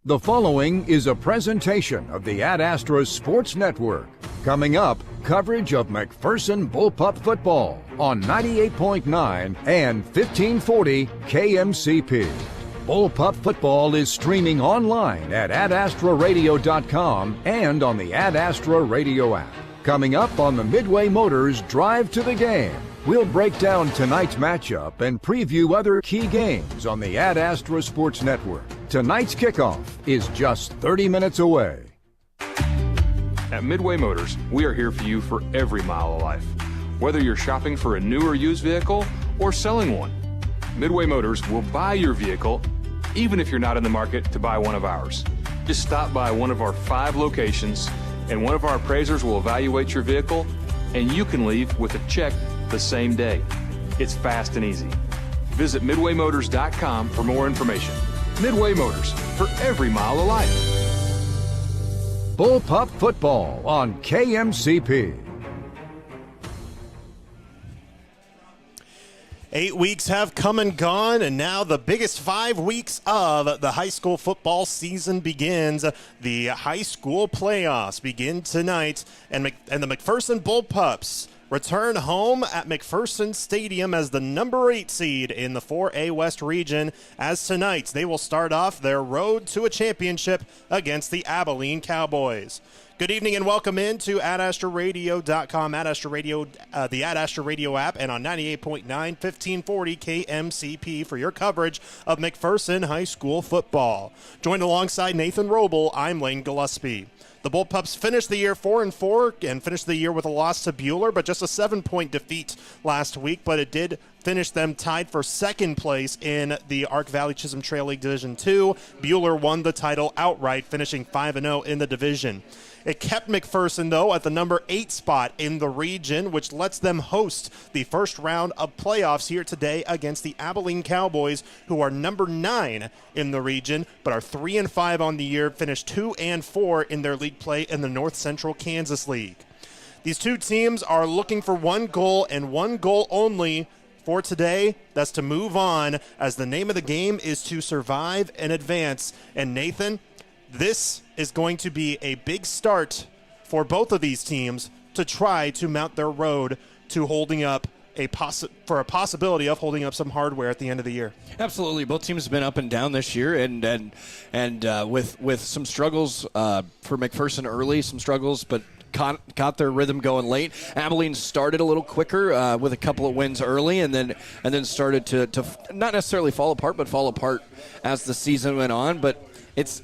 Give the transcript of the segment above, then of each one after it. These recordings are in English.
The following is a presentation of the Ad Astra Sports Network. Coming up, coverage of McPherson Bullpup football on 98.9 and 1540 KMCP. Bullpup football is streaming online at adastraradio.com and on the Ad Astra radio app. Coming up on the Midway Motors Drive to the Game, we'll break down tonight's matchup and preview other key games on the Ad Astra Sports Network. Tonight's kickoff is just 30 minutes away. At Midway Motors, we are here for you for every mile of life. Whether you're shopping for a new or used vehicle or selling one, Midway Motors will buy your vehicle even if you're not in the market to buy one of ours. Just stop by one of our 5 locations and one of our appraisers will evaluate your vehicle and you can leave with a check the same day. It's fast and easy. Visit MidwayMotors.com for more information. Midway Motors, for every mile of life. Bullpup football on KMCP. 8 weeks have come and gone, and now the biggest 5 weeks of the high school football season begins. The high school playoffs begin tonight, and the McPherson Bullpups return home at McPherson Stadium as the number 8 seed in the 4A West region, as tonight they will start off their road to a championship against the Abilene Cowboys. Good evening and welcome into AdAstraRadio.com, Ad Astra Radio, the Ad Astra Radio app, and on 98.9, 1540 KMCP for your coverage of McPherson High School football. Joined alongside Nathan Roble, I'm Lane Gillespie. The Bullpups finished the year 4-4 and finished the year with a loss to Buhler, but just a 7-point defeat last week. But it did finish them tied for second place in the Ark Valley Chisholm Trail League Division II. Buhler won the title outright, finishing 5-0 in the division. It kept McPherson, though, at the number 8 spot in the region, which lets them host the first round of playoffs here today against the Abilene Cowboys, who are number 9 in the region, but are 3-5 on the year, finished 2-4 in their league play in the North Central Kansas League. These two teams are looking for one goal and one goal only for today. That's to move on, as the name of the game is to survive and advance. And Nathan, this is going to be a big start for both of these teams to try to mount their road to holding up a possibility of holding up some hardware at the end of the year. Absolutely, both teams have been up and down this year, and with some struggles for McPherson early, some struggles, but got their rhythm going late. Abilene started a little quicker with a couple of wins early, and then started to not necessarily fall apart as the season went on, but. It's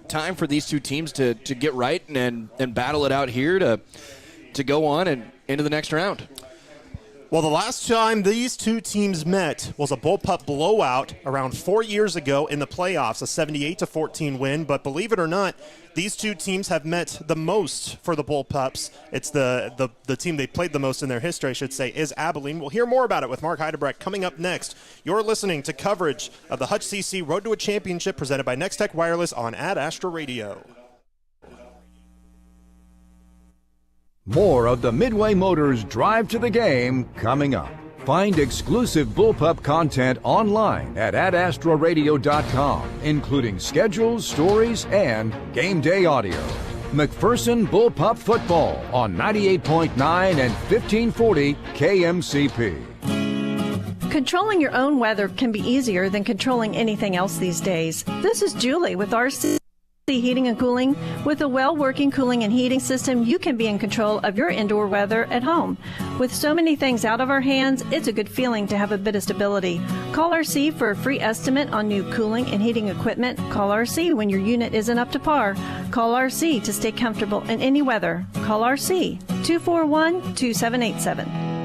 time for these two teams to get right and battle it out here to go on and into the next round. Well, the last time these two teams met was a Bullpup blowout around 4 years ago in the playoffs, a 78-14 win. But believe it or not, these two teams have met the most for the Bullpups. It's the team they played the most in their history, I should say, is Abilene. We'll hear more about it with Mark Heidebrecht coming up next. You're listening to coverage of the Hutch CC Road to a Championship presented by Next Tech Wireless on Ad Astra Radio. More of the Midway Motors Drive to the Game coming up. Find exclusive Bullpup content online at adastraradio.com, including schedules, stories, and game day audio. McPherson Bullpup football on 98.9 and 1540 KMCP. Controlling your own weather can be easier than controlling anything else these days. This is Julie with RC Heating and Cooling. With a well-working cooling and heating system, you can be in control of your indoor weather at home. With so many things out of our hands, it's a good feeling to have a bit of stability. Call RC for a free estimate on new cooling and heating equipment. Call RC when your unit isn't up to par. Call RC to stay comfortable in any weather. Call RC 241-2787.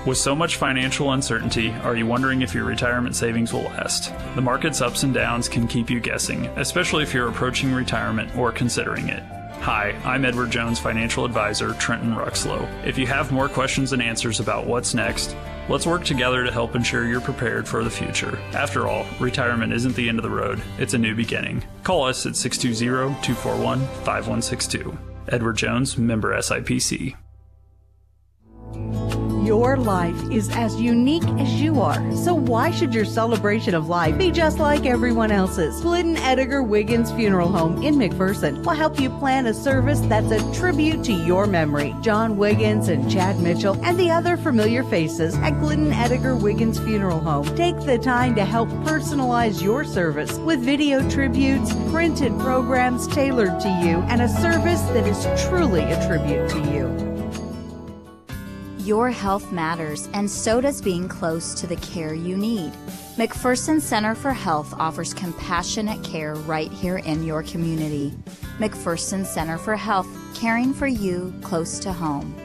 With so much financial uncertainty, are you wondering if your retirement savings will last? The market's ups and downs can keep you guessing, especially if you're approaching retirement or considering it. Hi, I'm Edward Jones financial advisor Trenton Ruxlow. If you have more questions and answers about what's next, let's work together to help ensure you're prepared for the future. After all, retirement isn't the end of the road, it's a new beginning. Call us at 620-241-5162. Edward Jones, member SIPC. Your life is as unique as you are, so why should your celebration of life be just like everyone else's? Glidden Edgar Wiggins Funeral Home in McPherson will help you plan a service that's a tribute to your memory. John Wiggins and Chad Mitchell and the other familiar faces at Glidden Edgar Wiggins Funeral Home take the time to help personalize your service with video tributes, printed programs tailored to you, and a service that is truly a tribute to you. Your health matters, and so does being close to the care you need. McPherson Center for Health offers compassionate care right here in your community. McPherson Center for Health, caring for you close to home.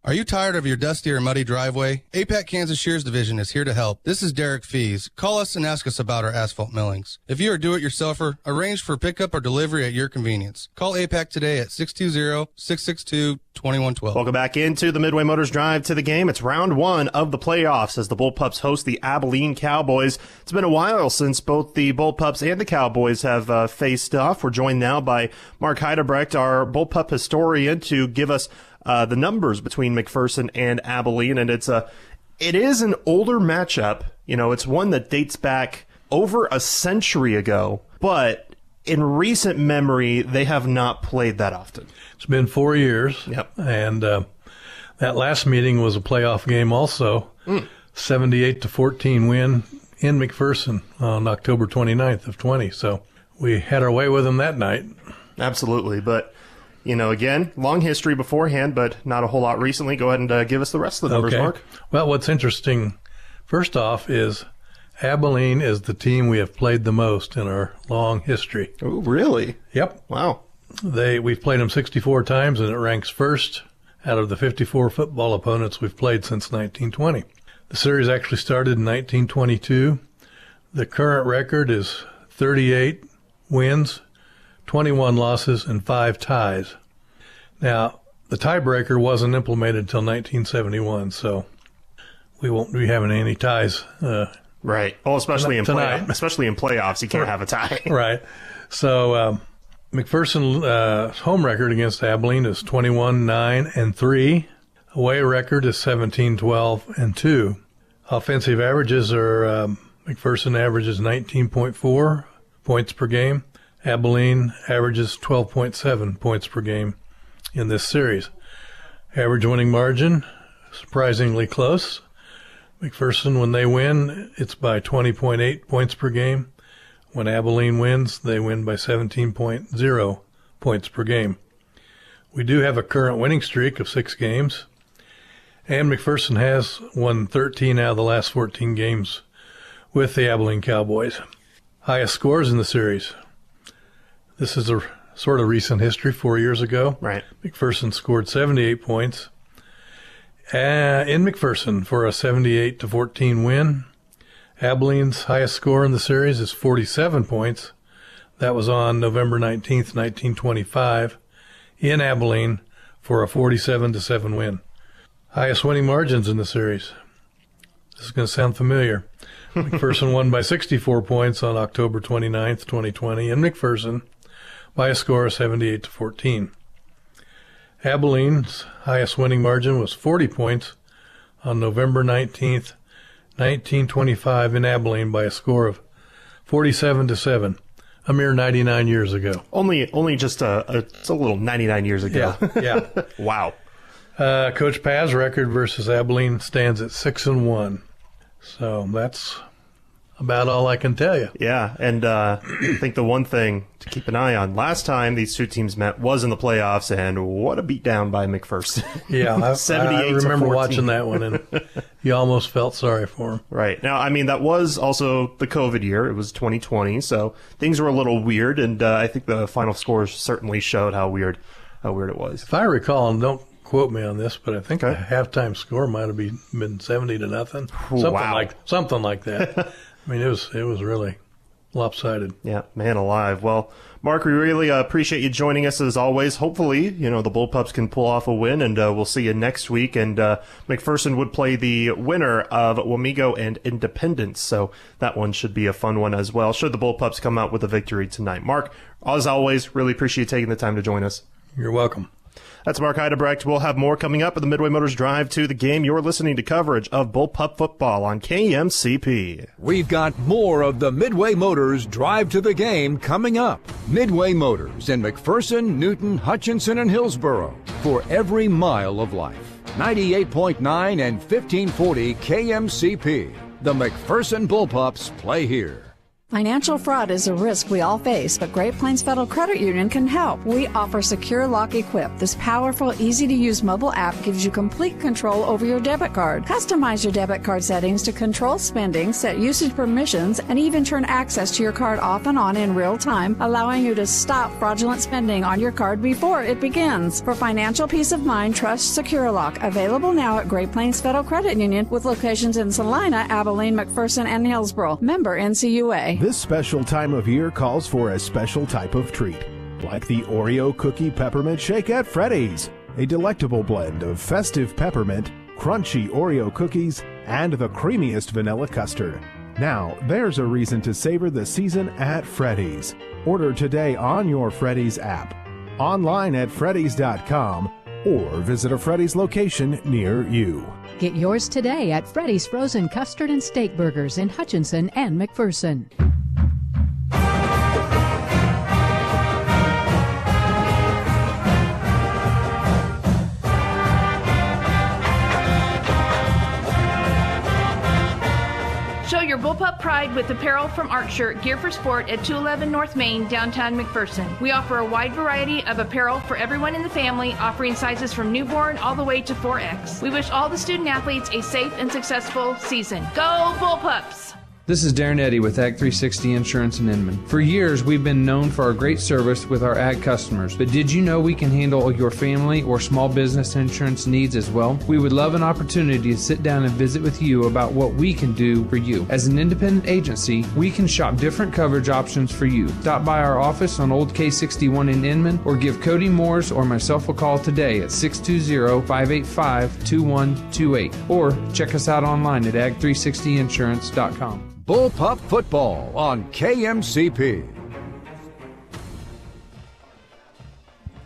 Are you tired of your dusty or muddy driveway? APAC Kansas Shears Division is here to help. This is Derek Fees. Call us and ask us about our asphalt millings. If you are a do-it-yourselfer, arrange for pickup or delivery at your convenience. Call APAC today at 620-662-2112. Welcome back into the Midway Motors Drive to the game. It's round one of the playoffs as the Bullpups host the Abilene Cowboys. It's been a while since both the Bullpups and the Cowboys have faced off. We're joined now by Mark Heidebrecht, our Bullpup historian, to give us the numbers between McPherson and Abilene, and it is an older matchup. You know, it's one that dates back over a century ago, but in recent memory, they have not played that often. It's been 4 years. Yep. And that last meeting was a playoff game also, 78-14 win in McPherson on October 29th of 20. So we had our way with them that night. Absolutely, but you know, again, long history beforehand, but not a whole lot recently. Go ahead and give us the rest of the numbers, Okay. Mark. Well, what's interesting, first off, is Abilene is the team we have played the most in our long history. Oh, really? Yep. Wow. We've played them 64 times, and it ranks first out of the 54 football opponents we've played since 1920. The series actually started in 1922. The current record is 38 wins, 21 losses, and 5 ties. Now, the tiebreaker wasn't implemented until 1971, so we won't be having any ties. Right. Well, especially in tonight. playoffs, you can't have a tie. Right. So McPherson's home record against Abilene is 21-9-3. Away record is 17-12-2. Offensive averages are McPherson averages 19.4 points per game. Abilene averages 12.7 points per game in this series. Average winning margin, surprisingly close. McPherson, when they win, it's by 20.8 points per game. When Abilene wins, they win by 17.0 points per game. We do have a current winning streak of 6 games, and McPherson has won 13 out of the last 14 games with the Abilene Cowboys. Highest scores in the series. This is a sort of recent history. 4 years ago, Right. McPherson scored 78 points in McPherson for a 78-14 win. Abilene's highest score in the series is 47 points. That was on November 19th, 1925, in Abilene for a 47-7 win. Highest winning margins in the series. This is going to sound familiar. McPherson won by 64 points on October 29th, 2020, in McPherson, by a score of 78-14. Abilene's highest winning margin was 40 points on November 19th, 1925 in Abilene by a score of 47-7, a mere 99 years ago. Only just it's a little 99 years ago. Yeah. Wow. Coach Paz's record versus Abilene stands at 6-1. So that's about all I can tell you. Yeah, and I think the one thing to keep an eye on, last time these two teams met was in the playoffs, and what a beatdown by McPherson. Yeah, I 78 remember to 14. watching that one, and you almost felt sorry for him. Right. Now, I mean, that was also the COVID year. It was 2020, so things were a little weird, and I think the final scores certainly showed how weird it was. If I recall, and don't quote me on this, but I think the halftime score might have been 70-0. Something like that. I mean, it was really lopsided. Yeah, man alive. Well, Mark, we really appreciate you joining us as always. Hopefully, the Bullpups can pull off a win, and we'll see you next week. And McPherson would play the winner of Wamego and Independence, so that one should be a fun one as well, should the Bullpups come out with a victory tonight. Mark, as always, really appreciate you taking the time to join us. You're welcome. That's Mark Heidebrecht. We'll have more coming up at the Midway Motors Drive to the Game. You're listening to coverage of Bullpup football on KMCP. We've got more of the Midway Motors Drive to the Game coming up. Midway Motors in McPherson, Newton, Hutchinson, and Hillsboro for every mile of life. 98.9 and 1540 KMCP. The McPherson Bullpups play here. Financial fraud is a risk we all face, but Great Plains Federal Credit Union can help. We offer Secure Lock Equip. This powerful, easy-to-use mobile app gives you complete control over your debit card. Customize your debit card settings to control spending, set usage permissions, and even turn access to your card off and on in real time, allowing you to stop fraudulent spending on your card before it begins. For financial peace of mind, trust Secure Lock. Available now at Great Plains Federal Credit Union with locations in Salina, Abilene, McPherson, and Hillsboro. Member NCUA. This special time of year calls for a special type of treat, like the Oreo Cookie Peppermint Shake at Freddy's, a delectable blend of festive peppermint, crunchy Oreo cookies, and the creamiest vanilla custard. Now, there's a reason to savor the season at Freddy's. Order today on your Freddy's app, online at Freddy's.com, or visit a Freddy's location near you. Get yours today at Freddy's Frozen Custard and Steak Burgers in Hutchinson and McPherson. Show your Bullpup pride with apparel from Artshirt, Gear for Sport at 211 North Main, downtown McPherson. We offer a wide variety of apparel for everyone in the family, offering sizes from newborn all the way to 4X. We wish all the student athletes a safe and successful season. Go Bullpups! This is Darren Eddy with Ag 360 Insurance in Inman. For years, we've been known for our great service with our ag customers, but did you know we can handle your family or small business insurance needs as well? We would love an opportunity to sit down and visit with you about what we can do for you. As an independent agency, we can shop different coverage options for you. Stop by our office on Old K61 in Inman or give Cody Moores or myself a call today at 620-585-2128 or check us out online at ag360insurance.com. Bullpup football on KMCP.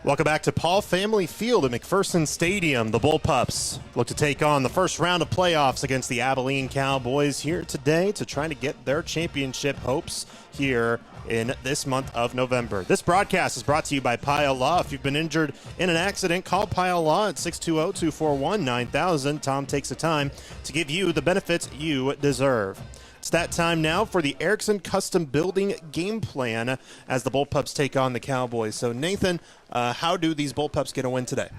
Welcome back to Paul Family Field at McPherson Stadium. The Bullpups look to take on the first round of playoffs against the Abilene Cowboys here today to try to get their championship hopes here in this month of November. This broadcast is brought to you by Pyle Law. If you've been injured in an accident, call Pyle Law at 620-241-9000. Tom takes the time to give you the benefits you deserve. It's that time now for the Erickson Custom Building game plan as the Bullpups take on the Cowboys. So, Nathan, how do these Bullpups get a win today?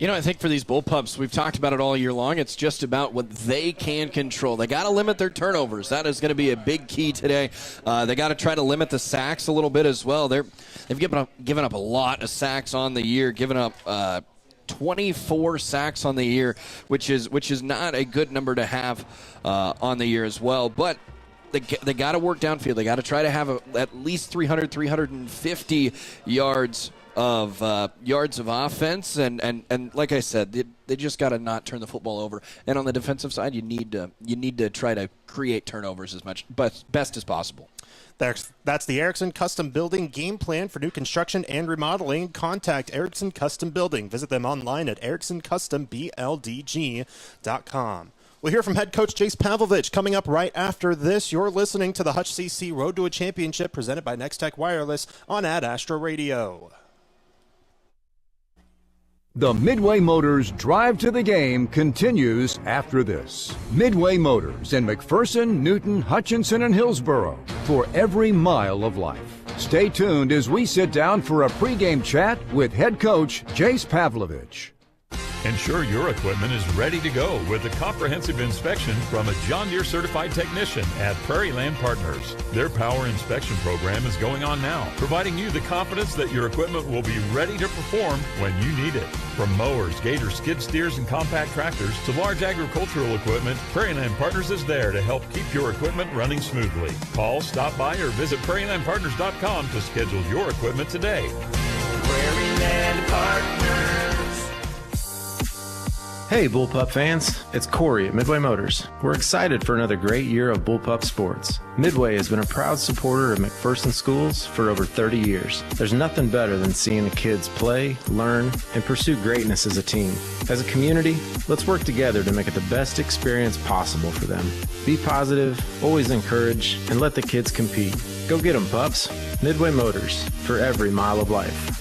You know, I think for these Bullpups, we've talked about it all year long. It's just about what they can control. They got to limit their turnovers. That is going to be a big key today. They got to try to limit the sacks a little bit as well. They've given up a lot of sacks on the year, given up 24 sacks on the year, which is not a good number to have on the year as well. But they got to work downfield. They got to try to have at least 350 yards of offense, and like I said, they just got to not turn the football over. And on the defensive side, you need to try to create turnovers as much best as possible. That's the Erickson Custom Building game plan for new construction and remodeling. Contact Erickson Custom Building. Visit them online at ericksoncustombldg.com. We'll hear from head coach Jace Pavlovich coming up right after this. You're listening to the Hutch CC Road to a Championship presented by Next Tech Wireless on Ad Astra Radio. The Midway Motors Drive to the Game continues after this. Midway Motors in McPherson, Newton, Hutchinson, and Hillsboro for every mile of life. Stay tuned as we sit down for a pregame chat with head coach Jace Pavlovich. Ensure your equipment is ready to go with a comprehensive inspection from a John Deere certified technician at Prairie Land Partners. Their power inspection program is going on now, providing you the confidence that your equipment will be ready to perform when you need it. From mowers, gators, skid steers, and compact tractors to large agricultural equipment, Prairie Land Partners is there to help keep your equipment running smoothly. Call, stop by, or visit prairielandpartners.com to schedule your equipment today. Prairie Land Partners. Hey Bullpup fans, it's Corey at Midway Motors. We're excited for another great year of Bullpup sports. Midway has been a proud supporter of McPherson schools for over 30 years. There's nothing better than seeing the kids play, learn, and pursue greatness as a team. As a community, let's work together to make it the best experience possible for them. Be positive, always encourage, and let the kids compete. Go get 'em, pups. Midway Motors, for every mile of life.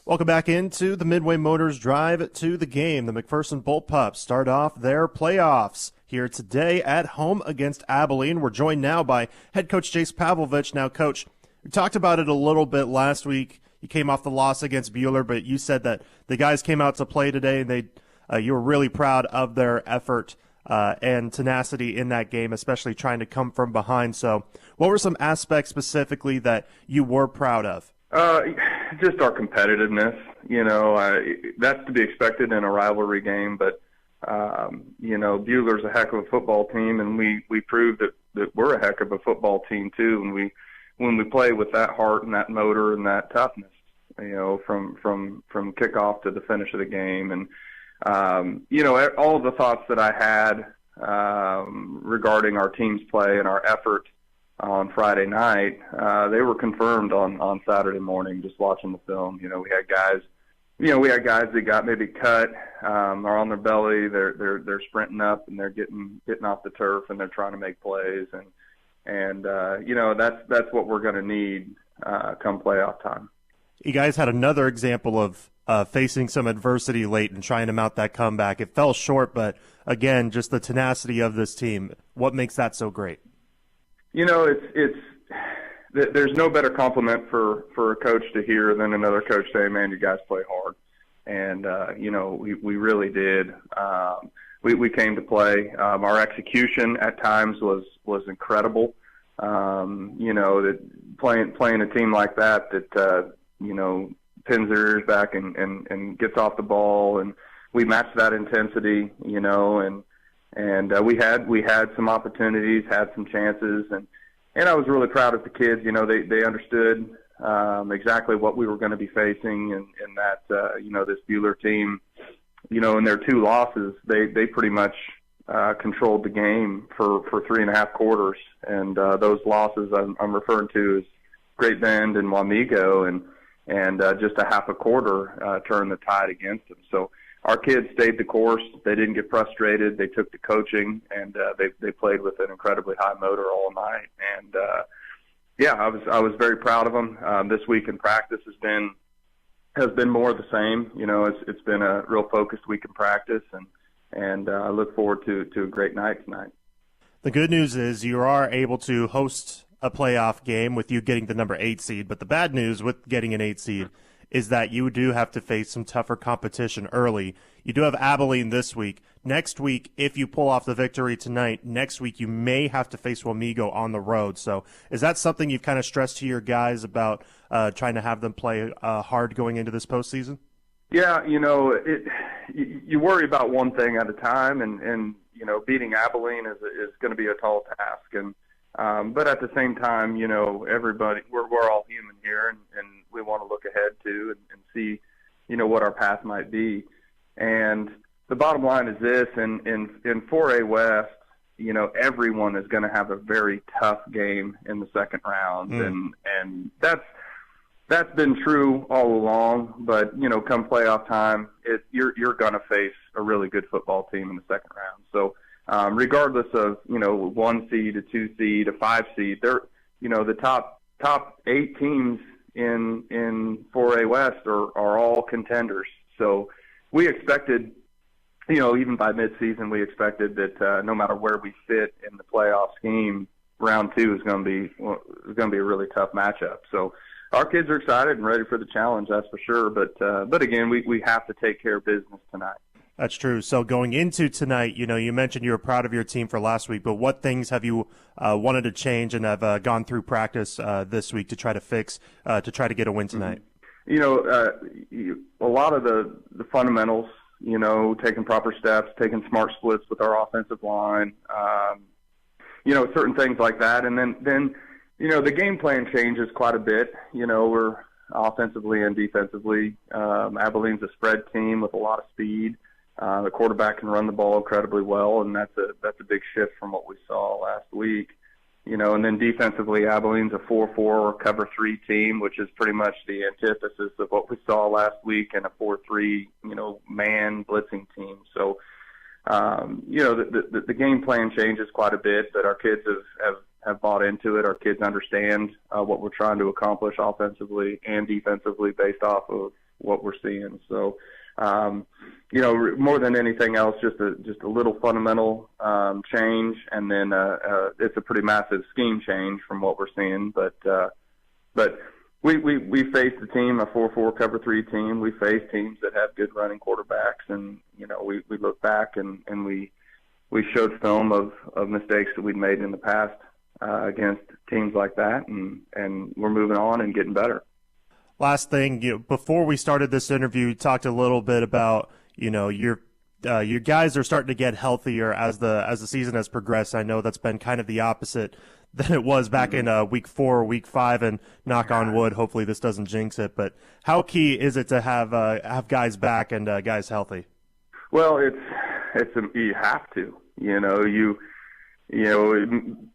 Welcome back into the Midway Motors Drive to the Game. The McPherson Bullpups start off their playoffs here today at home against Abilene. We're joined now by head coach Jace Pavlovich. Now, Coach, we talked about it a little bit last week. You came off the loss against Bueller, but you said that the guys came out to play today, and you were really proud of their effort and tenacity in that game, especially trying to come from behind. So what were some aspects specifically that you were proud of? Just our competitiveness, that's to be expected in a rivalry game, but, Bueller's a heck of a football team, and we proved that we're a heck of a football team too. And when we play with that heart and that motor and that toughness, from kickoff to the finish of the game. And, all of the thoughts that I had, regarding our team's play and our effort on Friday night, they were confirmed on Saturday morning, just watching the film. We had guys that got maybe cut, are on their belly, they're sprinting up and they're getting off the turf and they're trying to make plays. And that's what we're going to need, come playoff time. You guys had another example of facing some adversity late and trying to mount that comeback. It fell short, but again, just the tenacity of this team. What makes that so great? There's no better compliment for a coach to hear than another coach saying, "Man, you guys play hard." And we really did. We came to play. Our execution at times was incredible. That playing a team like that pins their ears back and gets off the ball, and we matched that intensity. And we had some opportunities, had some chances, and I was really proud of the kids. They understood exactly what we were going to be facing, and that this Bueller team, in their two losses, they pretty much controlled the game for 3.5 quarters, and those losses I'm referring to as Great Bend and Wamego, and just a half a quarter turned the tide against them. So our kids stayed the course. They didn't get frustrated. They took to coaching, and they played with an incredibly high motor all night. And I was very proud of them. This week in practice has been more of the same. It's been a real focused week in practice, and I look forward to a great night tonight. The good news is you are able to host a playoff game with you getting the number 8 seed, but the bad news with getting an 8 seed is that you do have to face some tougher competition early. You do have Abilene this week. Next week, if you pull off the victory tonight, next week you may have to face Wamego on the road. So is that something you've kind of stressed to your guys about trying to have them play hard going into this postseason? Yeah, you worry about one thing at a time, and beating Abilene is going to be a tall task. And but at the same time, everybody, we're all human here, and we want to look ahead too and see, what our path might be. And the bottom line is this: in 4A West, everyone is going to have a very tough game in the second round, and that's been true all along. But come playoff time, you're going to face a really good football team in the second round. So. Regardless of 1 seed, a 2 seed, a 5 seed, they're the top 8 teams in 4A West are all contenders. So we expected, even by midseason, we expected that no matter where we fit in the playoff scheme, round 2 is going to be a really tough matchup. So our kids are excited and ready for the challenge, that's for sure. But again, we have to take care of business tonight. That's true. So going into tonight, you mentioned you were proud of your team for last week, but what things have you wanted to change and have gone through practice this week to try to fix, to try to get a win tonight? A lot of the fundamentals, taking proper steps, taking smart splits with our offensive line, certain things like that. And then the game plan changes quite a bit. offensively and defensively. Abilene's a spread team with a lot of speed. The quarterback can run the ball incredibly well, and that's a big shift from what we saw last week. And then defensively, Abilene's a 4-4 or cover 3 team, which is pretty much the antithesis of what we saw last week, and a 4-3, man blitzing team. So, the game plan changes quite a bit, but our kids have bought into it. Our kids understand what we're trying to accomplish offensively and defensively based off of what we're seeing. So, more than anything else, just a little fundamental change, and then it's a pretty massive scheme change from what we're seeing. But we faced a team, a 4-4 cover 3 team. We faced teams that have good running quarterbacks, and we look back and we showed film of mistakes that we'd made in the past against teams like that, and we're moving on and getting better. Last thing, before we started this interview, you talked a little bit about, your guys are starting to get healthier as the season has progressed. I know that's been kind of the opposite than it was back in week 4 or week 5, and knock on wood, hopefully this doesn't jinx it. But how key is it to have guys back and guys healthy? Well, you have to.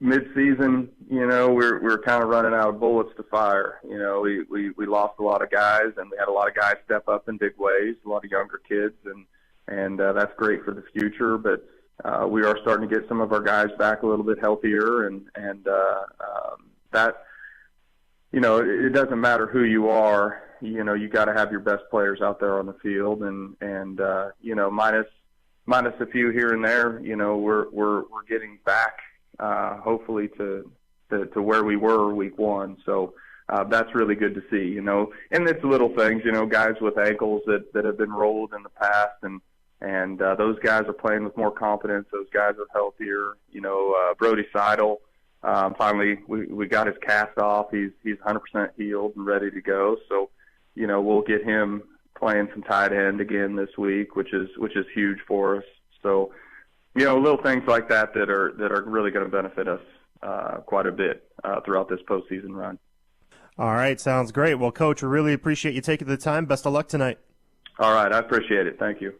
Mid-season, we're kind of running out of bullets to fire. We lost a lot of guys, and we had a lot of guys step up in big ways, a lot of younger kids, and that's great for the future. But we are starting to get some of our guys back a little bit healthier, and that, it doesn't matter who you are. You got to have your best players out there on the field, and minus a few here and there, we're getting back, hopefully to where we were week 1. So that's really good to see, and it's little things, guys with ankles that have been rolled in the past, and those guys are playing with more confidence. Those guys are healthier. Brody Seidel, finally we got his cast off. He's 100% healed and ready to go. So, we'll get him playing some tight end again this week, which is huge for us. So, little things like that are really going to benefit us quite a bit throughout this postseason run. All right, sounds great. Well, Coach, we really appreciate you taking the time. Best of luck tonight. All right, I appreciate it. Thank you.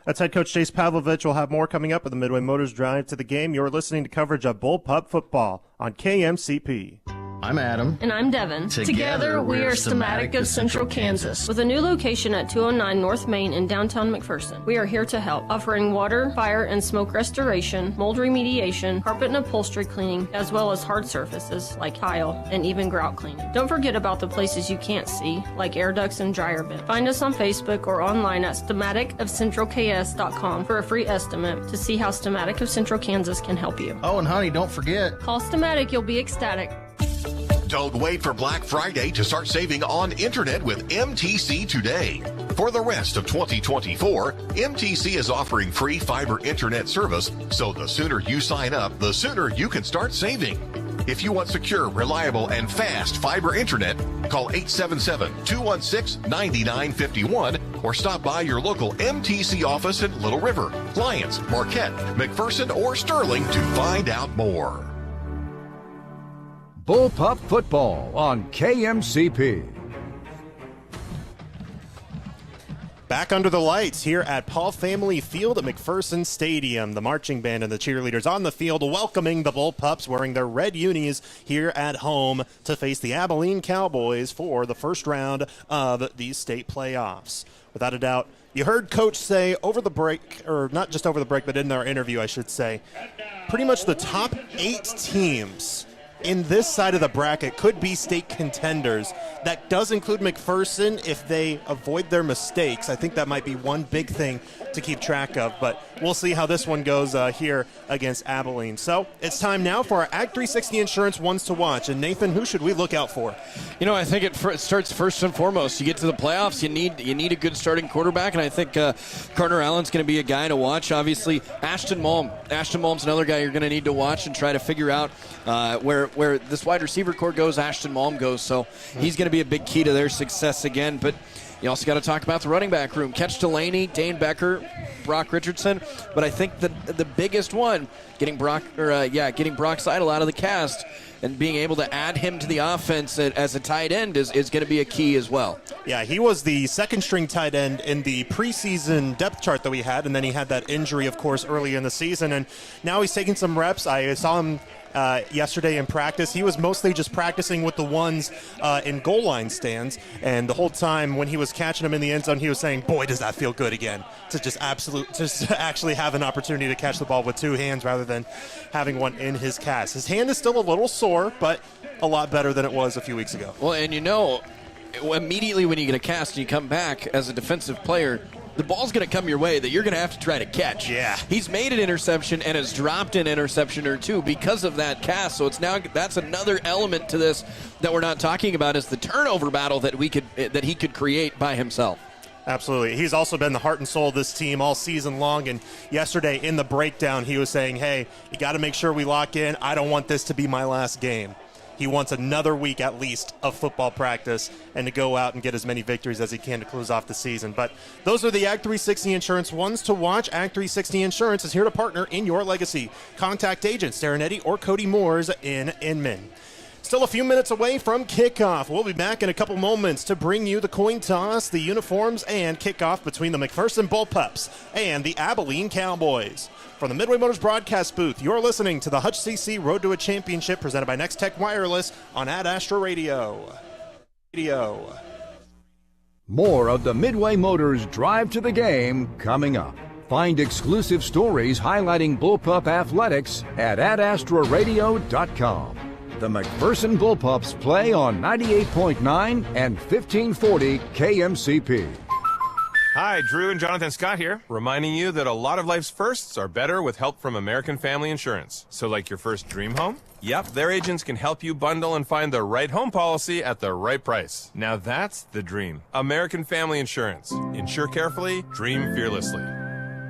That's head coach Chase Pavlovich. We'll have more coming up with the Midway Motors Drive to the Game. You're listening to coverage of Bullpup football on KMCP. I'm Adam. And I'm Devin. Together we are Stamatic of Central Kansas. With a new location at 209 North Main in downtown McPherson. We are here to help, offering water, fire, and smoke restoration, mold remediation, carpet and upholstery cleaning, as well as hard surfaces like tile and even grout cleaning. Don't forget about the places you can't see, like air ducts and dryer vents. Find us on Facebook or online at stamaticofcentralks.com for a free estimate to see how Stamatic of Central Kansas can help you. Oh, and honey, don't forget. Call Stamatic, you'll be ecstatic. Don't wait for Black Friday to start saving on internet with MTC today. For the rest of 2024, MTC is offering free fiber internet service, so the sooner you sign up, the sooner you can start saving. If you want secure, reliable, and fast fiber internet, call 877-216-9951 or stop by your local MTC office in Little River, Lyons, Marquette, McPherson, or Sterling to find out more. Bullpup football on KMCP. Back under the lights here at Paul Family Field at McPherson Stadium. The marching band and the cheerleaders on the field welcoming the Bullpups wearing their red unis here at home to face the Abilene Cowboys for the first round of these state playoffs. Without a doubt, you heard Coach say over the break, or not just over the break, but in our interview, I should say, pretty much the top 8 teams in this side of the bracket could be state contenders. That does include McPherson if they avoid their mistakes. I think that might be one big thing to keep track of, but we'll see how this one goes here against Abilene. So it's time now for our Ag 360 Insurance Ones to Watch. And Nathan, who should we look out for? I think it starts first and foremost. You get to the playoffs, you need a good starting quarterback, and I think Carter Allen's going to be a guy to watch. Obviously, Ashton Malm's another guy you're going to need to watch and try to figure out where this wide receiver core goes, Ashton Malm goes. So he's going to be a big key to their success again. But You also got to talk about the running back room. Catch Delaney, Dane Becker, Brock Richardson. But I think the biggest one, getting Brock Seidel out of the cast and being able to add him to the offense as a tight end is going to be a key as well. Yeah, he was the second-string tight end in the preseason depth chart that we had, and then he had that injury, of course, early in the season. And now he's taking some reps. I saw him yesterday in practice. He was mostly just practicing with the ones in goal line stands, and the whole time when he was catching them in the end zone, he was saying, boy, does that feel good again, to actually have an opportunity to catch the ball with two hands rather than having one in his cast. His hand is still a little sore, but a lot better than it was a few weeks ago. Well, and immediately when you get a cast and you come back as a defensive player, the ball's going to come your way that you're going to have to try to catch. Yeah. He's made an interception and has dropped an interception or two because of that cast. So that's another element to this that we're not talking about, is the turnover battle that he could create by himself. Absolutely. He's also been the heart and soul of this team all season long, and yesterday in the breakdown he was saying, hey, you got to make sure we lock in. I don't want this to be my last game. He wants another week at least of football practice and to go out and get as many victories as he can to close off the season. But those are the Ag 360 Insurance ones to watch. Ag 360 Insurance is here to partner in your legacy. Contact agents Darren Eddy or Cody Moores in Inman. Still a few minutes away from kickoff. We'll be back in a couple moments to bring you the coin toss, the uniforms, and kickoff between the McPherson Bullpups and the Abilene Cowboys. From the Midway Motors broadcast booth, you're listening to the Hutch CC Road to a Championship presented by Next Tech Wireless on Ad Astra Radio. More of the Midway Motors Drive to the Game coming up. Find exclusive stories highlighting Bullpup athletics at adastraradio.com. The McPherson Bullpups play on 98.9 and 1540 KMCP. Hi, Drew and Jonathan Scott here, reminding you that a lot of life's firsts are better with help from American Family Insurance. So like your first dream home? Yep, their agents can help you bundle and find the right home policy at the right price. Now that's the dream. American Family Insurance. Insure carefully, dream fearlessly.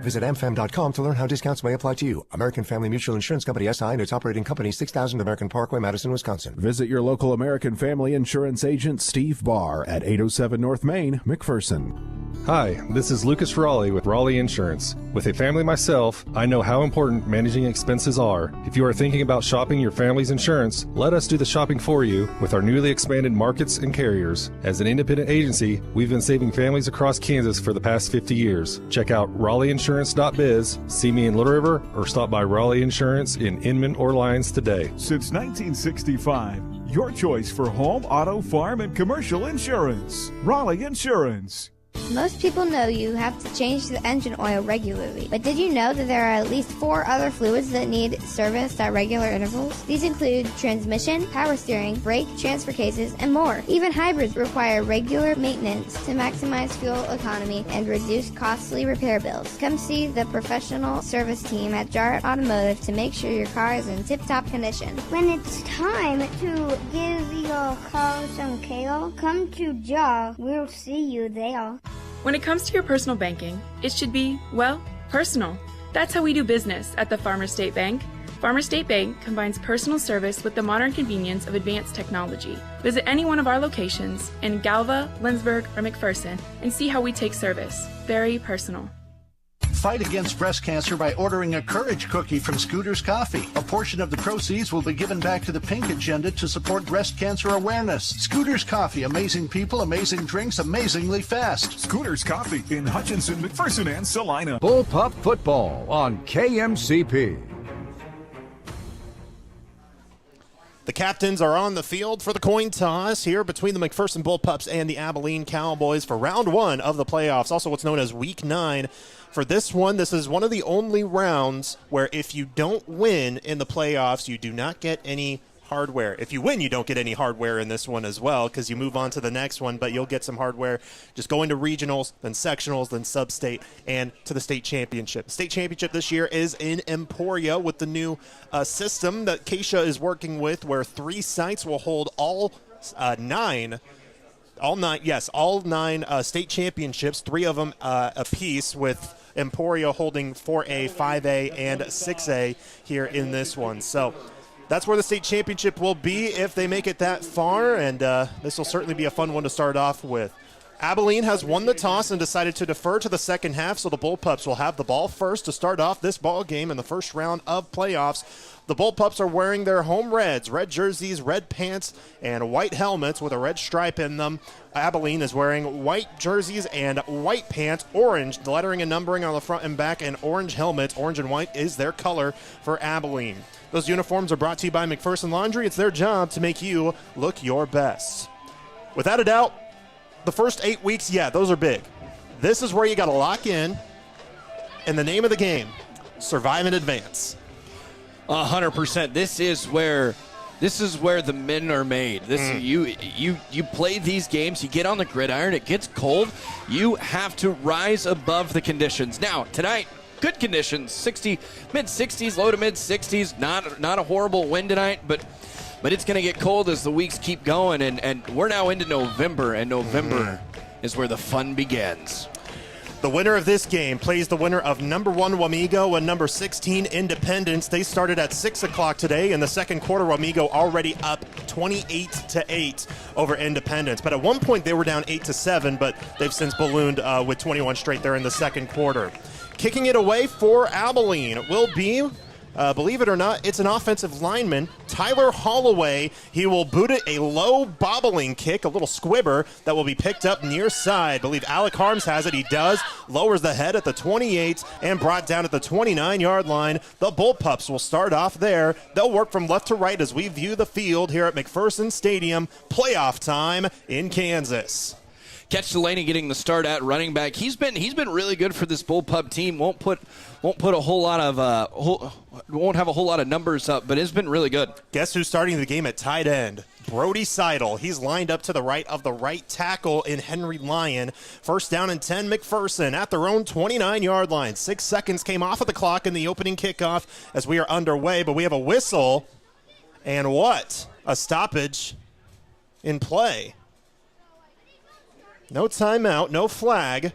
Visit amfam.com to learn how discounts may apply to you. American Family Mutual Insurance Company, SI, and its operating company, 6000 American Parkway, Madison, Wisconsin. Visit your local American Family Insurance agent, Steve Barr, at 807 North Main, McPherson. Hi, this is Lucas Raleigh with Raleigh Insurance. With a family myself, I know how important managing expenses are. If you are thinking about shopping your family's insurance, let us do the shopping for you with our newly expanded markets and carriers. As an independent agency, we've been saving families across Kansas for the past 50 years. Check out RaleighInsurance.biz, see me in Little River, or stop by Raleigh Insurance in Inman or Lyons today. Since 1965, your choice for home, auto, farm, and commercial insurance. Raleigh Insurance. Most people know you have to change the engine oil regularly, but did you know that there are at least 4 other fluids that need serviced at regular intervals? These include transmission, power steering, brake, transfer cases, and more. Even hybrids require regular maintenance to maximize fuel economy and reduce costly repair bills. Come see the professional service team at Jarrett Automotive to make sure your car is in tip-top condition. When it's time to give your car some care, come to Jar. We'll see you there. When it comes to your personal banking, it should be, well, personal. That's how we do business at the Farmers State Bank. Farmers State Bank combines personal service with the modern convenience of advanced technology. Visit any one of our locations in Galva, Lindsborg, or McPherson and see how we take service. Very personal. Fight against breast cancer by ordering a Courage Cookie from Scooter's Coffee. A portion of the proceeds will be given back to the Pink Agenda to support breast cancer awareness. Scooter's Coffee, amazing people, amazing drinks, amazingly fast. Scooter's Coffee in Hutchinson, McPherson, and Salina. Bullpup football on KMCP. The captains are on the field for the coin toss here between the McPherson Bullpups and the Abilene Cowboys for round 1 of the playoffs, also what's known as week 9. For this one, this is one of the only rounds where if you don't win in the playoffs, you do not get any hardware. If you win, you don't get any hardware in this one as well because you move on to the next one, but you'll get some hardware just going to regionals, then sectionals, then sub-state, and to the state championship. The state championship this year is in Emporia with the new system that Keisha is working with where 3 sites will hold all 9 state championships, 3 of them apiece, with Emporia holding 4A, 5A, and 6A here in this one. So that's where the state championship will be if they make it that far, and this will certainly be a fun one to start off with. Abilene has won the toss and decided to defer to the second half, so the Bullpups will have the ball first to start off this ball game in the first round of playoffs. The Bullpups are wearing their home reds, red jerseys, red pants, and white helmets with a red stripe in them. Abilene is wearing white jerseys and white pants, orange, the lettering and numbering on the front and back, and orange helmets. Orange and white is their color for Abilene. Those uniforms are brought to you by McPherson Laundry. It's their job to make you look your best. Without a doubt, the first 8 weeks, those are big. This is where you got to lock in, and the name of the game, survive and advance. 100%. This is where the men are made. You play these games, you get on the gridiron, it gets cold, you have to rise above the conditions. Now, tonight, good conditions, mid-60s, low to mid-60s, not a horrible wind tonight, but it's going to get cold as the weeks keep going, and we're now into November, and November is where the fun begins. The winner of this game plays the winner of number 1 Wamego and number 16 Independence. They started at 6 o'clock today. In the second quarter, Wamego already up 28-8 over Independence. But at one point, they were down 8-7, but they've since ballooned with 21 straight there in the second quarter. Kicking it away for Abilene will be, believe it or not, it's an offensive lineman, Tyler Holloway. He will boot it a low bobbling kick, a little squibber that will be picked up near side. I believe Alec Harms has it. He does. Lowers the head at the 28 and brought down at the 29-yard line. The Bullpups will start off there. They'll work from left to right as we view the field here at McPherson Stadium. Playoff time in Kansas. Catch Delaney getting the start at running back. He's been really good for this Bullpup team. Won't have a whole lot of numbers up, but it's been really good. Guess who's starting the game at tight end? Brody Seidel. He's lined up to the right of the right tackle in Henry Lyon. First down and 10, McPherson at their own 29-yard line. 6 seconds came off of the clock in the opening kickoff as we are underway, but we have a whistle and what? A stoppage in play. No timeout, no flag.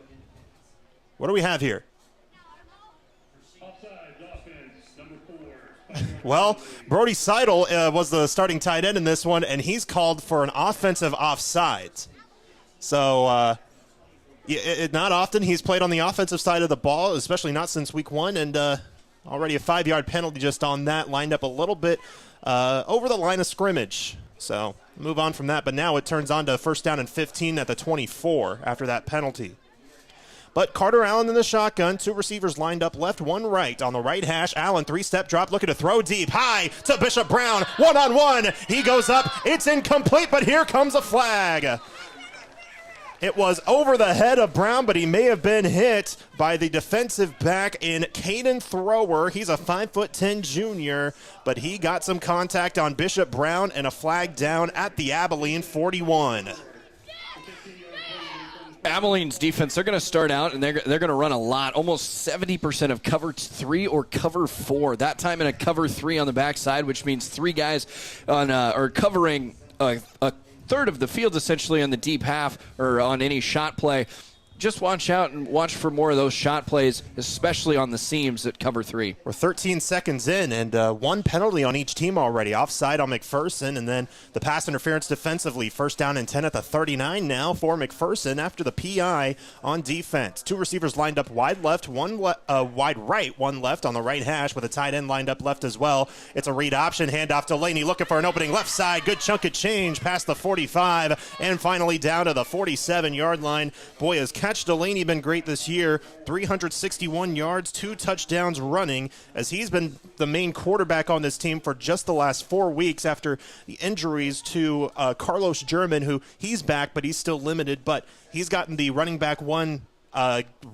What do we have here? Well, Brody Seidel was the starting tight end in this one, and he's called for an offensive offsides. So, not often he's played on the offensive side of the ball, especially not since week 1, and already a 5-yard penalty just on that, lined up a little bit over the line of scrimmage. So, move on from that, but now it turns on to first down and 15 at the 24 after that penalty. But Carter Allen in the shotgun, 2 receivers lined up left, 1 right. On the right hash, Allen, 3-step drop, looking to throw deep, high to Bishop Brown, 1-on-1. He goes up, it's incomplete, but here comes a flag. It was over the head of Brown, but he may have been hit by the defensive back in Caden Thrower. He's a 5'10" junior, but he got some contact on Bishop Brown and a flag down at the Abilene 41. Abilene's defense, they're going to start out, and they're going to run a lot, almost 70% of cover 3 or cover 4. That time in a cover 3 on the backside, which means 3 guys are covering a third of the field essentially on the deep half or on any shot play. Just watch out and watch for more of those shot plays, especially on the seams at cover 3. We're 13 seconds in, and 1 penalty on each team already. Offside on McPherson, and then the pass interference defensively. First down and 10 at the 39 now for McPherson after the PI on defense. 2 receivers lined up wide left, wide right, 1 left on the right hash with a tight end lined up left as well. It's a read option, handoff to Delaney looking for an opening left side. Good chunk of change past the 45, and finally down to the 47-yard line. Boy, has Catch Delaney been great this year. 361 yards, 2 touchdowns running, as he's been the main quarterback on this team for just the last 4 weeks after the injuries to Carlos German, who he's back, but he's still limited. But he's gotten the running back 1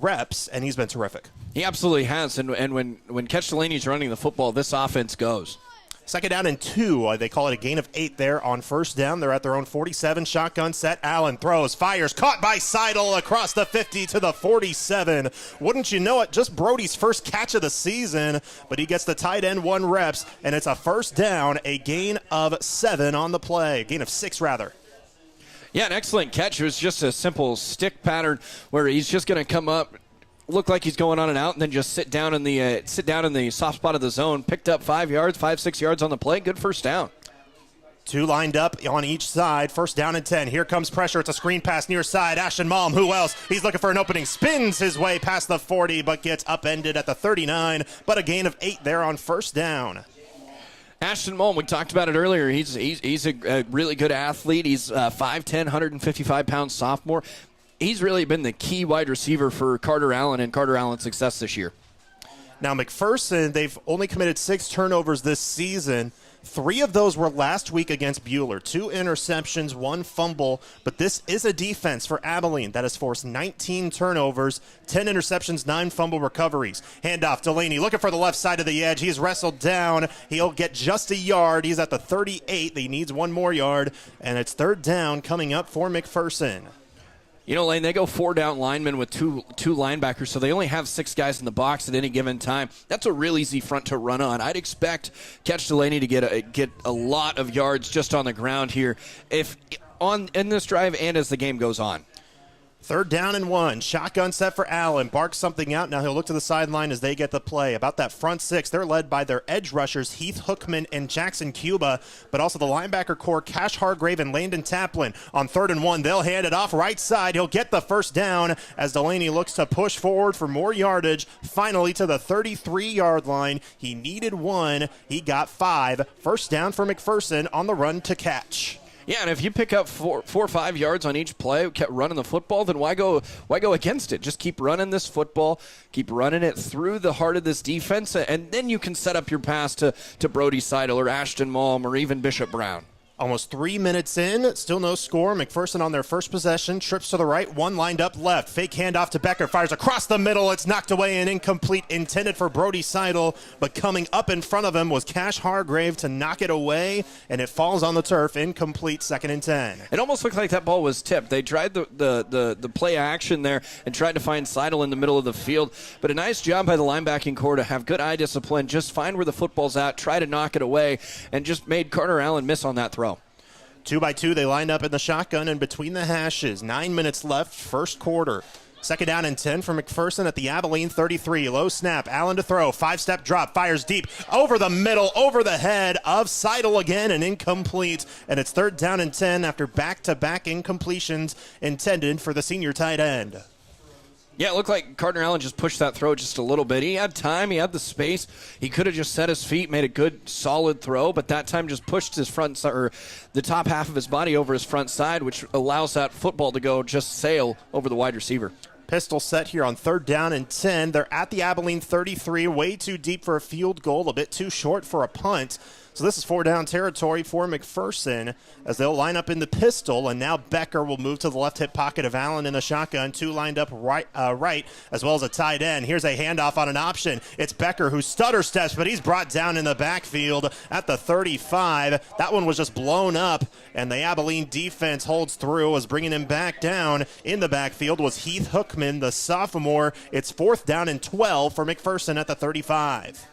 reps, and he's been terrific. He absolutely has, and when Catch Delaney's running the football, this offense goes. Second down and 2. They call it a gain of 8 there on first down. They're at their own 47. Shotgun set. Allen throws, fires, caught by Seidel across the 50 to the 47. Wouldn't you know it, just Brody's first catch of the season, but he gets the tight end 1 reps, and it's a first down, a gain of 7 on the play. Gain of 6, rather. Yeah, an excellent catch. It was just a simple stick pattern where he's just going to come up, look like he's going on and out, and then just sit down in the soft spot of the zone. Picked up 5 yards, 5-6 yards on the play. Good first down. Two lined up on each side. First down and 10. Here comes pressure. It's a screen pass near side. Ashton Malm, who else? He's looking for an opening. Spins his way past the 40, but gets upended at the 39. But a gain of 8 there on first down. Ashton Malm, we talked about it earlier. He's a really good athlete. He's 5'10", 155-pound sophomore. He's really been the key wide receiver for Carter Allen and Carter Allen's success this year. Now, McPherson, they've only committed 6 turnovers this season. 3 of those were last week against Buhler. 2 interceptions, 1 fumble. But this is a defense for Abilene that has forced 19 turnovers, 10 interceptions, 9 fumble recoveries. Handoff, Delaney looking for the left side of the edge. He's wrestled down. He'll get just a yard. He's at the 38. He needs 1 more yard. And it's third down coming up for McPherson. You know, Lane, they go 4 down linemen with two linebackers, so they only have 6 guys in the box at any given time. That's a real easy front to run on. I'd expect Catch Delaney to get a lot of yards just on the ground here in this drive and as the game goes on. Third down and 1. Shotgun set for Allen. Barks something out. Now he'll look to the sideline as they get the play. About that front 6, they're led by their edge rushers, Heath Hookman and Jackson Cuba, but also the linebacker core, Cash Hargrave and Landon Taplin. On 3rd and 1, they'll hand it off right side. He'll get the first down as Delaney looks to push forward for more yardage. Finally to the 33-yard line. He needed 1. He got 5. First down for McPherson on the run to catch. Yeah, and if you pick up 4 or 5 yards on each play, kept running the football, then why go against it? Just keep running this football, keep running it through the heart of this defense, and then you can set up your pass to Brody Seidel or Ashton Malm or even Bishop Brown. Almost 3 minutes in, still no score. McPherson on their first possession, trips to the right, 1 lined up left. Fake handoff to Becker, fires across the middle. It's knocked away and incomplete, intended for Brody Seidel, but coming up in front of him was Cash Hargrave to knock it away, and it falls on the turf, incomplete, 2nd and 10. It almost looked like that ball was tipped. They tried the play action there and tried to find Seidel in the middle of the field, but a nice job by the linebacking core to have good eye discipline, just find where the football's at, try to knock it away, and just made Carter Allen miss on that throw. 2 by 2, they lined up in the shotgun and between the hashes. 9 minutes left, first quarter. 2nd down and 10 for McPherson at the Abilene 33. Low snap, Allen to throw, 5-step drop, fires deep, over the middle, over the head of Seidel again, and incomplete. And it's 3rd down and 10 after back-to-back incompletions intended for the senior tight end. Yeah, it looked like Carter Allen just pushed that throw just a little bit. He had time. He had the space. He could have just set his feet, made a good, solid throw, but that time just pushed his front or the top half of his body over his front side, which allows that football to go just sail over the wide receiver. Pistol set here on 3rd down and 10. They're at the Abilene 33, way too deep for a field goal, a bit too short for a punt. So this is 4-down territory for McPherson as they'll line up in the pistol, and now Becker will move to the left hip pocket of Allen in the shotgun. 2 lined up right, as well as a tight end. Here's a handoff on an option. It's Becker who stutter steps, but he's brought down in the backfield at the 35. That one was just blown up, and the Abilene defense holds through as bringing him back down in the backfield was Heath Hookman, the sophomore. It's 4th down and 12 for McPherson at the 35.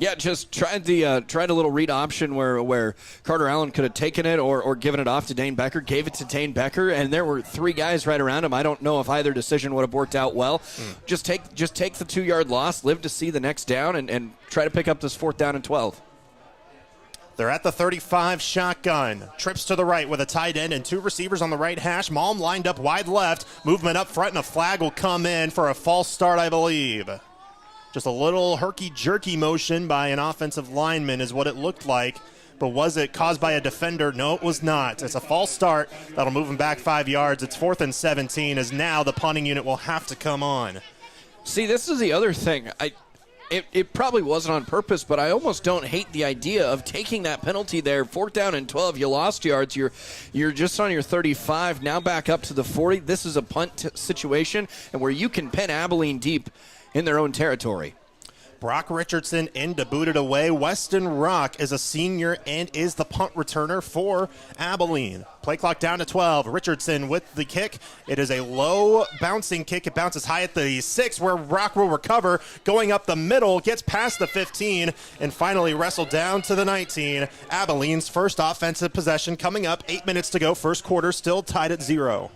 Yeah, just tried a little read option where Carter Allen could have taken it or given it off to Dane Becker, gave it to Dane Becker, and there were 3 guys right around him. I don't know if either decision would have worked out well. Just take the 2-yard loss, live to see the next down, and try to pick up this 4th down and 12. They're at the 35 shotgun. Trips to the right with a tight end and 2 receivers on the right hash. Malm lined up wide left. Movement up front, and a flag will come in for a false start, I believe. Just a little herky-jerky motion by an offensive lineman is what it looked like. But was it caused by a defender? No, it was not. It's a false start. That'll move him back 5 yards. It's 4th and 17 as now the punting unit will have to come on. See, this is the other thing. It probably wasn't on purpose, but I almost don't hate the idea of taking that penalty there. 4th down and 12, you lost yards. You're just on your 35, now back up to the 40. This is a punt situation and where you can pin Abilene deep in their own territory. Brock Richardson in to boot it away. Weston Rock is a senior and is the punt returner for Abilene. Play clock down to 12. Richardson with the kick. It is a low bouncing kick. It bounces high at the 6 where Rock will recover. Going up the middle, gets past the 15, and finally wrestled down to the 19. Abilene's first offensive possession coming up. 8 minutes to go. First quarter still tied at 0.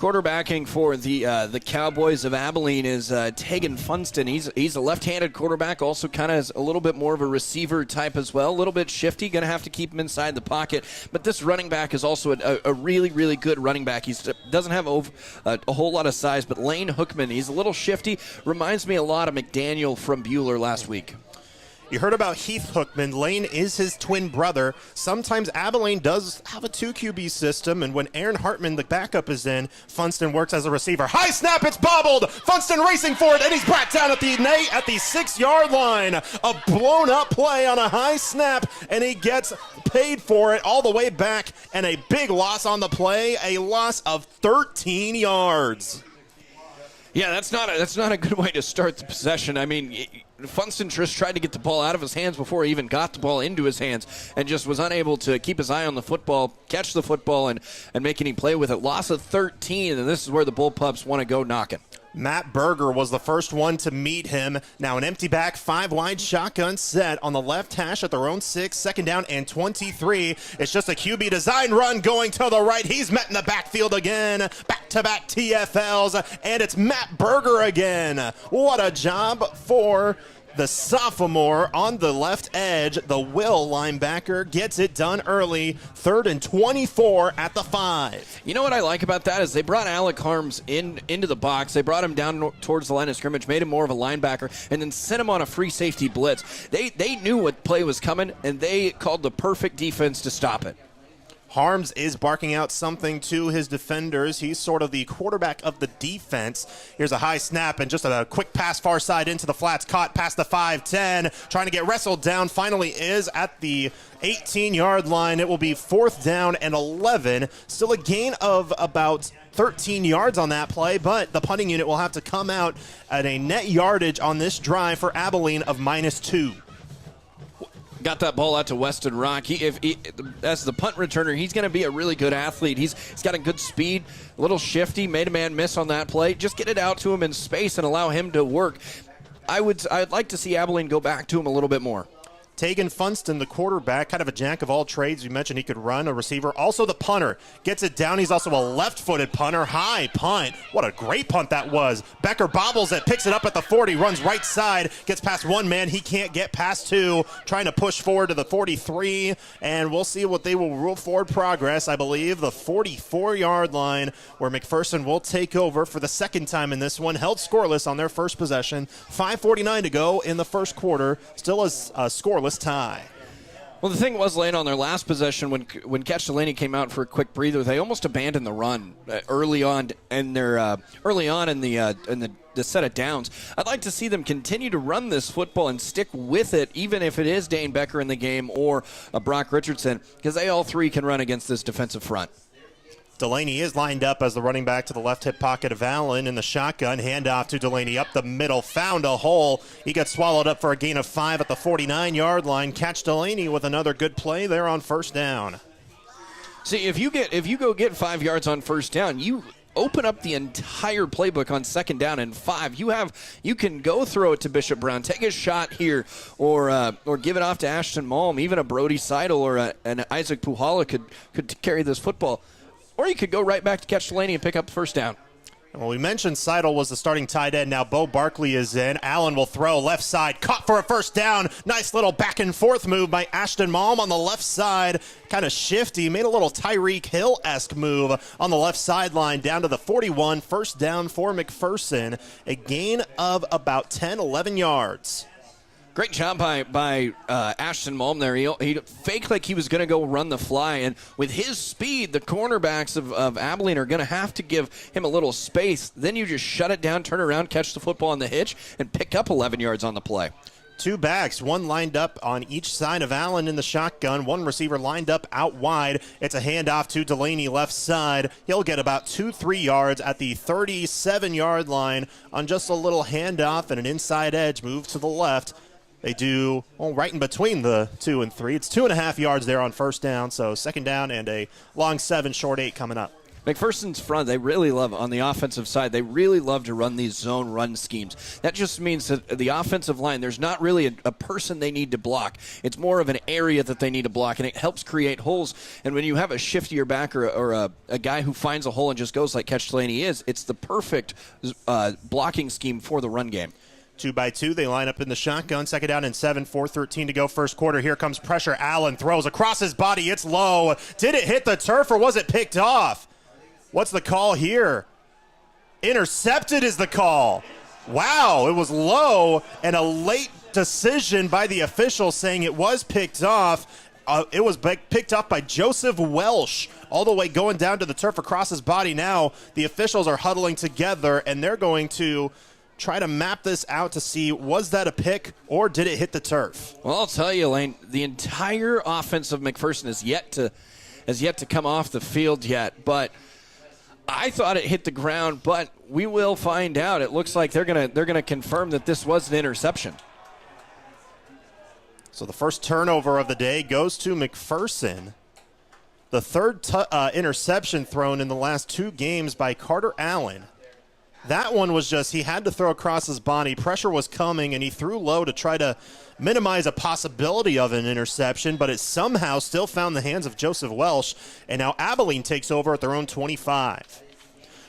Quarterbacking for the Cowboys of Abilene is Tegan Funston. He's a left-handed quarterback, also kind of a little bit more of a receiver type as well, a little bit shifty, going to have to keep him inside the pocket. But this running back is also a really, really good running back. He doesn't have a whole lot of size, but Lane Hookman, he's a little shifty, reminds me a lot of McDaniel from Bueller last week. You heard about Heath Hookman. Lane is his twin brother. Sometimes Abilene does have a 2 QB system, and when Aaron Hartman, the backup, is in, Funston works as a receiver. High snap, it's bobbled. Funston racing for it, and he's brought down at the 6-yard line. A blown-up play on a high snap, and he gets paid for it all the way back, and a big loss on the play, a loss of 13 yards. Yeah, that's not a good way to start the possession. I mean, Funston just tried to get the ball out of his hands before he even got the ball into his hands and just was unable to keep his eye on the football, catch the football, and make any play with it. Loss of 13, and this is where the Bullpups want to go knocking. Matt Berger was the first one to meet him. Now an empty back, 5-wide shotgun set on the left hash at their own 6, second down and 23. It's just a QB design run going to the right. He's met in the backfield again. Back-to-back TFLs, and it's Matt Berger again. What a job for the sophomore on the left edge. The Will linebacker gets it done early. 3rd and 24 at the 5. You know what I like about that is they brought Alec Harms into the box. They brought him down towards the line of scrimmage, made him more of a linebacker, and then sent him on a free safety blitz. They knew what play was coming, and they called the perfect defense to stop it. Harms is barking out something to his defenders. He's sort of the quarterback of the defense. Here's a high snap and just a quick pass far side into the flats, caught past the 5-10, trying to get wrestled down, finally is at the 18-yard line. It will be 4th down and 11. Still a gain of about 13 yards on that play, but the punting unit will have to come out at a net yardage on this drive for Abilene of -2. Got that ball out to Weston Rock. As the punt returner, he's going to be a really good athlete. He's got a good speed, a little shifty, made a man miss on that play. Just get it out to him in space and allow him to work. I'd like to see Abilene go back to him a little bit more. Tegan Funston, the quarterback, kind of a jack of all trades. You mentioned he could run, a receiver. Also the punter. Gets it down. He's also a left-footed punter. High punt. What a great punt that was. Becker bobbles it, picks it up at the 40, runs right side, gets past one man. He can't get past 2. Trying to push forward to the 43, and we'll see what they will rule forward progress. I believe the 44-yard line where McPherson will take over for the second time in this one. Held scoreless on their first possession. 5:49 to go in the first quarter. Still a scoreless tie. Well, the thing was, Lane, on their last possession, when Catch Delaney came out for a quick breather, they almost abandoned the run early on in the set of downs. I'd like to see them continue to run this football and stick with it, even if it is Dane Becker in the game or Brock Richardson, because they all three can run against this defensive front. Delaney is lined up as the running back to the left hip pocket of Allen in the shotgun. Handoff to Delaney up the middle. Found a hole. He got swallowed up for a gain of 5 at the 49-yard line. Catch Delaney with another good play there on first down. See, if you go get 5 yards on first down, you open up the entire playbook on second down and 5. You can go throw it to Bishop Brown, take a shot here, or give it off to Ashton Malm. Even a Brody Seidel or an Isaac Puhala could carry this football. Or you could go right back to Catch Delaney and pick up the first down. Well, we mentioned Seidel was the starting tight end. Now Bo Barkley is in. Allen will throw left side. Caught for a first down. Nice little back and forth move by Ashton Malm on the left side. Kind of shifty. Made a little Tyreek Hill-esque move on the left sideline down to the 41. First down for McPherson. A gain of about 10, 11 yards. Great job by Ashton Malm there. He faked like he was going to go run the fly, and with his speed, the cornerbacks of Abilene are going to have to give him a little space. Then you just shut it down, turn around, catch the football on the hitch, and pick up 11 yards on the play. 2 backs, one lined up on each side of Allen in the shotgun, one receiver lined up out wide. It's a handoff to Delaney left side. He'll get about 2-3 yards at the 37-yard line on just a little handoff and an inside edge move to the left. They do, right in between the 2 and 3. It's 2.5 yards there on first down, so second down and a long 7, short 8 coming up. McPherson's front, they really love, on the offensive side, they really love to run these zone run schemes. That just means that the offensive line, there's not really a person they need to block. It's more of an area that they need to block, and it helps create holes. And when you have a shiftier back or a guy who finds a hole and just goes like Catch Delaney is, it's the perfect blocking scheme for the run game. 2-by-2, they line up in the shotgun. Second down and 7, 4:13 to go first quarter. Here comes pressure. Allen throws across his body. It's low. Did it hit the turf or was it picked off? What's the call here? Intercepted is the call. Wow, it was low and a late decision by the official saying it was picked off. It was picked up by Joseph Welsh all the way going down to the turf across his body. Now the officials are huddling together, and they're going to try to map this out to see, was that a pick or did it hit the turf? Well, I'll tell you, Lane, the entire offense of McPherson has yet to come off the field yet, but I thought it hit the ground, but we will find out. It looks like they're gonna confirm that this was an interception. So the first turnover of the day goes to McPherson. The third interception thrown in the last 2 games by Carter Allen. That one was just, he had to throw across his body. Pressure was coming, and he threw low to try to minimize a possibility of an interception, but it somehow still found the hands of Joseph Welsh, and now Abilene takes over at their own 25.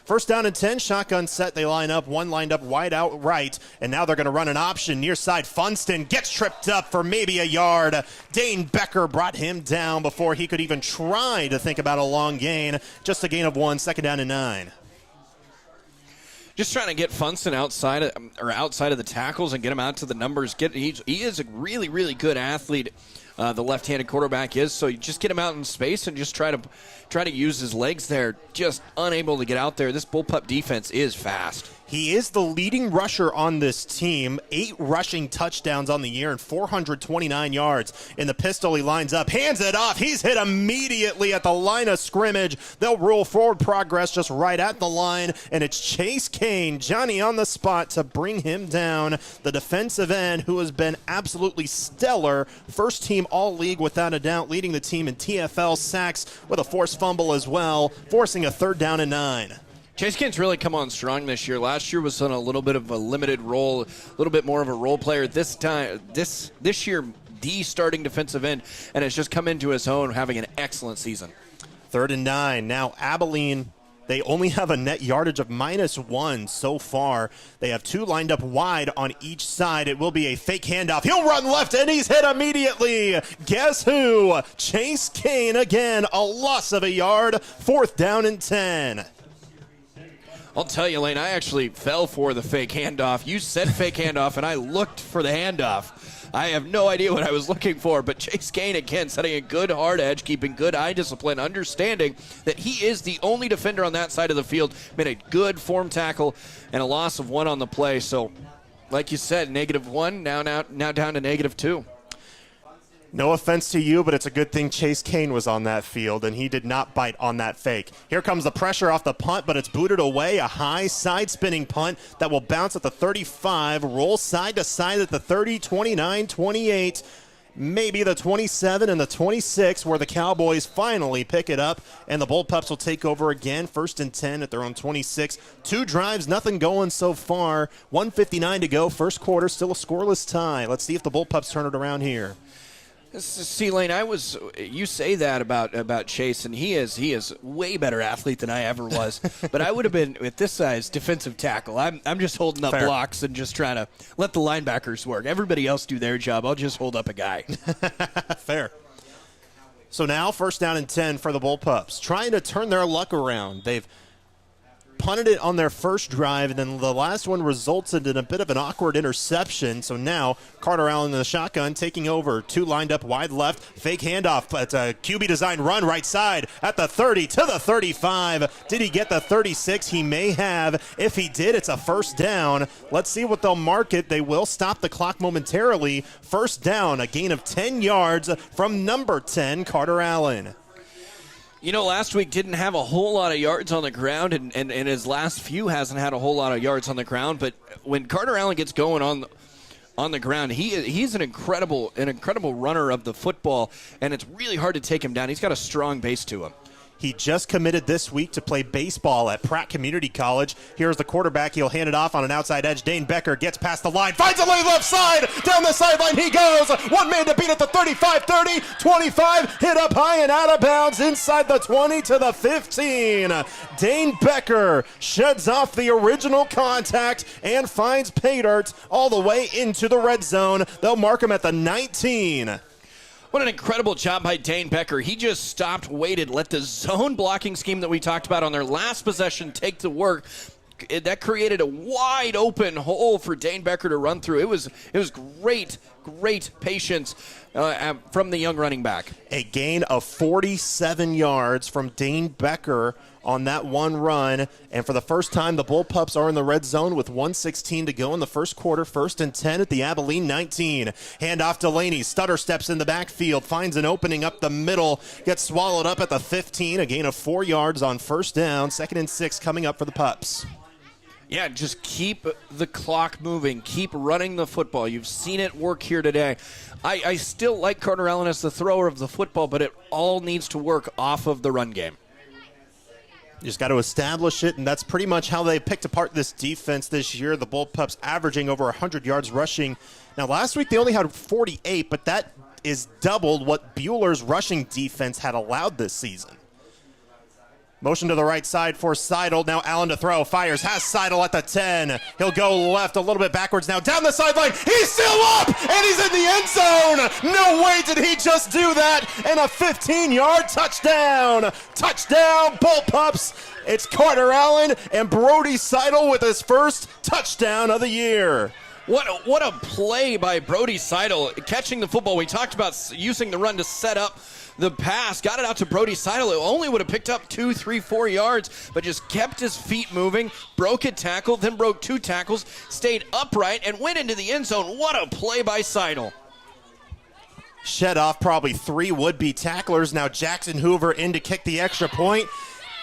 First down and 10, shotgun set. They line up, one lined up wide out right, and now they're going to run an option near side. Funston gets tripped up for maybe a yard. Dane Becker brought him down before he could even try to think about a long gain. Just a gain of 1, second down and 9. Just trying to get Funston outside of the tackles and get him out to the numbers. He is a really, really good athlete. The left-handed quarterback is, so you just get him out in space and just try to use his legs there. Just unable to get out there. This Bullpup defense is fast. He is the leading rusher on this team. 8 rushing touchdowns on the year and 429 yards. In the pistol, he lines up, hands it off. He's hit immediately at the line of scrimmage. They'll rule forward progress just right at the line, and it's Chase Kane, Johnny on the spot to bring him down. The defensive end who has been absolutely stellar. First team all-league without a doubt, leading the team in TFL sacks with a forced fumble as well, forcing a third down and 9. Chase Kane's really come on strong this year. Last year was on a little bit of a limited role, a little bit more of a role player. This year, the starting defensive end, and has just come into his own, having an excellent season. Third and 9. Now Abilene, they only have a net yardage of -1 so far. They have 2 lined up wide on each side. It will be a fake handoff. He'll run left, and he's hit immediately. Guess who? Chase Kane again, a loss of a yard. Fourth down and 10. I'll tell you, Lane, I actually fell for the fake handoff. You said fake handoff, and I looked for the handoff. I have no idea what I was looking for, but Chase Kane, again, setting a good hard edge, keeping good eye discipline, understanding that he is the only defender on that side of the field. Made a good form tackle and a loss of 1 on the play. So, like you said, -1, now down to -2. No offense to you, but it's a good thing Chase Kane was on that field, and he did not bite on that fake. Here comes the pressure off the punt, but it's booted away. A high side-spinning punt that will bounce at the 35, roll side to side at the 30, 29, 28, maybe the 27 and the 26, where the Cowboys finally pick it up, and the Bullpups will take over again. First and 10 at their own 26. 2 drives, nothing going so far. 1:59 to go. First quarter, still a scoreless tie. Let's see if the Bullpups turn it around here. See, Lane, you say that about Chase, and he is way better athlete than I ever was. But I would have been, at this size, defensive tackle. I'm just holding up blocks and just trying to let the linebackers work. Everybody else do their job. I'll just hold up a guy. Fair. So now first down and 10 for the Bullpups, trying to turn their luck around. They've punted it on their first drive, and then the last one resulted in a bit of an awkward interception. So now Carter Allen in the shotgun taking over. 2 lined up wide left. Fake handoff. It's a QB design run right side at the 30 to the 35. Did he get the 36? He may have. If he did, it's a first down. Let's see what they'll mark it. They will stop the clock momentarily. First down, a gain of 10 yards from number 10, Carter Allen. You know, last week didn't have a whole lot of yards on the ground, and his last few hasn't had a whole lot of yards on the ground. But when Carter Allen gets going on the ground, he's an incredible runner of the football, and it's really hard to take him down. He's got a strong base to him. He just committed this week to play baseball at Pratt Community College. Here's the quarterback. He'll hand it off on an outside edge. Dane Becker gets past the line, finds a lane left side. Down the sideline he goes. One man to beat at the 35, 30, 25. Hit up high and out of bounds inside the 20 to the 15. Dane Becker sheds off the original contact and finds pay dirt all the way into the red zone. They'll mark him at the 19. What an incredible job by Dane Becker. He just stopped, waited, let the zone blocking scheme that we talked about on their last possession take to work. That created a wide open hole for Dane Becker to run through. It was great patience from the young running back. A gain of 47 yards from Dane Becker on that one run. And for the first time, the Bullpups are in the red zone with 1:16 to go in the first quarter. 1st and 10 at the Abilene 19. Handoff Delaney. Stutter steps in the backfield, finds an opening up the middle, gets swallowed up at the 15. A gain of 4 yards on first down. 2nd and 6 coming up for the Pups. Yeah, just keep the clock moving. Keep running the football. You've seen it work here today. I still like Carter Allen as the thrower of the football, but it all needs to work off of the run game. You just got to establish it, and that's pretty much how they picked apart this defense this year. The Bullpups averaging over 100 yards rushing. Now, last week they only had 48, but that is doubled what Bueller's rushing defense had allowed this season. Motion to the right side for Seidel. Now Allen to throw. Fires. Has Seidel at the 10. He'll go left a little bit backwards now. Down the sideline. He's still up. And he's in the end zone. No way did he just do that. And a 15-yard touchdown. Touchdown, Bullpups. It's Carter Allen and Brody Seidel with his first touchdown of the year. What a play by Brody Seidel. Catching the football. We talked about using the run to set up the pass, got it out to Brody Seidel. It only would have picked up 2, 3, 4 yards, but just kept his feet moving, broke a tackle, then broke 2 tackles, stayed upright, and went into the end zone. What a play by Seidel. Shed off probably 3 would-be tacklers. Now Jackson Hoover in to kick the extra point.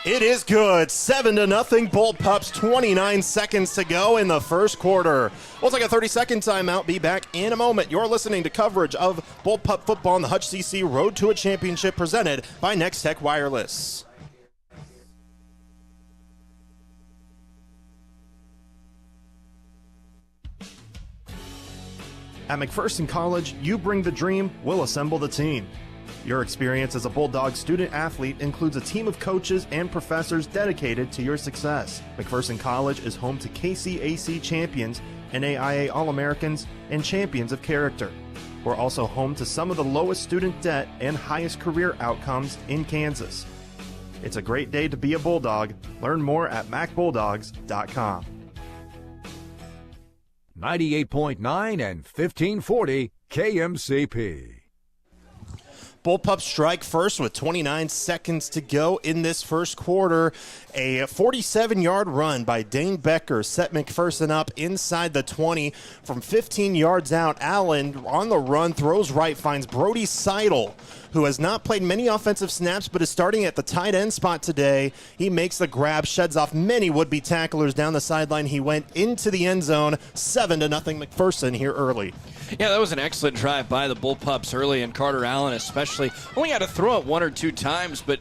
It is good. 7-0 Bullpups. 29 seconds to go in the first quarter. We'll take a 30-second timeout. Be back in a moment. You're listening to coverage of Bullpup football on the Hutch CC Road to a Championship presented by Next Tech Wireless. At McPherson College, you bring the dream, we'll assemble the team. Your experience as a Bulldog student-athlete includes a team of coaches and professors dedicated to your success. McPherson College is home to KCAC champions, NAIA All-Americans, and champions of character. We're also home to some of the lowest student debt and highest career outcomes in Kansas. It's a great day to be a Bulldog. Learn more at macbulldogs.com. 98.9 and 1540 KMCP. Bullpups strike first with 29 seconds to go in this first quarter. A 47-yard run by Dane Becker set McPherson up inside the 20 from 15 yards out. Allen on the run, throws right, finds Brody Seidel, who has not played many offensive snaps but is starting at the tight end spot today. He makes the grab, sheds off many would-be tacklers down the sideline. He went into the end zone. 7-0 McPherson here early. Yeah, that was an excellent drive by the Bullpups early, and Carter Allen especially. Only had to throw it 1 or 2 times, but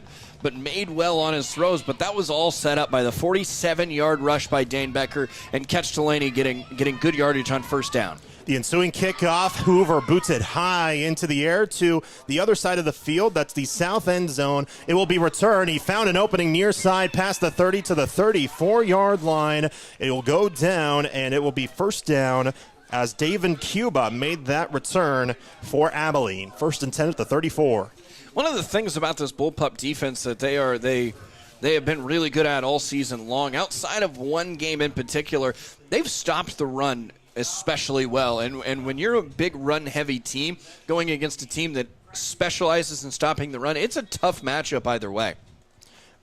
made well on his throws. But that was all set up by the 47-yard rush by Dane Becker and Catch Delaney getting good yardage on first down. The ensuing kickoff, Hoover boots it high into the air to the other side of the field. That's the south end zone. It will be returned. He found an opening near side past the 30 to the 34-yard line. It will go down, and it will be first down as David Cuba made that return for Abilene. 1st and 10 at the 34. One of the things about this Bullpup defense that they have been really good at all season long, outside of one game in particular, they've stopped the run especially well. And when you're a big run-heavy team going against a team that specializes in stopping the run, it's a tough matchup either way.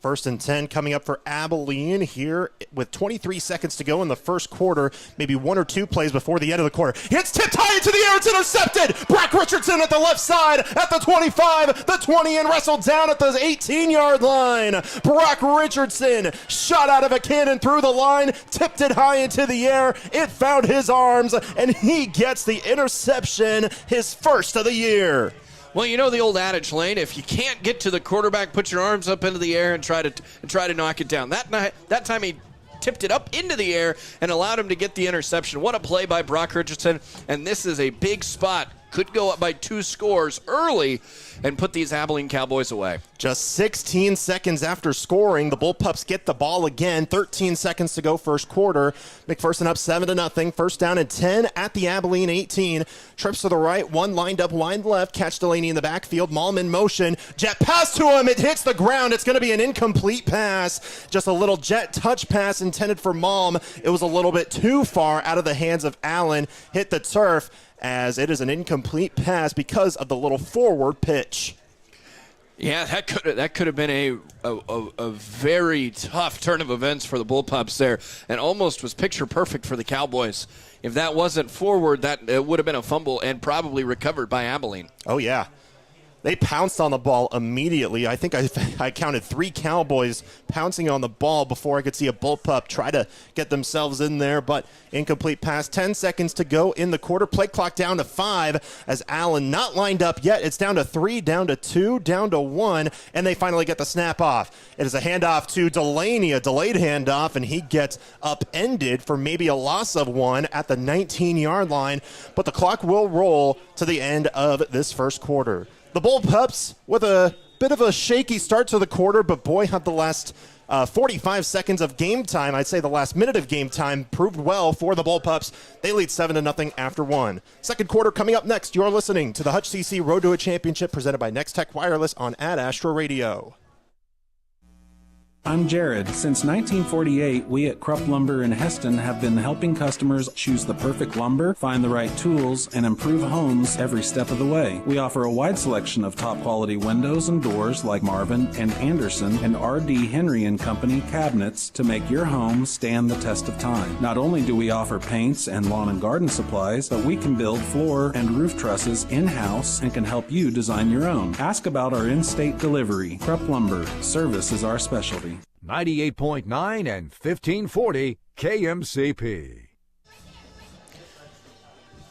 1st and 10 coming up for Abilene here with 23 seconds to go in the first quarter. Maybe 1 or 2 plays before the end of the quarter. It's tipped high into the air. It's intercepted. Brock Richardson at the left side at the 25, the 20, and wrestled down at the 18-yard line. Brock Richardson shot out of a cannon through the line, tipped it high into the air. It found his arms, and he gets the interception, his first of the year. Well, you know the old adage, Lane, if you can't get to the quarterback, put your arms up into the air and try to knock it down. That time he tipped it up into the air and allowed him to get the interception. What a play by Brock Richardson, and this is a big spot. Could go up by 2 scores early and put these Abilene Cowboys away. Just 16 seconds after scoring, the Bullpups get the ball again. 13 seconds to go first quarter. McPherson up 7-0. First down and 10 at the Abilene 18. Trips to the right, one lined up wide left. Catch Delaney in the backfield. Malm in motion. Jet pass to him. It hits the ground. It's going to be an incomplete pass. Just a little jet touch pass intended for Malm. It was a little bit too far out of the hands of Allen. Hit the turf, as it is an incomplete pass because of the little forward pitch. Yeah, that could have been a very tough turn of events for the Bullpups there, and almost was picture perfect for the Cowboys. If that wasn't forward, that it would have been a fumble and probably recovered by Abilene. Oh, yeah. They pounced on the ball immediately. I think I counted 3 Cowboys pouncing on the ball before I could see a Bullpup try to get themselves in there, but incomplete pass. 10 seconds to go in the quarter. Play clock down to 5 as Allen not lined up yet. It's down to 3, down to 2, down to 1, and they finally get the snap off. It is a handoff to Delaney, a delayed handoff, and he gets upended for maybe a loss of 1 at the 19-yard line, but the clock will roll to the end of this first quarter. The Bullpups with a bit of a shaky start to the quarter, but boy, had the last 45 seconds of game time, I'd say the last minute of game time, proved well for the Bullpups. They lead 7-0 after 1. Second quarter coming up next. You're listening to the Hutch CC Road to a Championship presented by Next Tech Wireless on Ad Astra Radio. I'm Jared. Since 1948, we at Krupp Lumber in Heston have been helping customers choose the perfect lumber, find the right tools, and improve homes every step of the way. We offer a wide selection of top-quality windows and doors like Marvin and Anderson and R.D. Henry & Company cabinets to make your home stand the test of time. Not only do we offer paints and lawn and garden supplies, but we can build floor and roof trusses in-house and can help you design your own. Ask about our in-state delivery. Krupp Lumber. Service is our specialty. 98.9 and 1540 KMCP.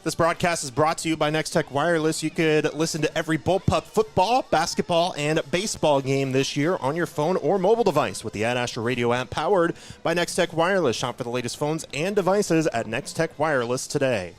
This broadcast is brought to you by Next Tech Wireless. You could listen to every Bullpup football, basketball, and baseball game this year on your phone or mobile device with the Ad Astra Radio app powered by Next Tech Wireless. Shop for the latest phones and devices at Next Tech Wireless today.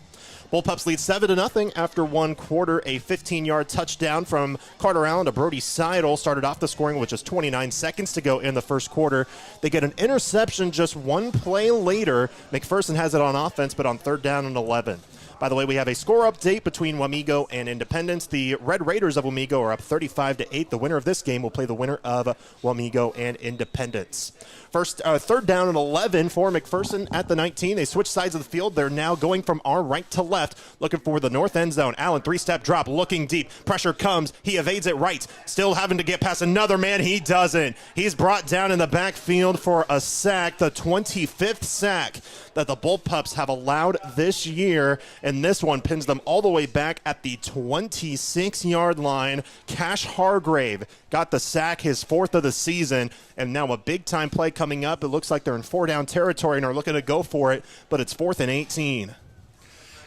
Bullpups lead 7-0 after 1 quarter. A 15-yard touchdown from Carter Allen to Brody Seidel started off the scoring with just 29 seconds to go in the first quarter. They get an interception just 1 play later. McPherson has it on offense, but on 3rd down and 11. By the way, we have a score update between Wamego and Independence. The Red Raiders of Wamego are up 35-8. The winner of this game will play the winner of Wamego and Independence. Third down and 11 for McPherson at the 19. They switch sides of the field. They're now going from our right to left, looking for the north end zone. Allen, 3-step drop, looking deep. Pressure comes. He evades it right. Still having to get past another man. He doesn't. He's brought down in the backfield for a sack, the 25th sack that the Bullpups have allowed this year, and this one pins them all the way back at the 26-yard line. Cash Hargrave got the sack, his 4th of the season, and now a big-time play coming up. It looks like they're in 4-down territory and are looking to go for it, but it's 4th and 18.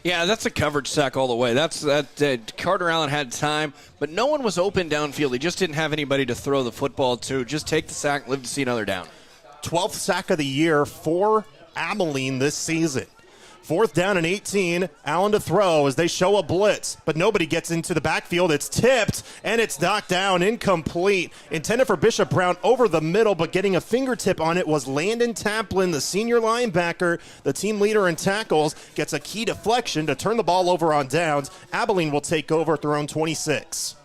Yeah, that's a coverage sack all the way. Carter Allen had time, but no one was open downfield. He just didn't have anybody to throw the football to. Just take the sack, live to see another down. 12th sack of the year for Abilene this season. 4th down and 18. Allen to throw as they show a blitz, but nobody gets into the backfield. It's tipped, and it's knocked down, incomplete. Intended for Bishop Brown over the middle, but getting a fingertip on it was Landon Taplin, the senior linebacker, the team leader in tackles, gets a key deflection to turn the ball over on downs. Abilene will take over at their own 26.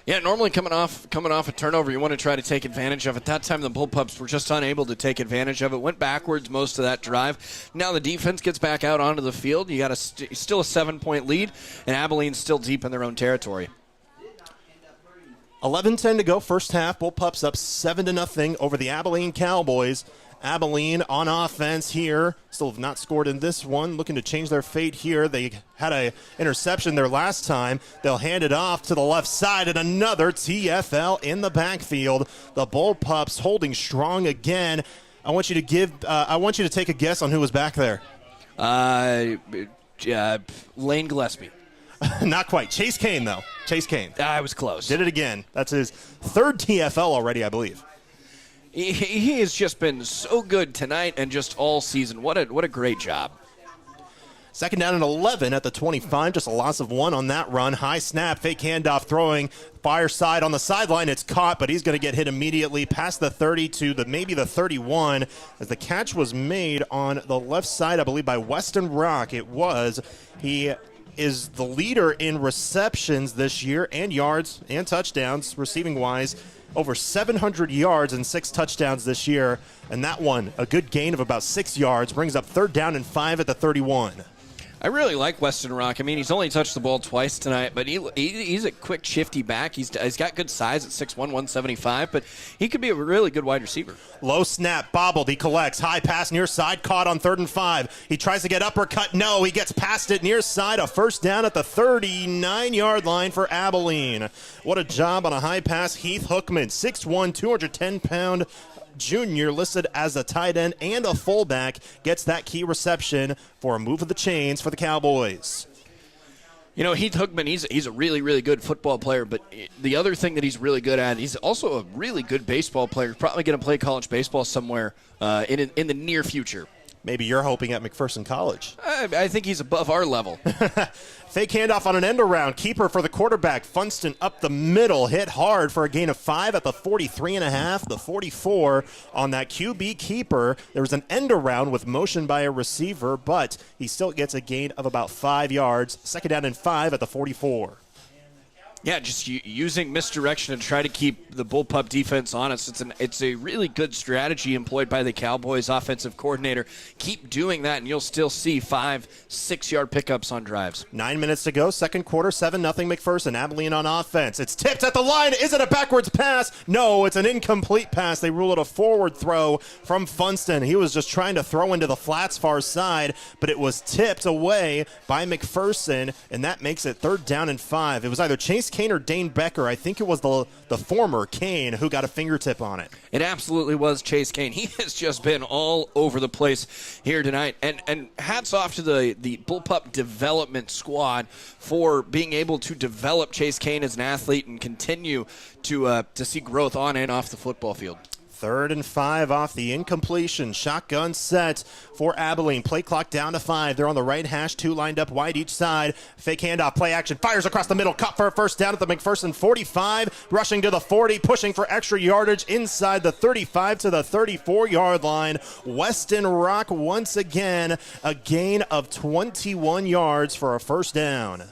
Yeah, normally coming off a turnover, you want to try to take advantage of it. That time the Bullpups were just unable to take advantage of it. Went backwards most of that drive. Now the defense gets back out onto the field. You got still a 7-point lead, and Abilene's still deep in their own territory. 11:10 to go, first half. Bullpups up 7-0 over the Abilene Cowboys. Abilene on offense here. Still have not scored in this one. Looking to change their fate here. They had an interception their last time. They'll hand it off to the left side, and another TFL in the backfield. The Bullpups holding strong again. I want you to take a guess on who was back there. Lane Gillespie. Not quite. Chase Kane, though. Chase Kane. I was close. Did it again. That's his third TFL already, I believe. He has just been so good tonight and just all season. What a great job. Second down and 11 at the 25. Just a loss of 1 on that run. High snap, fake handoff, throwing fire side on the sideline. It's caught, but he's going to get hit immediately past the 30 to maybe the 31 as the catch was made on the left side, I believe, by Weston Rock. It was. He is the leader in receptions this year and yards and touchdowns, receiving-wise. Over 700 yards and 6 touchdowns this year. And that one, a good gain of about 6 yards, brings up third down and 5 at the 31. I really like Weston Rock. I mean, he's only touched the ball twice tonight, but he's a quick, shifty back. He's got good size at 6'1", 175, but he could be a really good wide receiver. Low snap, bobbled. He collects. High pass near side, caught on 3rd and 5. He tries to get uppercut. No, he gets past it near side. A first down at the 39-yard line for Abilene. What a job on a high pass. Heath Hookman, 6'1", 210-pound junior, listed as a tight end and a fullback, gets that key reception for a move of the chains for the Cowboys. You know, Heath Hookman, he's a really, really good football player, but the other thing that he's really good at, he's also a really good baseball player. Probably going to play college baseball somewhere in the near future. Maybe you're hoping at McPherson College. I think he's above our level. Fake handoff on an end around. Keeper for the quarterback. Funston up the middle. Hit hard for a gain of 5 at the 43.5. The 44 on that QB keeper. There was an end around with motion by a receiver, but he still gets a gain of about 5 yards. Second down and 5 at the 44. Yeah, just using misdirection to try to keep the Bullpup defense honest. It's a really good strategy employed by the Cowboys offensive coordinator. Keep doing that, and you'll still see 5-6-yard pickups on drives. 9 minutes to go, second quarter, 7-0 McPherson. Abilene on offense. It's tipped at the line. Is it a backwards pass? No, it's an incomplete pass. They rule it a forward throw from Funston. He was just trying to throw into the flats far side, but it was tipped away by McPherson, and that makes it third down and 5. It was either Chase Kane or Dane Becker. I think it was the former Kane who got a fingertip on it. It absolutely was Chase Kane. He has just been all over the place here tonight. And hats off to the Bullpup development squad for being able to develop Chase Kane as an athlete and continue to see growth on and off the football field. 3rd and 5 off the incompletion. Shotgun set for Abilene. Play clock down to 5. They're on the right hash. 2 lined up wide each side. Fake handoff. Play action. Fires across the middle. Caught for a first down at the McPherson 45. Rushing to the 40. Pushing for extra yardage inside the 35 to the 34-yard line. Weston Rock once again. A gain of 21 yards for a first down.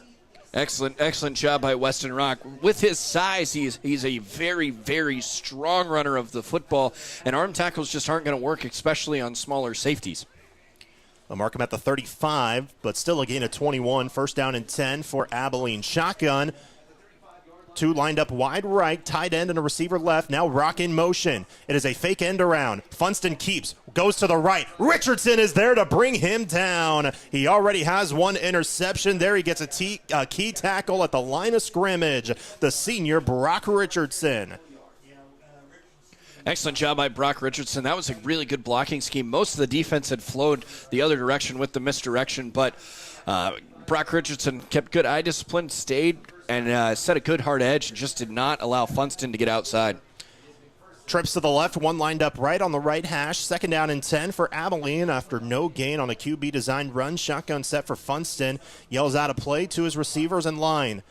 Excellent job by Weston Rock. With his size, he's a very, very strong runner of the football, and arm tackles just aren't going to work, especially on smaller safeties. They'll mark him at the 35, but still a gain of 21. First down and 10 for Abilene. Shotgun. 2 lined up wide right, tight end and a receiver left. Now Rock in motion. It is a fake end around. Funston keeps, goes to the right. Richardson is there to bring him down. He already has 1 interception. There he gets a key tackle at the line of scrimmage. The senior, Brock Richardson. Excellent job by Brock Richardson. That was a really good blocking scheme. Most of the defense had flowed the other direction with the misdirection, but Brock Richardson kept good eye discipline, stayed and set a good hard edge and just did not allow Funston to get outside. Trips to the left, 1 lined up right on the right hash. Second down and 10 for Abilene after no gain on a QB-designed run. Shotgun set for Funston. Yells out a play to his receivers in line.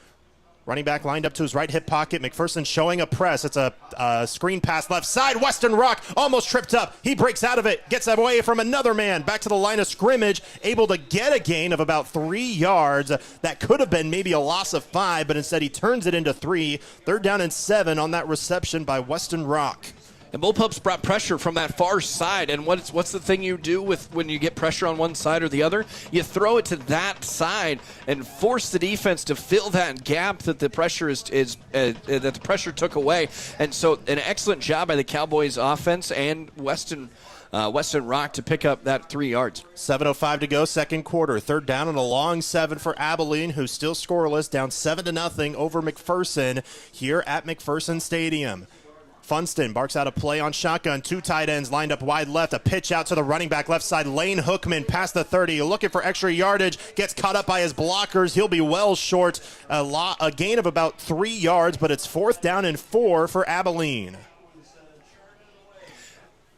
Running back lined up to his right hip pocket. McPherson showing a press. It's a screen pass left side. Weston Rock almost tripped up. He breaks out of it. Gets away from another man. Back to the line of scrimmage. Able to get a gain of about 3 yards. That could have been maybe a loss of 5, but instead he turns it into 3. Third down and 7 on that reception by Weston Rock. And Bullpups brought pressure from that far side. And what's the thing you do with when you get pressure on one side or the other? You throw it to that side and force the defense to fill that gap that the pressure that the pressure took away. And so, an excellent job by the Cowboys offense and Weston Rock to pick up that 3 yards. 7:05 to go, second quarter. Third down and a long 7 for Abilene, who's still scoreless, down 7-0 over McPherson here at McPherson Stadium. Funston barks out a play on shotgun. 2 tight ends lined up wide left. A pitch out to the running back left side. Lane Hookman past the 30. Looking for extra yardage. Gets caught up by his blockers. He'll be well short. A gain of about 3 yards, but it's 4th down and 4 for Abilene.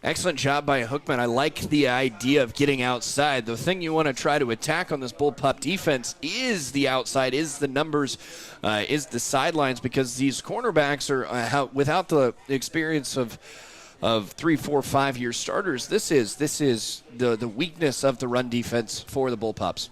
Excellent job by Hookman. I like the idea of getting outside. The thing you want to try to attack on this Bullpup defense is the outside, is the numbers, is the sidelines, because these cornerbacks are without the experience of 3, 4, 5-year starters. This is the weakness of the run defense for the Bullpups.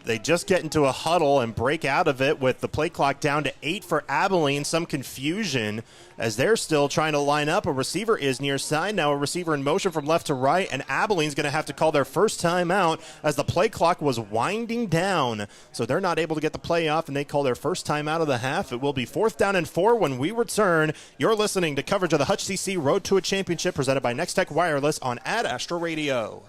They just get into a huddle and break out of it with the play clock down to 8 for Abilene. Some confusion as they're still trying to line up. A receiver is near side. Now a receiver in motion from left to right, and Abilene's going to have to call their first timeout as the play clock was winding down. So they're not able to get the play off, and they call their first timeout of the half. It will be 4th down and 4 when we return. You're listening to coverage of the Hutch CC Road to a Championship presented by Next Tech Wireless on Ad Astra Radio.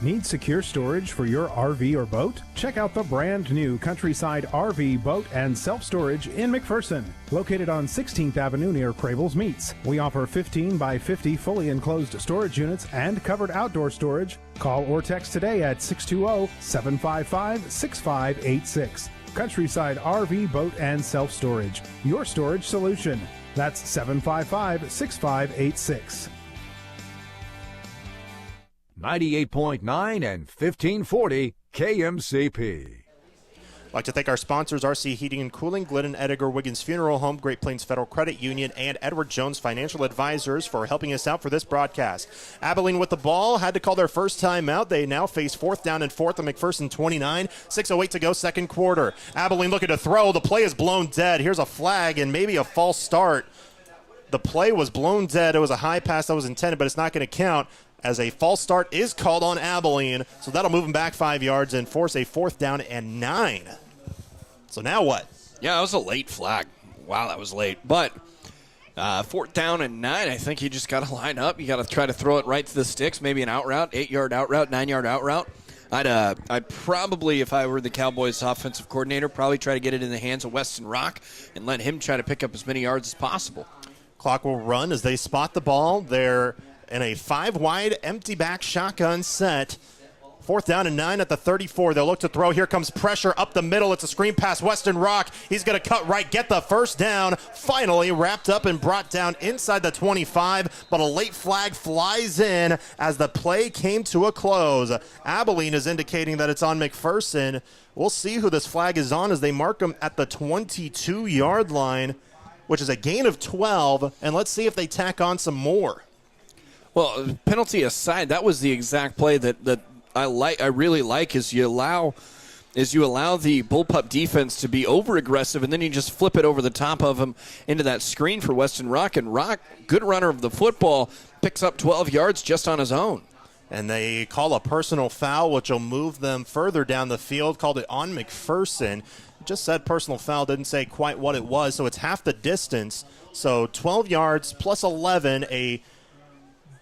Need secure storage for your RV or boat? Check out the brand new Countryside RV, Boat, and Self-Storage in McPherson. Located on 16th Avenue near Crable's Meats. We offer 15 by 50 fully enclosed storage units and covered outdoor storage. Call or text today at 620-755-6586. Countryside RV, Boat, and Self-Storage. Your storage solution. That's 755-6586. 98.9 and 1540 KMCP. I'd like to thank our sponsors, RC Heating and Cooling, Glidden Edgar Wiggins Funeral Home, Great Plains Federal Credit Union, and Edward Jones Financial Advisors for helping us out for this broadcast. Abilene with the ball, had to call their first time out. They now face 4th down and 4th at McPherson 29, 6:08 to go, second quarter. Abilene looking to throw. The play is blown dead. Here's a flag and maybe a false start. The play was blown dead. It was a high pass that was intended, but it's not going to count, as a false start is called on Abilene. So that'll move them back 5 yards and force a 4th down and 9. So now what? Yeah, that was a late flag. Wow, that was late. But 4th down and 9, I think you just got to line up. You got to try to throw it right to the sticks, maybe an out route, 8-yard out route, 9-yard out route. I'd probably, if I were the Cowboys offensive coordinator, probably try to get it in the hands of Weston Rock and let him try to pick up as many yards as possible. Clock will run as they spot the ball. They're in a 5-wide empty back shotgun set. 4th down and 9 at the 34. They'll look to throw. Here comes pressure up the middle. It's a screen pass. Weston Rock. He's going to cut right, get the first down. Finally wrapped up and brought down inside the 25, but a late flag flies in as the play came to a close. Abilene is indicating that it's on McPherson. We'll see who this flag is on as they mark him at the 22-yard line, which is a gain of 12, and let's see if they tack on some more. Well, penalty aside, that was the exact play that I really like, is you allow the Bullpup defense to be over aggressive, and then you just flip it over the top of him into that screen for Weston Rock, and Rock, good runner of the football, picks up 12 yards just on his own. And they call a personal foul, which will move them further down the field. Called it on McPherson. Just said personal foul, didn't say quite what it was, so it's half the distance. So 12 yards plus 11, a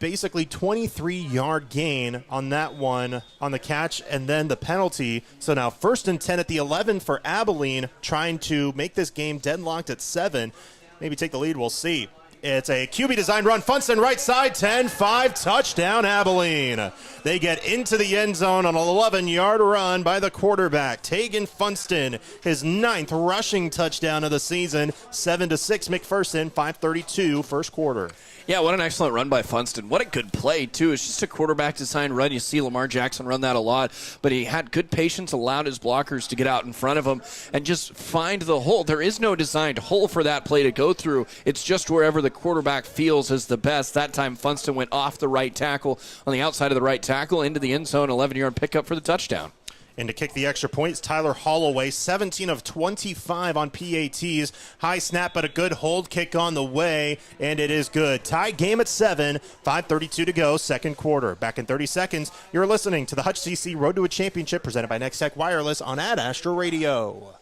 basically 23-yard gain on that one on the catch, and then the penalty. So now 1st and 10 at the 11 for Abilene, trying to make this game deadlocked at 7. Maybe take the lead, we'll see. It's a QB design run. Funston right side, 10-5, touchdown Abilene. They get into the end zone on an 11-yard run by the quarterback, Tegan Funston, his 9th rushing touchdown of the season. 7-6 McPherson, 5:32 first quarter. Yeah, what an excellent run by Funston. What a good play, too. It's just a quarterback design run. You see Lamar Jackson run that a lot, but he had good patience, allowed his blockers to get out in front of him and just find the hole. There is no designed hole for that play to go through. It's just wherever the quarterback feels is the best. That time Funston went off the right tackle, on the outside of the right tackle, into the end zone, 11-yard pickup for the touchdown. And to kick the extra points, Tyler Holloway, 17 of 25 on PATs. High snap, but a good hold kick on the way, and it is good. Tie game at 7, 5:32 to go, second quarter. Back in 30 seconds, you're listening to the Hutch CC Road to a Championship presented by Next Tech Wireless on Ad Astra Radio.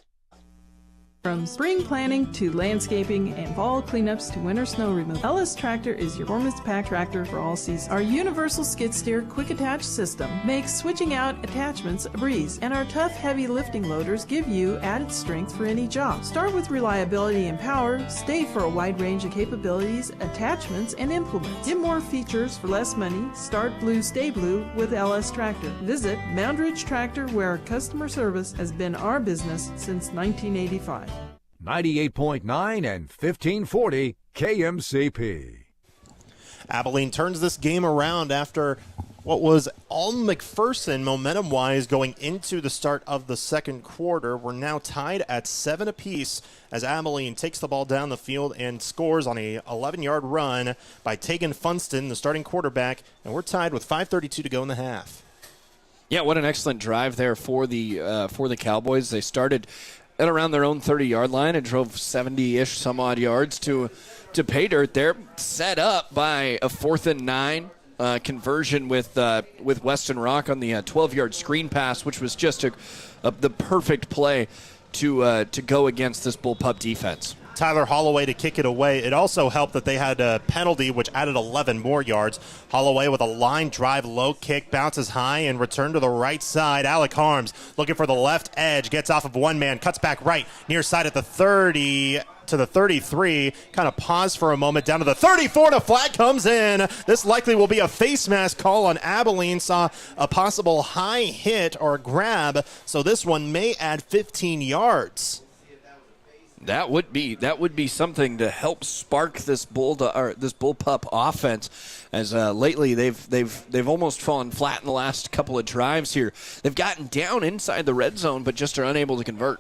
From spring planting to landscaping and fall cleanups to winter snow removal, LS Tractor is your warmest pack tractor for all seasons. Our universal skid steer quick attach system makes switching out attachments a breeze, and our tough heavy lifting loaders give you added strength for any job. Start with reliability and power, stay for a wide range of capabilities, attachments, and implements. Get more features for less money. Start blue, stay blue with LS Tractor. Visit Moundridge Tractor, where customer service has been our business since 1985. 98.9 and 1540 KMCP. Abilene turns this game around after what was all McPherson momentum-wise going into the start of the second quarter. We're now tied at 7 apiece as Abilene takes the ball down the field and scores on a 11-yard run by Tegan Funston, the starting quarterback, and we're tied with 5:32 to go in the half. Yeah, what an excellent drive there for the Cowboys. They started at around their own 30-yard line and drove 70-ish some odd yards to pay dirt there, set up by a 4th and 9 conversion with Weston Rock on the 12-yard screen pass, which was just the perfect play to go against this Bullpup defense. Tyler Holloway to kick it away. It also helped that they had a penalty, which added 11 more yards. Holloway with a line drive, low kick, bounces high and return to the right side. Alec Harms looking for the left edge, gets off of one man, cuts back right, near side at the 30 to the 33, kind of pause for a moment, down to the 34, and a flag comes in. This likely will be a face mask call on Abilene. Saw a possible high hit or grab, so this one may add 15 yards. That would be something to help spark this Bullpup offense, as lately they've almost fallen flat in the last couple of drives here. They've gotten down inside the red zone, but just are unable to convert.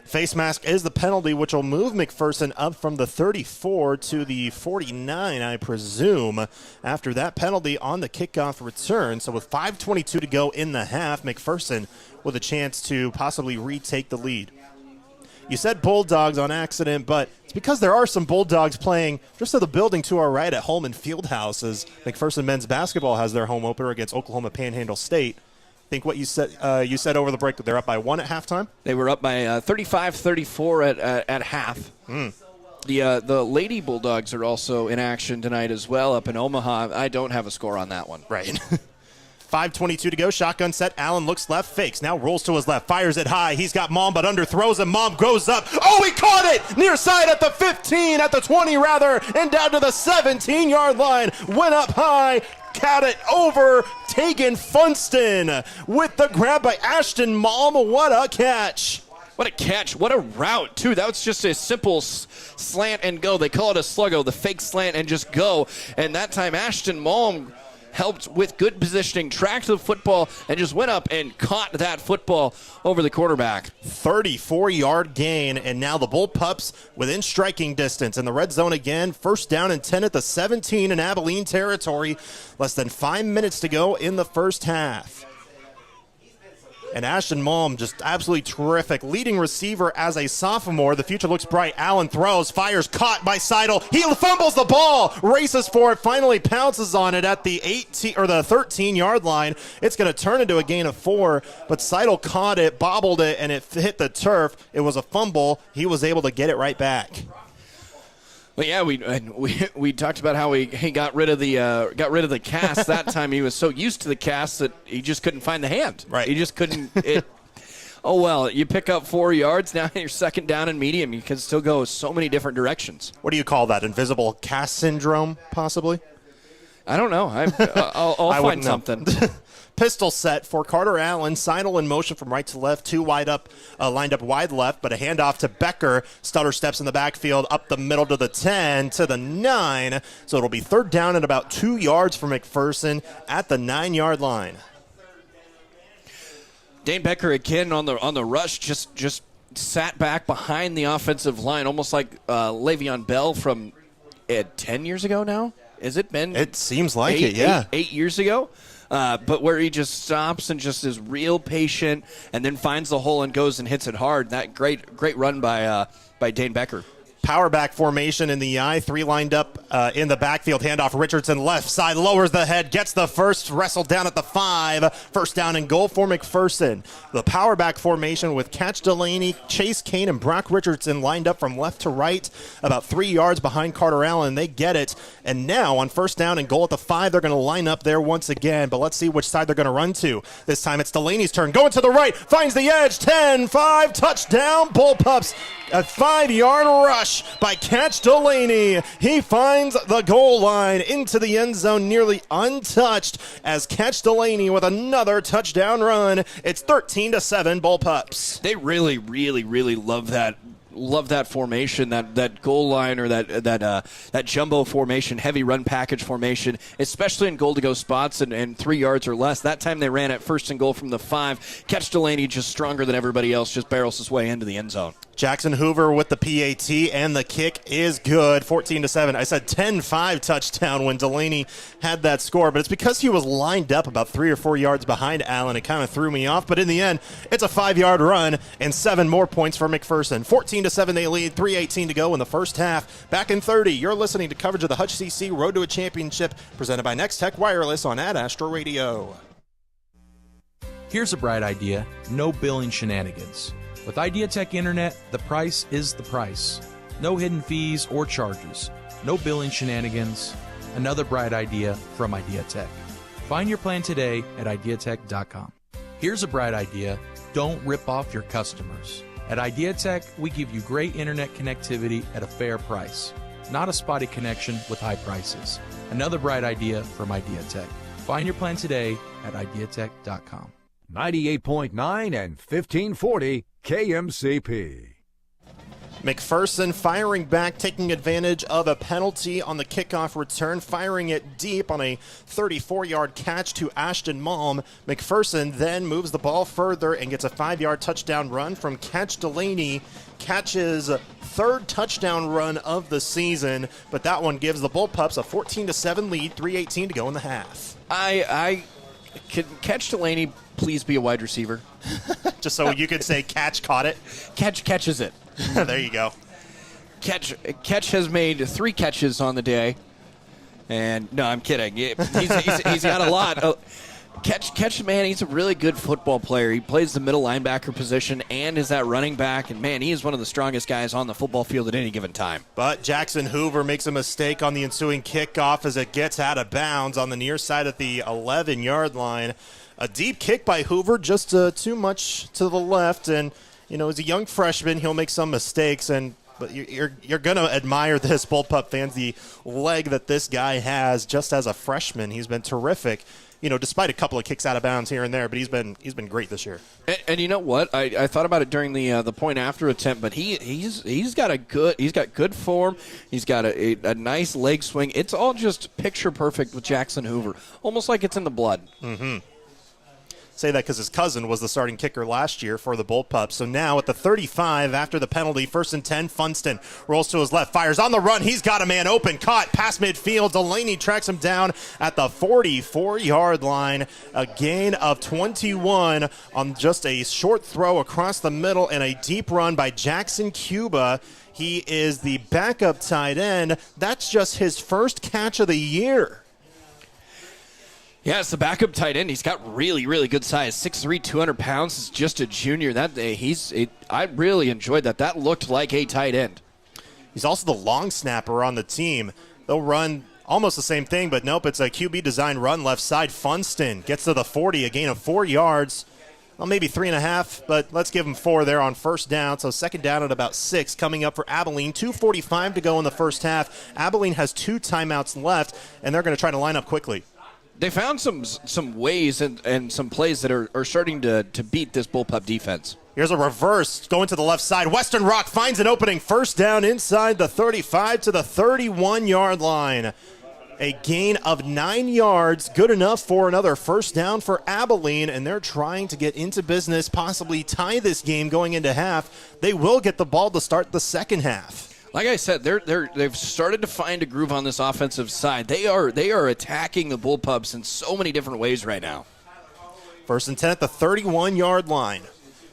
Face mask is the penalty, which will move McPherson up from the 34 to the 49, I presume, after that penalty on the kickoff return. So with 5:22 to go in the half, McPherson with a chance to possibly retake the lead. You said Bulldogs on accident, but it's because there are some Bulldogs playing just to the building to our right at Holman Fieldhouse, as McPherson men's basketball has their home opener against Oklahoma Panhandle State. I think what you said over the break that they're up by 1 at halftime? They were up by 35-34 at half. The Lady Bulldogs are also in action tonight as well up in Omaha. I don't have a score on that one. Right. 5:22 to go. Shotgun set. Allen looks left, fakes. Now rolls to his left. Fires it high. He's got Mom, but underthrows him. Mom goes up. Oh, he caught it! Near side at the 15, at the 20 rather, and down to the 17-yard line. Went up high. Got it over Tegan Funston with the grab by Ashton Malm. What a catch. What a catch. What a route, too. That was just a simple slant and go. They call it a sluggo, the fake slant and just go. And that time Ashton Malm helped with good positioning, tracked the football, and just went up and caught that football over the quarterback. 34-yard gain, and now the Bullpups within striking distance. In the red zone again, 1st down and 10 at the 17 in Abilene territory. Less than 5 minutes to go in the first half. And Ashton Malm, just absolutely terrific. Leading receiver as a sophomore. The future looks bright. Allen throws, fires, caught by Seidel. He fumbles the ball, races for it, finally pounces on it at the 13-yard line. It's going to turn into a gain of 4, but Seidel caught it, bobbled it, and it hit the turf. It was a fumble. He was able to get it right back. Well, yeah, we talked about how he got rid of the cast that time. He was so used to the cast that he just couldn't find the hand. Right. He just couldn't. Oh well, you pick up 4 yards. Now you're 2nd down and medium. You can still go so many different directions. What do you call that? Invisible cast syndrome, possibly? I don't know. I'll find something. Pistol set for Carter Allen. Seidel in motion from right to left. 2 wide up, lined up wide left, but a handoff to Becker. Stutter steps in the backfield, up the middle to the 10, to the 9. So it'll be 3rd down and about 2 yards for McPherson at the 9-yard line. Dane Becker again on the rush, just sat back behind the offensive line, almost like Le'Veon Bell from 10 years ago now. Has it been? It seems like it, yeah. 8 years ago. But where he just stops and just is real patient and then finds the hole and goes and hits it hard. That great run by Dane Becker. Power back formation in the eye. 3 lined up in the backfield. Handoff Richardson left side. Lowers the head. Gets the first. Wrestled down at the 5. First down and goal for McPherson. The power back formation with Catch Delaney, Chase Kane, and Brock Richardson lined up from left to right. About 3 yards behind Carter Allen. They get it. And now on first down and goal at the 5, they're going to line up there once again. But let's see which side they're going to run to. This time it's Delaney's turn. Going to the right. Finds the edge. 10-5. Touchdown. Bullpups. A 5-yard rush by Catch Delaney. He finds the goal line into the end zone nearly untouched as Catch Delaney with another touchdown run. It's 13-7 Bullpups. They really, really, really love that formation, that goal line or that jumbo formation, heavy run package formation, especially in goal to go spots and 3 yards or less. That time they ran at first and goal from the 5. Catch Delaney just stronger than everybody else, just barrels his way into the end zone. Jackson Hoover with the PAT, and the kick is good. 14-7. I said 10-5 touchdown when Delaney had that score, but it's because he was lined up about 3 or 4 yards behind Allen. It kind of threw me off, but in the end, it's a 5-yard run and 7 more points for McPherson. 14-7 they lead, 3:18 to go in the first half. Back in 30, you're listening to coverage of the Hutch CC Road to a Championship, presented by Next Tech Wireless on Ad Astra Radio. Here's a bright idea: no billing shenanigans. With IdeaTech Internet, the price is the price. No hidden fees or charges. No billing shenanigans. Another bright idea from IdeaTech. Find your plan today at ideatech.com. Here's a bright idea: don't rip off your customers. At IdeaTech, we give you great internet connectivity at a fair price. Not a spotty connection with high prices. Another bright idea from IdeaTech. Find your plan today at ideatech.com. 98.9 and 1540 KMCP. McPherson firing back, taking advantage of a penalty on the kickoff return, firing it deep on a 34-yard catch to Ashton Malm. McPherson then moves the ball further and gets a 5-yard touchdown run from Catch Delaney. Catch's third touchdown run of the season, but that one gives the Bullpups a 14-7 lead, 3:18 to go in the half. Can Catch Delaney please be a wide receiver? Just so you could say Catch caught it. Catch catches it. There you go. Catch has made 3 catches on the day. And no, I'm kidding. He's got a lot. Catch, man, he's a really good football player. He plays the middle linebacker position and is that running back. And, man, he is one of the strongest guys on the football field at any given time. But Jackson Hoover makes a mistake on the ensuing kickoff as it gets out of bounds on the near side at the 11-yard line. A deep kick by Hoover, just too much to the left. And, you know, as a young freshman, he'll make some mistakes. But you're going to admire this, Bullpup fans, the leg that this guy has just as a freshman. He's been terrific. You know, despite a couple of kicks out of bounds here and there, but he's been great this year. And you know what? I thought about it during the point after attempt, but he's got good form. He's got a nice leg swing. It's all just picture perfect with Jackson Hoover, almost like it's in the blood. Mm-hmm. Say that because his cousin was the starting kicker last year for the Bullpups. So now at the 35 after the penalty, 1st and 10, Funston rolls to his left, fires on the run. He's got a man open, caught past midfield. Delaney tracks him down at the 44-yard line. A gain of 21 on just a short throw across the middle and a deep run by Jackson Cuba. He is the backup tight end. That's just his first catch of the year. Yeah, it's the backup tight end. He's got really, really good size. 6'3", 200 pounds. Is just a junior. I really enjoyed that. That looked like a tight end. He's also the long snapper on the team. They'll run almost the same thing, but nope, it's a QB design run left side. Funston gets to the 40, a gain of 4 yards. Well, maybe 3.5, but let's give him 4 there on first down. So second down at about 6 coming up for Abilene. 2:45 to go in the first half. Abilene has 2 timeouts left, and they're going to try to line up quickly. They found some ways and some plays that are starting to beat this Bullpup defense. Here's a reverse going to the left side. Western Rock finds an opening. First down inside the 35 to the 31-yard line. A gain of 9 yards, good enough for another first down for Abilene, and they're trying to get into business, possibly tie this game going into half. They will get the ball to start the second half. Like I said, they've started to find a groove on this offensive side. They are attacking the Bullpups in so many different ways right now. 1st and 10 at the 31-yard line.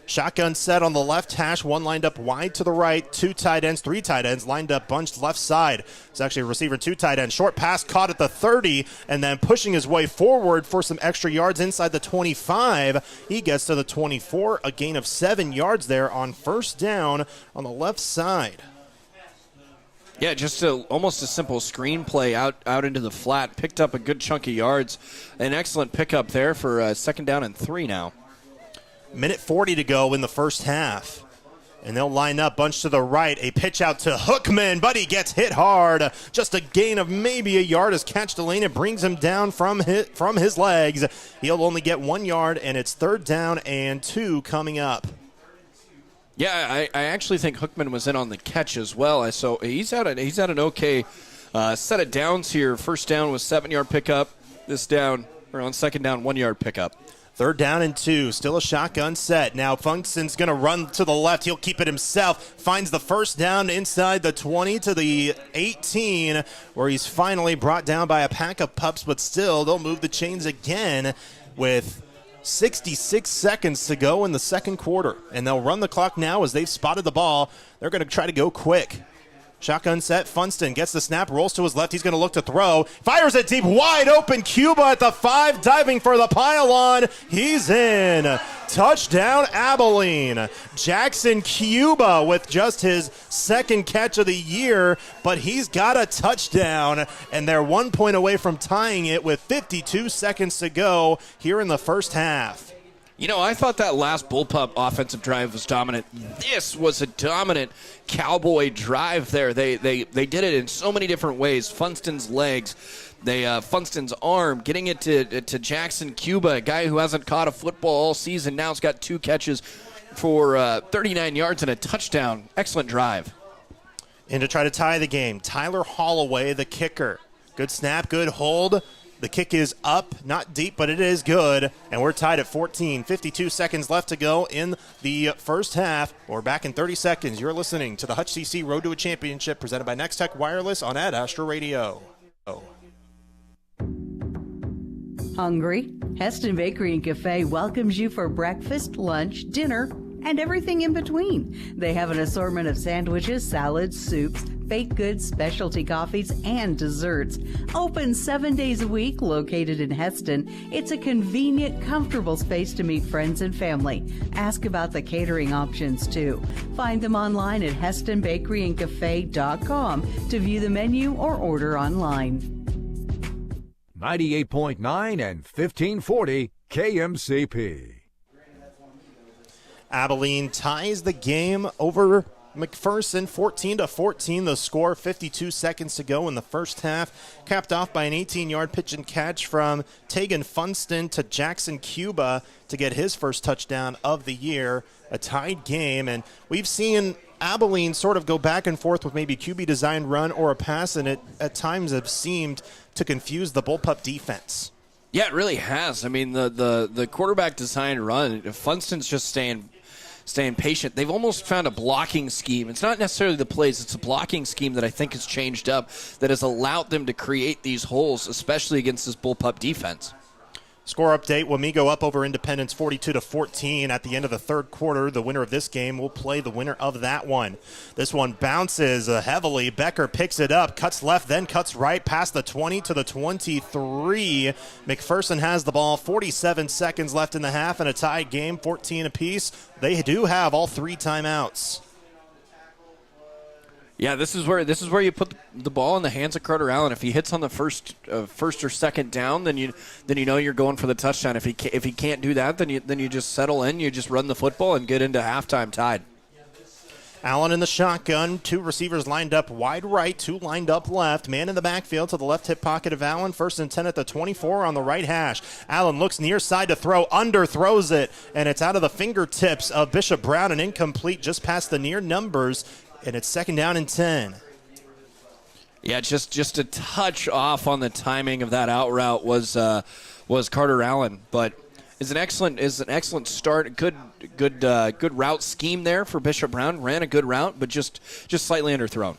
Shotgun set on the left hash, one lined up wide to the right, two tight ends, three tight ends lined up bunched left side. It's actually a receiver, two tight ends. Short pass caught at the 30 and then pushing his way forward for some extra yards inside the 25. He gets to the 24, a gain of 7 yards there on first down on the left side. Yeah, just almost a simple screenplay out into the flat. Picked up a good chunk of yards. An excellent pickup there for second down and 3 now. Minute 40 to go in the first half. And they'll line up, bunch to the right. A pitch out to Hookman, but he gets hit hard. Just a gain of maybe a yard as Catch-Delaney brings him down from his legs. He'll only get 1 yard, and it's third down and 2 coming up. Yeah, I actually think Hookman was in on the catch as well. So he's had an okay set of downs here. First down was 7-yard pickup. On second down, 1-yard pickup. Third down and 2, still a shotgun set. Now Funkston's going to run to the left. He'll keep it himself. Finds the first down inside the 20 to the 18, where he's finally brought down by a pack of pups, but still they'll move the chains again with 66 seconds to go in the second quarter. And they'll run the clock now as they've spotted the ball. They're going to try to go quick. Shotgun set, Funston gets the snap, rolls to his left. He's going to look to throw. Fires it deep, wide open. Cuba at the 5, diving for the pylon. He's in. Touchdown, Abilene. Jackson Cuba with just his second catch of the year, but he's got a touchdown, and they're 1 point away from tying it with 52 seconds to go here in the first half. You know, I thought that last Bullpup offensive drive was dominant. This was a dominant Cowboy drive there. They did it in so many different ways. Funston's legs, Funston's arm, getting it to Jackson Cuba, a guy who hasn't caught a football all season. Now has got 2 catches for 39 yards and a touchdown. Excellent drive. And to try to tie the game, Tyler Holloway, the kicker. Good snap, good hold. The kick is up, not deep, but it is good. And we're tied at 14. 52 seconds left to go in the first half. We're back in 30 seconds. You're listening to the Hutch CC Road to a Championship presented by Next Tech Wireless on Ad Astra Radio. Hungry? Heston Bakery and Cafe welcomes you for breakfast, lunch, dinner, and everything in between. They have an assortment of sandwiches, salads, soups, baked goods, specialty coffees, and desserts. Open 7 days a week, located in Heston. It's a convenient, comfortable space to meet friends and family. Ask about the catering options, too. Find them online at HestonBakeryandCafe.com to view the menu or order online. 98.9 and 1540 KMCP. Abilene ties the game over McPherson 14-14. The score, 52 seconds to go in the first half. Capped off by an 18-yard pitch and catch from Tegan Funston to Jackson Cuba to get his first touchdown of the year. A tied game, and we've seen Abilene sort of go back and forth with maybe QB-designed run or a pass, and it at times have seemed to confuse the Bullpup defense. Yeah, it really has. I mean, the quarterback designed run, Funston's just staying patient. They've almost found a blocking scheme. It's not necessarily the plays. It's a blocking scheme that I think has changed up that has allowed them to create these holes, especially against this Bullpup defense. Score update, Wamego up over Independence 42-14 at the end of the third quarter. The winner of this game will play the winner of that one. This one bounces heavily. Becker picks it up, cuts left, then cuts right past the 20 to the 23. McPherson has the ball, 47 seconds left in the half, and a tied game, 14 apiece. They do have all 3 timeouts. Yeah, this is where you put the ball in the hands of Carter Allen. If he hits on the first or second down, then you know you're going for the touchdown. If he can't do that, then you just settle in, you just run the football and get into halftime tied. Allen in the shotgun, 2 receivers lined up wide right, 2 lined up left. Man in the backfield to the left hip pocket of Allen. First and 10 at the 24 on the right hash. Allen looks near side to throw, underthrows it, and it's out of the fingertips of Bishop Brown and incomplete just past the near numbers. And it's second down and 10. Yeah, just a touch off on the timing of that out route was Carter Allen, but is an excellent start. Good route scheme there for Bishop Brown. Ran a good route, but just slightly underthrown.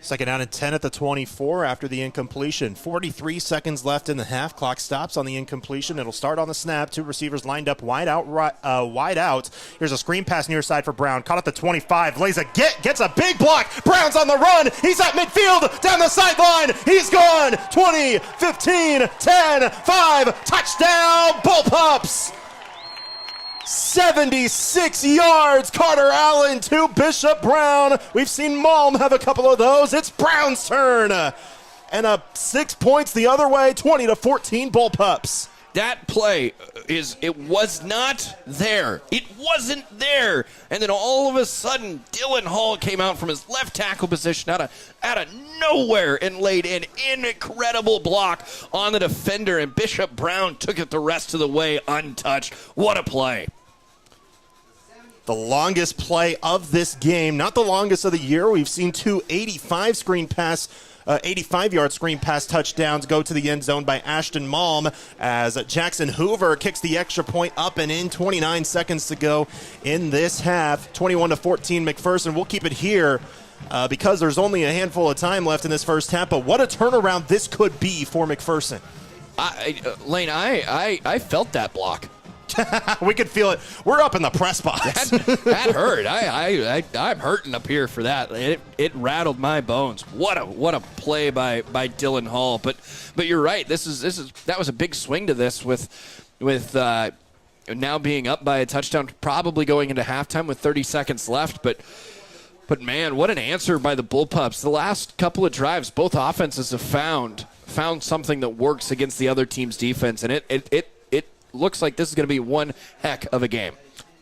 Second down and 10 at the 24 after the incompletion. 43 seconds left in the half. Clock stops on the incompletion. It'll start on the snap. Two receivers lined up wide out. Here's a screen pass near side for Brown. Caught at the 25. Gets a big block. Brown's on the run. He's at midfield. Down the sideline. He's gone. 20, 15, 10, 5. Touchdown, Bullpups. 76 yards, Carter Allen to Bishop Brown. We've seen Malm have a couple of those. It's Brown's turn. And 6 points the other way, 20-14 Bullpups. That play it was not there. It wasn't there. And then all of a sudden, Dylan Hall came out from his left tackle position out of nowhere and laid an incredible block on the defender, and Bishop Brown took it the rest of the way untouched. What a play. The longest play of this game, not the longest of the year. We've seen two 85-yard screen pass touchdowns go to the end zone by Ashton Malm as Jackson Hoover kicks the extra point up and in. 29 seconds to go in this half. 21-14 McPherson. We'll keep it here because there's only a handful of time left in this first half, but what a turnaround this could be for McPherson. Lane, I felt that block. We could feel it. We're up in the press box. That hurt. I'm hurting up here for that. It rattled my bones. What a play by Dylan Hall. But you're right. That was a big swing to this with now being up by a touchdown, probably going into halftime with 30 seconds left. But man, what an answer by the Bullpups. The last couple of drives, both offenses have found something that works against the other team's defense, and it looks like this is going to be one heck of a game.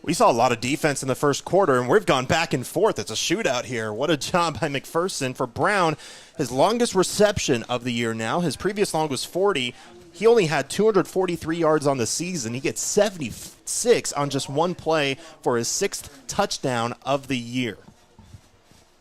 We saw a lot of defense in the first quarter, and we've gone back and forth. It's a shootout here. What a job by McPherson. For Brown, his longest reception of the year now. His previous long was 40. He only had 243 yards on the season. He gets 76 on just one play for his 6th touchdown of the year.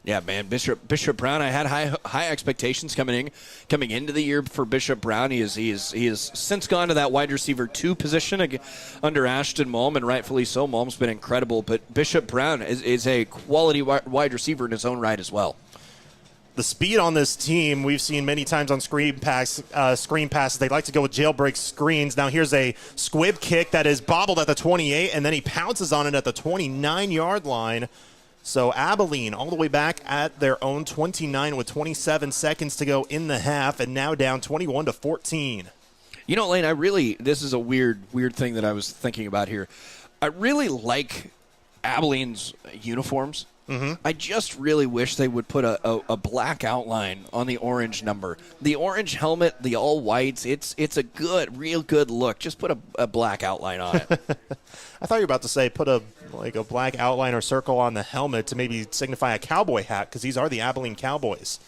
Yeah, man, Bishop Brown. I had high expectations coming into the year for Bishop Brown. He has since gone to that wide receiver 2 position under Ashton Malm, and rightfully so. Malm's been incredible, but Bishop Brown is a quality wide receiver in his own right as well. The speed on this team we've seen many times on screen passes. They like to go with jailbreak screens. Now here's a squib kick that is bobbled at the 28, and then he pounces on it at the 29-yard line. So Abilene all the way back at their own 29 with 27 seconds to go in the half, and now down 21-14. You know, Lane, this is a weird thing that I was thinking about here. I really like Abilene's uniforms. Mm-hmm. I just really wish they would put a black outline on the orange number. The orange helmet, the all whites, it's a real good look. Just put a black outline on it. I thought you were about to say put a black outline or circle on the helmet to maybe signify a cowboy hat, because these are the Abilene Cowboys.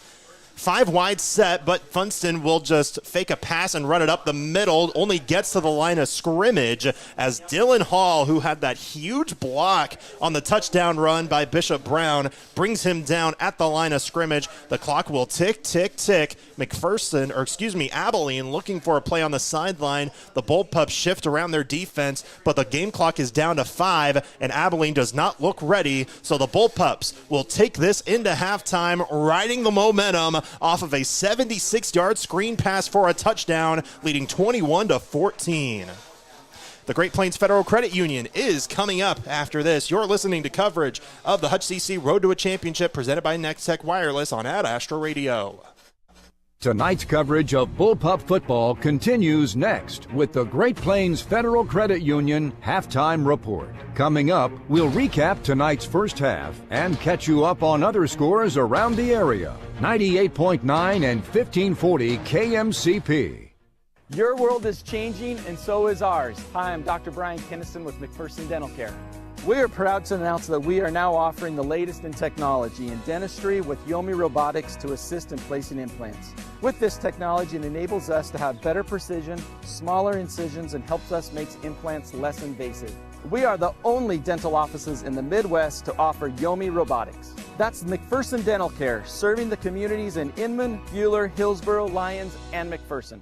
5 wide set, but Funston will just fake a pass and run it up the middle. Only gets to the line of scrimmage as Dylan Hall, who had that huge block on the touchdown run by Bishop Brown, brings him down at the line of scrimmage. The clock will tick, tick, tick. Abilene looking for a play on the sideline. The Bullpups shift around their defense, but the game clock is down to 5, and Abilene does not look ready. So the Bullpups will take this into halftime, riding the momentum off of a 76-yard screen pass for a touchdown, leading 21-14. The Great Plains Federal Credit Union is coming up after this. You're listening to coverage of the Hutch CC Road to a Championship presented by Next Tech Wireless on Ad Astra Radio. Tonight's coverage of Bullpup football continues next with the Great Plains Federal Credit Union Halftime Report. Coming up, we'll recap tonight's first half and catch you up on other scores around the area. 98.9 and 1540 KMCP. Your world is changing, and so is ours. Hi, I'm Dr. Brian Kinnison with McPherson Dental Care. We are proud to announce that we are now offering the latest in technology in dentistry with Yomi Robotics to assist in placing implants. With this technology, it enables us to have better precision, smaller incisions, and helps us make implants less invasive. We are the only dental offices in the Midwest to offer Yomi Robotics. That's McPherson Dental Care, serving the communities in Inman, Buhler, Hillsboro, Lyons, and McPherson.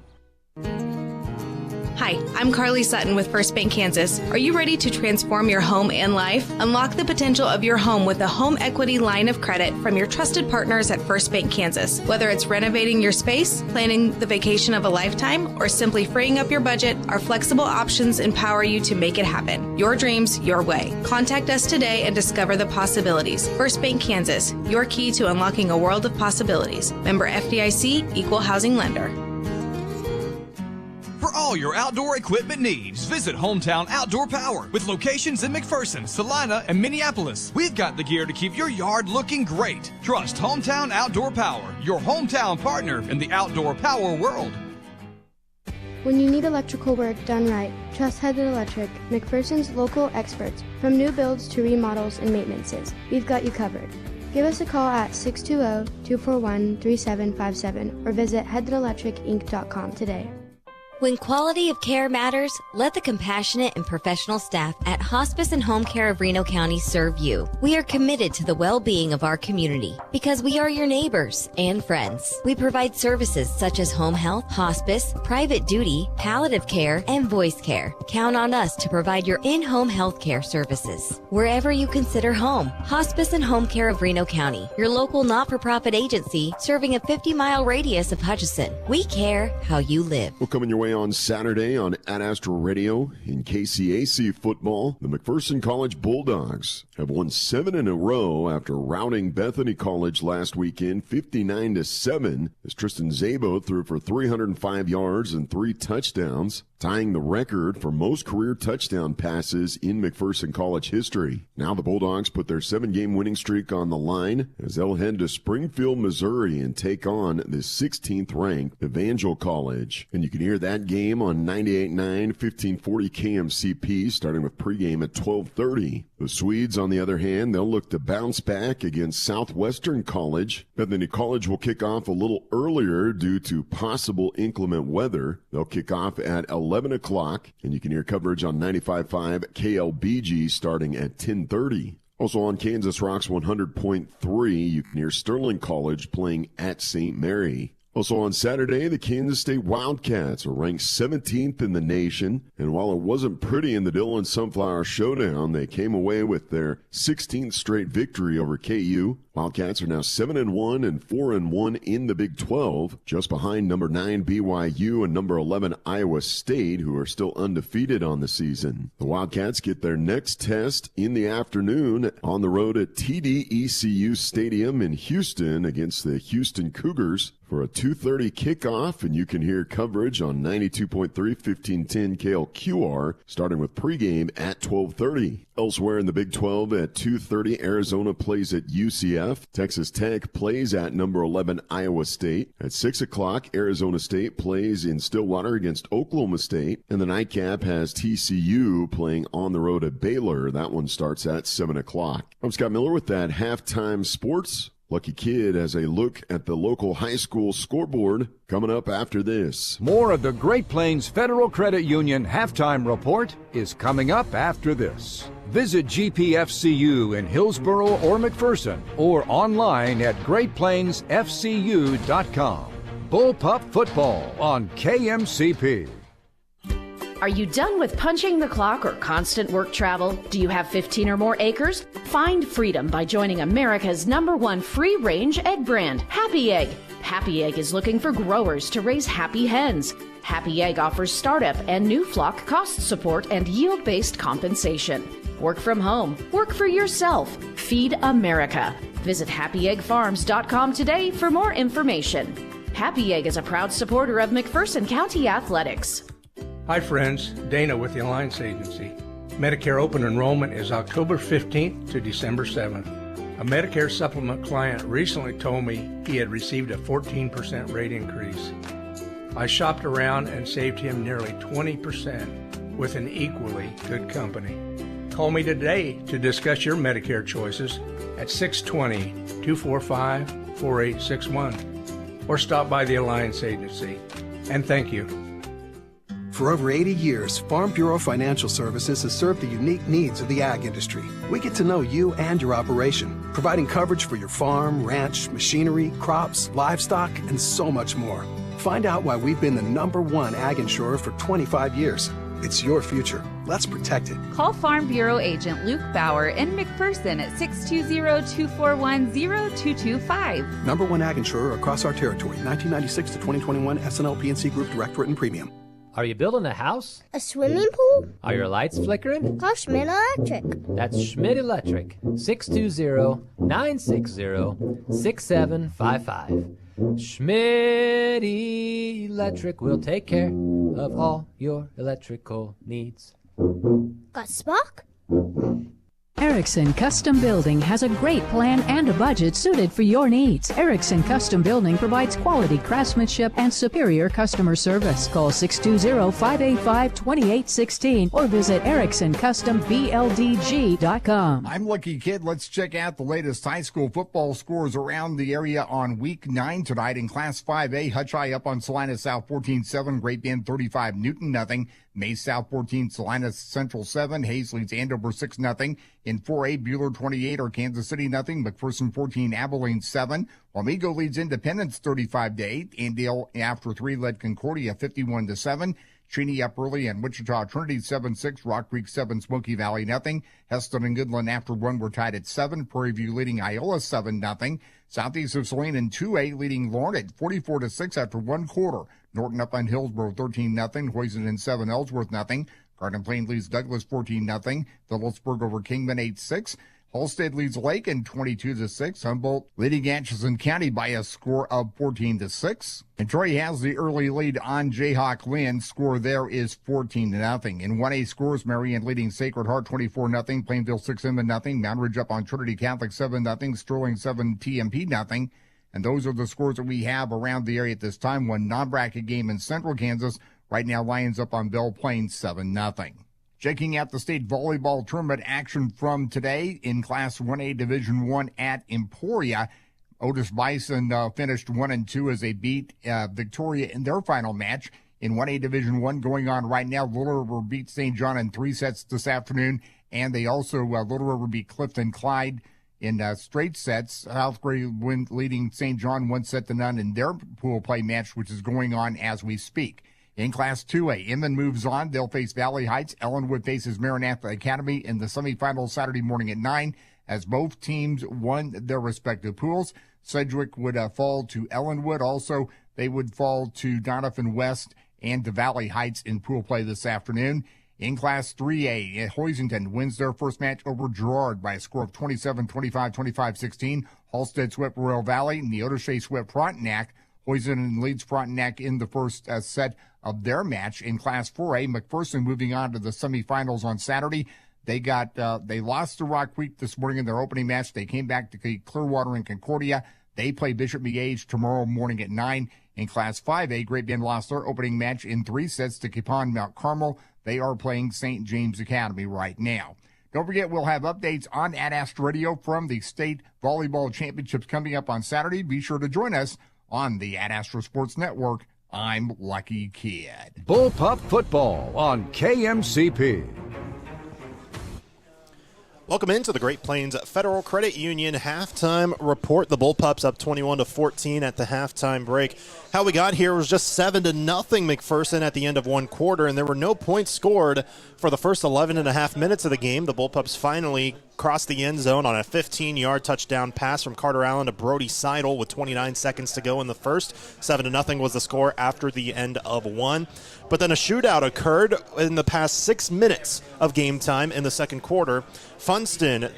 Hi, I'm Carly Sutton with First Bank Kansas. Are you ready to transform your home and life? Unlock the potential of your home with a home equity line of credit from your trusted partners at First Bank Kansas. Whether it's renovating your space, planning the vacation of a lifetime, or simply freeing up your budget, our flexible options empower you to make it happen. Your dreams, your way. Contact us today and discover the possibilities. First Bank Kansas, your key to unlocking a world of possibilities. Member FDIC, Equal Housing Lender. For all your outdoor equipment needs, visit Hometown Outdoor Power with locations in McPherson, Salina, and Minneapolis. We've got the gear to keep your yard looking great. Trust Hometown Outdoor Power, your hometown partner in the outdoor power world. When you need electrical work done right, trust Headed Electric, McPherson's local experts. From new builds to remodels and maintenances, we've got you covered. Give us a call at 620-241-3757 or visit headedelectricinc.com today. When quality of care matters, let the compassionate and professional staff at Hospice and Home Care of Reno County serve you. We are committed to the well-being of our community because we are your neighbors and friends. We provide services such as home health, hospice, private duty, palliative care, and voice care. Count on us to provide your in-home health care services. Wherever you consider home, Hospice and Home Care of Reno County, your local not-for-profit agency serving a 50-mile radius of Hutchinson. We care how you live. We're coming your way on Saturday on Ad Astra Radio. In KCAC football, the McPherson College Bulldogs have won 7 in a row after routing Bethany College last weekend 59-7 as Tristan Zabo threw for 305 yards and 3 touchdowns, tying the record for most career touchdown passes in McPherson College history. Now the Bulldogs put their 7-game winning streak on the line as they'll head to Springfield, Missouri and take on the 16th-ranked Evangel College. And you can hear that game on 98.9, 1540 KMCP, starting with pregame at 12:30. The Swedes, on the other hand, they'll look to bounce back against Southwestern College. Bethany College will kick off a little earlier due to possible inclement weather. They'll kick off at 11 o'clock, and you can hear coverage on 95.5 KLBG starting at 10:30. Also on Kansas Rocks 100.3, you can hear Sterling College playing at St. Mary. Also on Saturday, the Kansas State Wildcats are ranked 17th in the nation, and while it wasn't pretty in the Dillon Sunflower Showdown, they came away with their 16th straight victory over KU. Wildcats are now 7-1 and 4-1 in the Big 12, just behind number 9 BYU and number 11 Iowa State, who are still undefeated on the season. The Wildcats get their next test in the afternoon on the road at TDECU Stadium in Houston against the Houston Cougars for a 2:30 kickoff, and you can hear coverage on 92.3 1510 KLQR, starting with pregame at 12:30. Elsewhere in the Big 12 at 2:30, Arizona plays at UCF. Texas Tech plays at number 11 Iowa State. At 6 o'clock, Arizona State plays in Stillwater against Oklahoma State. And the nightcap has TCU playing on the road at Baylor. That one starts at 7 o'clock. I'm Scott Miller with that Halftime Sports. Lucky Kid has a look at the local high school scoreboard coming up after this. More of the Great Plains Federal Credit Union Halftime Report is coming up after this. Visit GPFCU in Hillsboro or McPherson or online at GreatPlainsFCU.com. Bullpup Football on KMCP. Are you done with punching the clock or constant work travel? Do you have 15 or more acres? Find freedom by joining America's #1 free-range egg brand, Happy Egg. Happy Egg is looking for growers to raise happy hens. Happy Egg offers startup and new flock cost support and yield-based compensation. Work from home. Work for yourself. Feed America. Visit happyeggfarms.com today for more information. Happy Egg is a proud supporter of McPherson County Athletics. Hi friends, Dana with the Alliance Agency. Medicare open enrollment is October 15th to December 7th. A Medicare supplement client recently told me he had received a 14% rate increase. I shopped around and saved him nearly 20% with an equally good company. Call me today to discuss your Medicare choices at 620-245-4861 or stop by the Alliance Agency. And thank you. For over 80 years, Farm Bureau Financial Services has served the unique needs of the ag industry. We get to know you and your operation, providing coverage for your farm, ranch, machinery, crops, livestock, and so much more. Find out why we've been the #1 ag insurer for 25 years. It's your future. Let's protect it. Call Farm Bureau agent Luke Bauer in McPherson at 620-241-0225. #1 ag insurer across our territory. 1996 to 2021 SNL PNC Group direct written premium. Are you building a house? A swimming pool? Are your lights flickering? Call Schmidt Electric. That's Schmidt Electric. 620-960-6755. Schmidt Electric will take care of all your electrical needs. Got Spock? Erickson Custom Building has a great plan and a budget suited for your needs. Erickson Custom Building provides quality craftsmanship and superior customer service. Call 620-585-2816 or visit EricksonCustomBLDG.com. I'm Lucky Kid. Let's check out the latest high school football scores around the area on Week 9 tonight. In Class 5A, Hutch High up on Salina South 14-7, Great Bend 35, Newton nothing. Mays South 14, Salina Central 7, Hayes leads Andover 6-0. In 4A, Bueller 28 or Kansas City nothing. McPherson 14, Abilene 7. Wamego leads Independence 35-8. Andale after 3 led Concordia 51-7. Cheney up early and Wichita Trinity 7-6. Rock Creek 7, Smoky Valley nothing. Heston and Goodland after 1 were tied at 7. Prairie View leading Iola 7-0. Southeast of Saline in 2A leading Lorne at 44-6 after 1 quarter. Norton up on Hillsborough 13-0. Hoyson and 7, Ellsworth nothing. Garden Plain leads Douglas 14-0. Phillipsburg over Kingman 8-6. Halstead leads Lake in 22-6. Humboldt leading Atchison County by a score of 14-6. And Troy has the early lead on Jayhawk Lynn. Score there is 14-0. In 1A scores, Marion leading Sacred Heart 24-0. Plainville 6-0. Mount Ridge up on Trinity Catholic 7-0. Sterling 7, TMP nothing. And those are the scores that we have around the area at this time. One non-bracket game in Central Kansas. Right now, Lions up on Belle Plaine 7-0. Checking out the state volleyball tournament action from today in Class 1A Division 1 at Emporia. Otis Bison finished 1-2 as they beat Victoria in their final match. In 1A Division 1 going on right now, Little River beat St. John in 3 sets this afternoon. And they also, Little River beat Clifton Clyde in straight sets. South Gray leading St. John 1-0 in their pool play match, which is going on as we speak. In Class 2A, Inman moves on. They'll face Valley Heights. Ellenwood faces Maranatha Academy in the semifinals Saturday morning at 9 as both teams won their respective pools. Sedgwick would fall to Ellenwood. Also, they would fall to Donovan West and to Valley Heights in pool play this afternoon. In Class 3A, Hoisington wins their first match over Girard by a score of 27-25, 25-16. Halstead swept Royal Valley. Neodache swept Frontenac. Hoisington leads Frontenac in the first set of their match. In Class 4A, McPherson moving on to the semifinals on Saturday. They lost to Rock Creek this morning in their opening match. They came back to Clearwater and Concordia. They play Bishop McGage tomorrow morning at 9. In Class 5A, Great Bend lost their opening match in 3 sets to Capon Mount Carmel. They are playing St. James Academy right now. Don't forget, we'll have updates on Adast Radio from the state volleyball championships coming up on Saturday. Be sure to join us on the Adastro Sports Network. I'm Lucky Kid. Bullpup football on KMCP. Welcome into the Great Plains Federal Credit Union halftime report. The Bullpups up 21-14 at the halftime break. How we got here was just 7-0 McPherson at the end of 1 quarter, and there were no points scored for the first 11.5 minutes of the game. The Bullpups finally crossed the end zone on a 15-yard touchdown pass from Carter Allen to Brody Seidel with 29 seconds to go in the first. 7-0 was the score after the end of 1. But then a shootout occurred in the past 6 minutes of game time in the second quarter. Funston,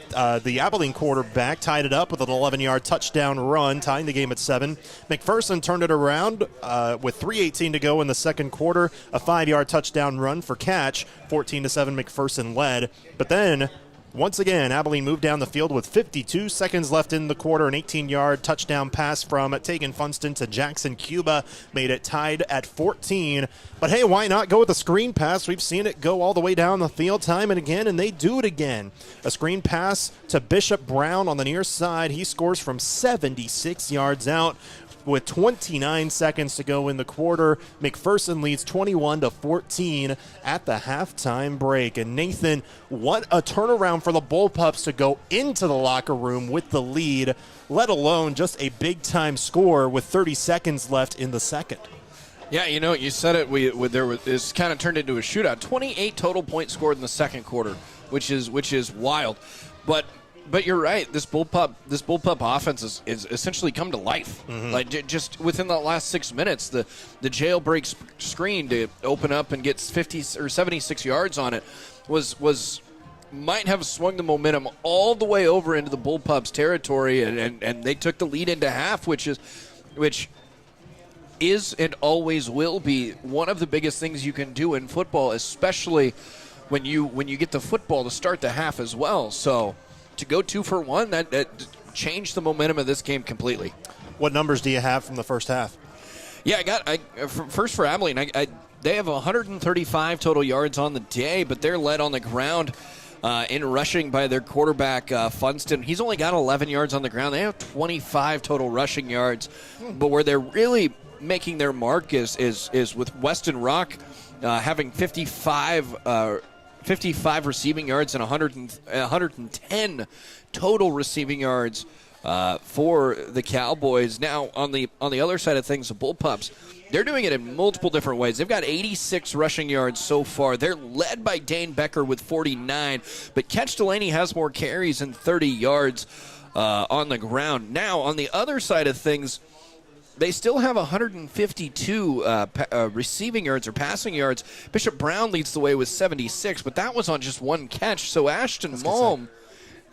the Abilene quarterback, tied it up with an 11-yard touchdown run, tying the game at 7. McPherson turned it around with 3:18 to go in the second quarter. A 5-yard touchdown run for catch. 14-7 McPherson led. But then, once again, Abilene moved down the field with 52 seconds left in the quarter. An 18-yard touchdown pass from Tegan Funston to Jackson Cuba made it tied at 14. But hey, why not go with a screen pass? We've seen it go all the way down the field time and again, and they do it again. A screen pass to Bishop Brown on the near side. He scores from 76 yards out. With 29 seconds to go in the quarter, McPherson leads 21-14 at the halftime break. And Nathan, what a turnaround for the Bullpups to go into the locker room with the lead, let alone just a big-time score with 30 seconds left in the second. Yeah, you said it. This kind of turned into a shootout. 28 total points scored in the second quarter, which is wild. But you're right. This bullpup offense is essentially come to life. Mm-hmm. Like just within the last 6 minutes, the jailbreak screen to open up and get 50 or 76 yards on it might have swung the momentum all the way over into the bullpups territory, and they took the lead into half, which is and always will be one of the biggest things you can do in football, especially when you get the football to start the half as well. So to go 2 for 1, that changed the momentum of this game completely. What numbers do you have from the first half? Yeah, first for Abilene. They have 135 total yards on the day, but they're led on the ground in rushing by their quarterback, Funston. He's only got 11 yards on the ground. They have 25 total rushing yards, but where they're really making their mark is with Weston Rock having 55 receiving yards and 110 total receiving yards for the Cowboys. Now, on the other side of things, the Bullpups, they're doing it in multiple different ways. They've got 86 rushing yards so far. They're led by Dane Becker with 49, but Ketch Delaney has more carries and 30 yards on the ground. Now, on the other side of things, they still have 152 receiving yards or passing yards. Bishop Brown leads the way with 76, but that was on just one catch. So Ashton Malm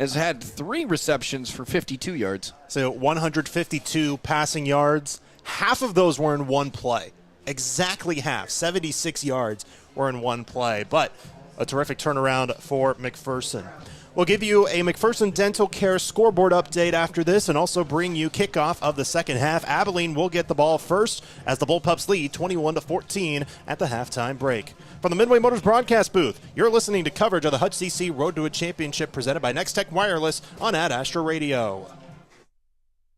has had 3 receptions for 52 yards. So 152 passing yards. Half of those were in one play. Exactly half. 76 yards were in one play. But a terrific turnaround for McPherson. We'll give you a McPherson Dental Care scoreboard update after this and also bring you kickoff of the second half. Abilene will get the ball first as the Bullpups lead 21-14 at the halftime break. From the Midway Motors broadcast booth, you're listening to coverage of the Hutch CC Road to a Championship presented by Next Tech Wireless on Ad Astra Radio.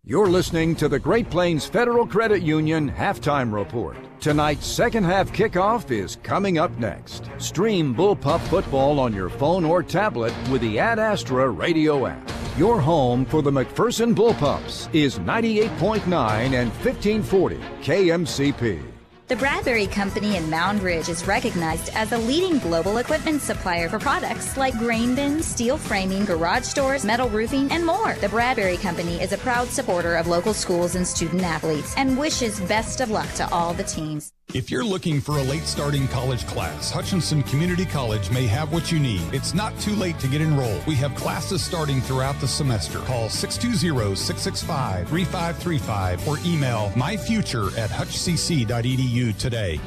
You're listening to the Great Plains Federal Credit Union Halftime Report. Tonight's second half kickoff is coming up next. Stream Bullpup football on your phone or tablet with the Ad Astra radio app. Your home for the McPherson Bullpups is 98.9 and 1540 KMCP. The Bradbury Company in Mound Ridge is recognized as a leading global equipment supplier for products like grain bins, steel framing, garage doors, metal roofing, and more. The Bradbury Company is a proud supporter of local schools and student athletes and wishes best of luck to all the teams. If you're looking for a late starting college class, Hutchinson Community College may have what you need. It's not too late to get enrolled. We have classes starting throughout the semester. Call 620-665-3535 or email myfuture@hutchcc.edu today.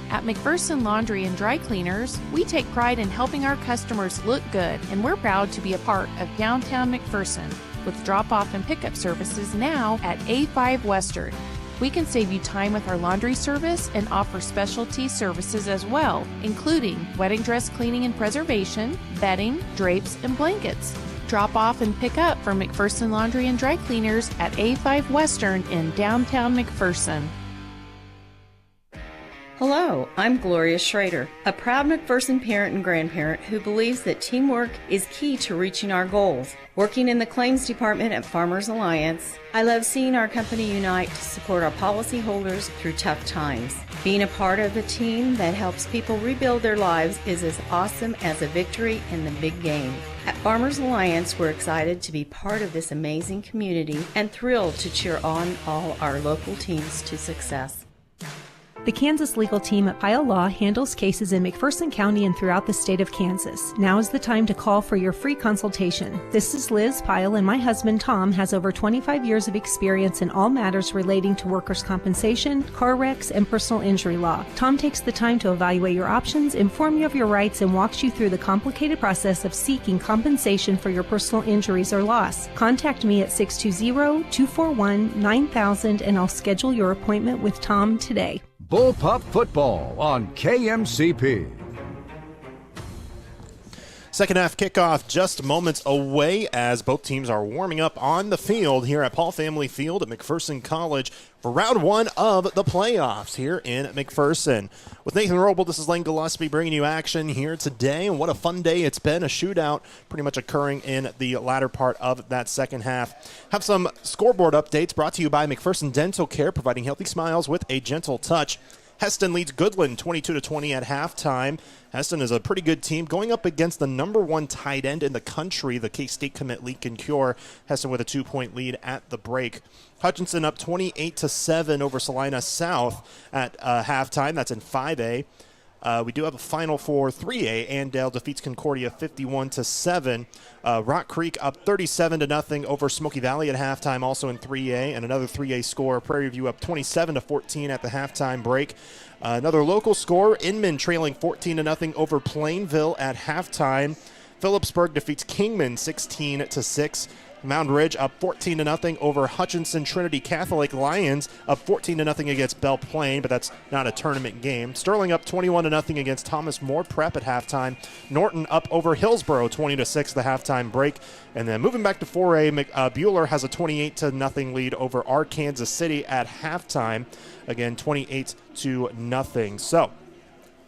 At McPherson Laundry and Dry Cleaners, we take pride in helping our customers look good, and we're proud to be a part of downtown McPherson with drop-off and pickup services now at A5 Western. We can save you time with our laundry service and offer specialty services as well, including wedding dress cleaning and preservation, bedding, drapes, and blankets. Drop off and pick up from McPherson Laundry and Dry Cleaners at A5 Western in downtown McPherson. Hello, I'm Gloria Schrader, a proud McPherson parent and grandparent who believes that teamwork is key to reaching our goals. Working in the claims department at Farmers Alliance, I love seeing our company unite to support our policyholders through tough times. Being a part of a team that helps people rebuild their lives is as awesome as a victory in the big game. At Farmers Alliance, we're excited to be part of this amazing community and thrilled to cheer on all our local teams to success. The Kansas legal team at Pyle Law handles cases in McPherson County and throughout the state of Kansas. Now is the time to call for your free consultation. This is Liz Pyle, and my husband Tom has over 25 years of experience in all matters relating to workers' compensation, car wrecks, and personal injury law. Tom takes the time to evaluate your options, inform you of your rights, and walks you through the complicated process of seeking compensation for your personal injuries or loss. Contact me at 620-241-9000 and I'll schedule your appointment with Tom today. Bullpup football on KMCP. Second half kickoff just moments away as both teams are warming up on the field here at Paul Family Field at McPherson College for round one of the playoffs here in McPherson. With Nathan Roble, this is Lane Gillespie bringing you action here today, and what a fun day it's been. A shootout pretty much occurring in the latter part of that second half. Have some scoreboard updates brought to you by McPherson Dental Care, providing healthy smiles with a gentle touch. Heston leads Goodland 22-20 at halftime. Heston is a pretty good team going up against the number one tight end in the country, the K-State commit Lincoln Cure. Heston with a 2-point lead at the break. Hutchinson up 28-7 over Salina South at halftime. That's in 5A. We do have a final for 3A. Andale defeats Concordia 51-7. Rock Creek up 37-0 over Smoky Valley at halftime, also in 3A. And another 3A score, Prairie View up 27-14 at the halftime break. Another local score, Inman trailing 14-0 over Plainville at halftime. Phillipsburg defeats Kingman 16-6. Mound Ridge up 14-0 over Hutchinson Trinity Catholic. Lions up 14-0 against Belle Plaine, but that's not a tournament game. Sterling up 21-0 against Thomas More Prep at halftime. Norton up over Hillsboro 20-6 the halftime break. And then moving back to 4A, Bueller has a 28-0 lead over Arkansas City at halftime. Again, 28-0. So,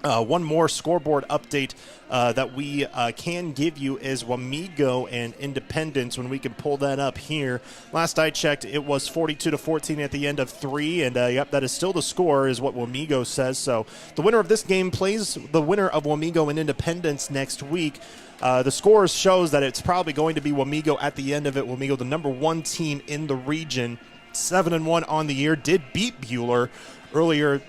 one more scoreboard update that we can give you is Wamego and Independence, when we can pull that up here. Last I checked, it was 42-14 at the end of 3, and yep, that is still the score, is what Wamego says. So the winner of this game plays the winner of Wamego and Independence next week. The scores shows that it's probably going to be Wamego at the end of it. Wamego, the number one team in the region, 7-1 on the year, did beat Bueller earlier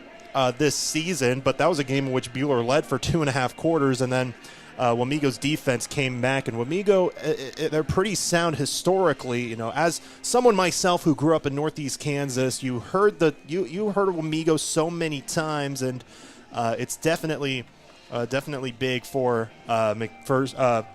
this season, but that was a game in which Bueller led for 2.5 quarters, and then Wamego's defense came back. And Wamego, they're pretty sound historically. You know, as someone myself who grew up in Northeast Kansas, you heard you heard of Wamego so many times, and it's definitely big for McPherson.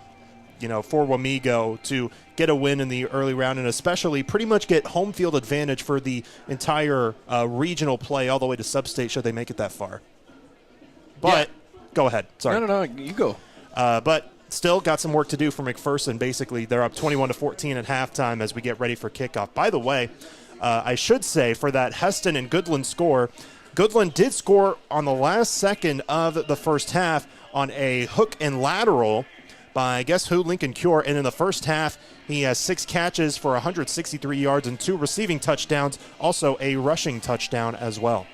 For Wamego to get a win in the early round, and especially pretty much get home field advantage for the entire regional play all the way to sub-state should they make it that far. But Go ahead. Sorry. No, you go. But still got some work to do for McPherson. Basically, they're up 21-14 at halftime as we get ready for kickoff. By the way, I should say for that Heston and Goodland score, Goodland did score on the last second of the first half on a hook and lateral by guess who? Lincoln Cure. And in the first half, he has 6 catches for 163 yards and 2 receiving touchdowns, also a rushing touchdown as well.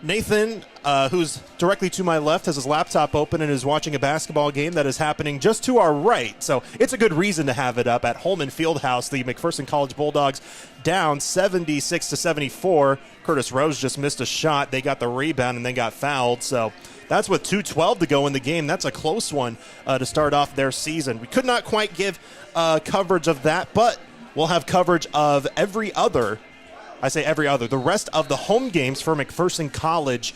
Nathan, who's directly to my left, has his laptop open and is watching a basketball game that is happening just to our right. So it's a good reason to have it up at Holman Fieldhouse. The McPherson College Bulldogs down 76-74. Curtis Rose just missed a shot. They got the rebound and then got fouled. So that's with 2:12 to go in the game. That's a close one to start off their season. We could not quite give coverage of that, but we'll have coverage of every other. I say every other. The rest of the home games for McPherson College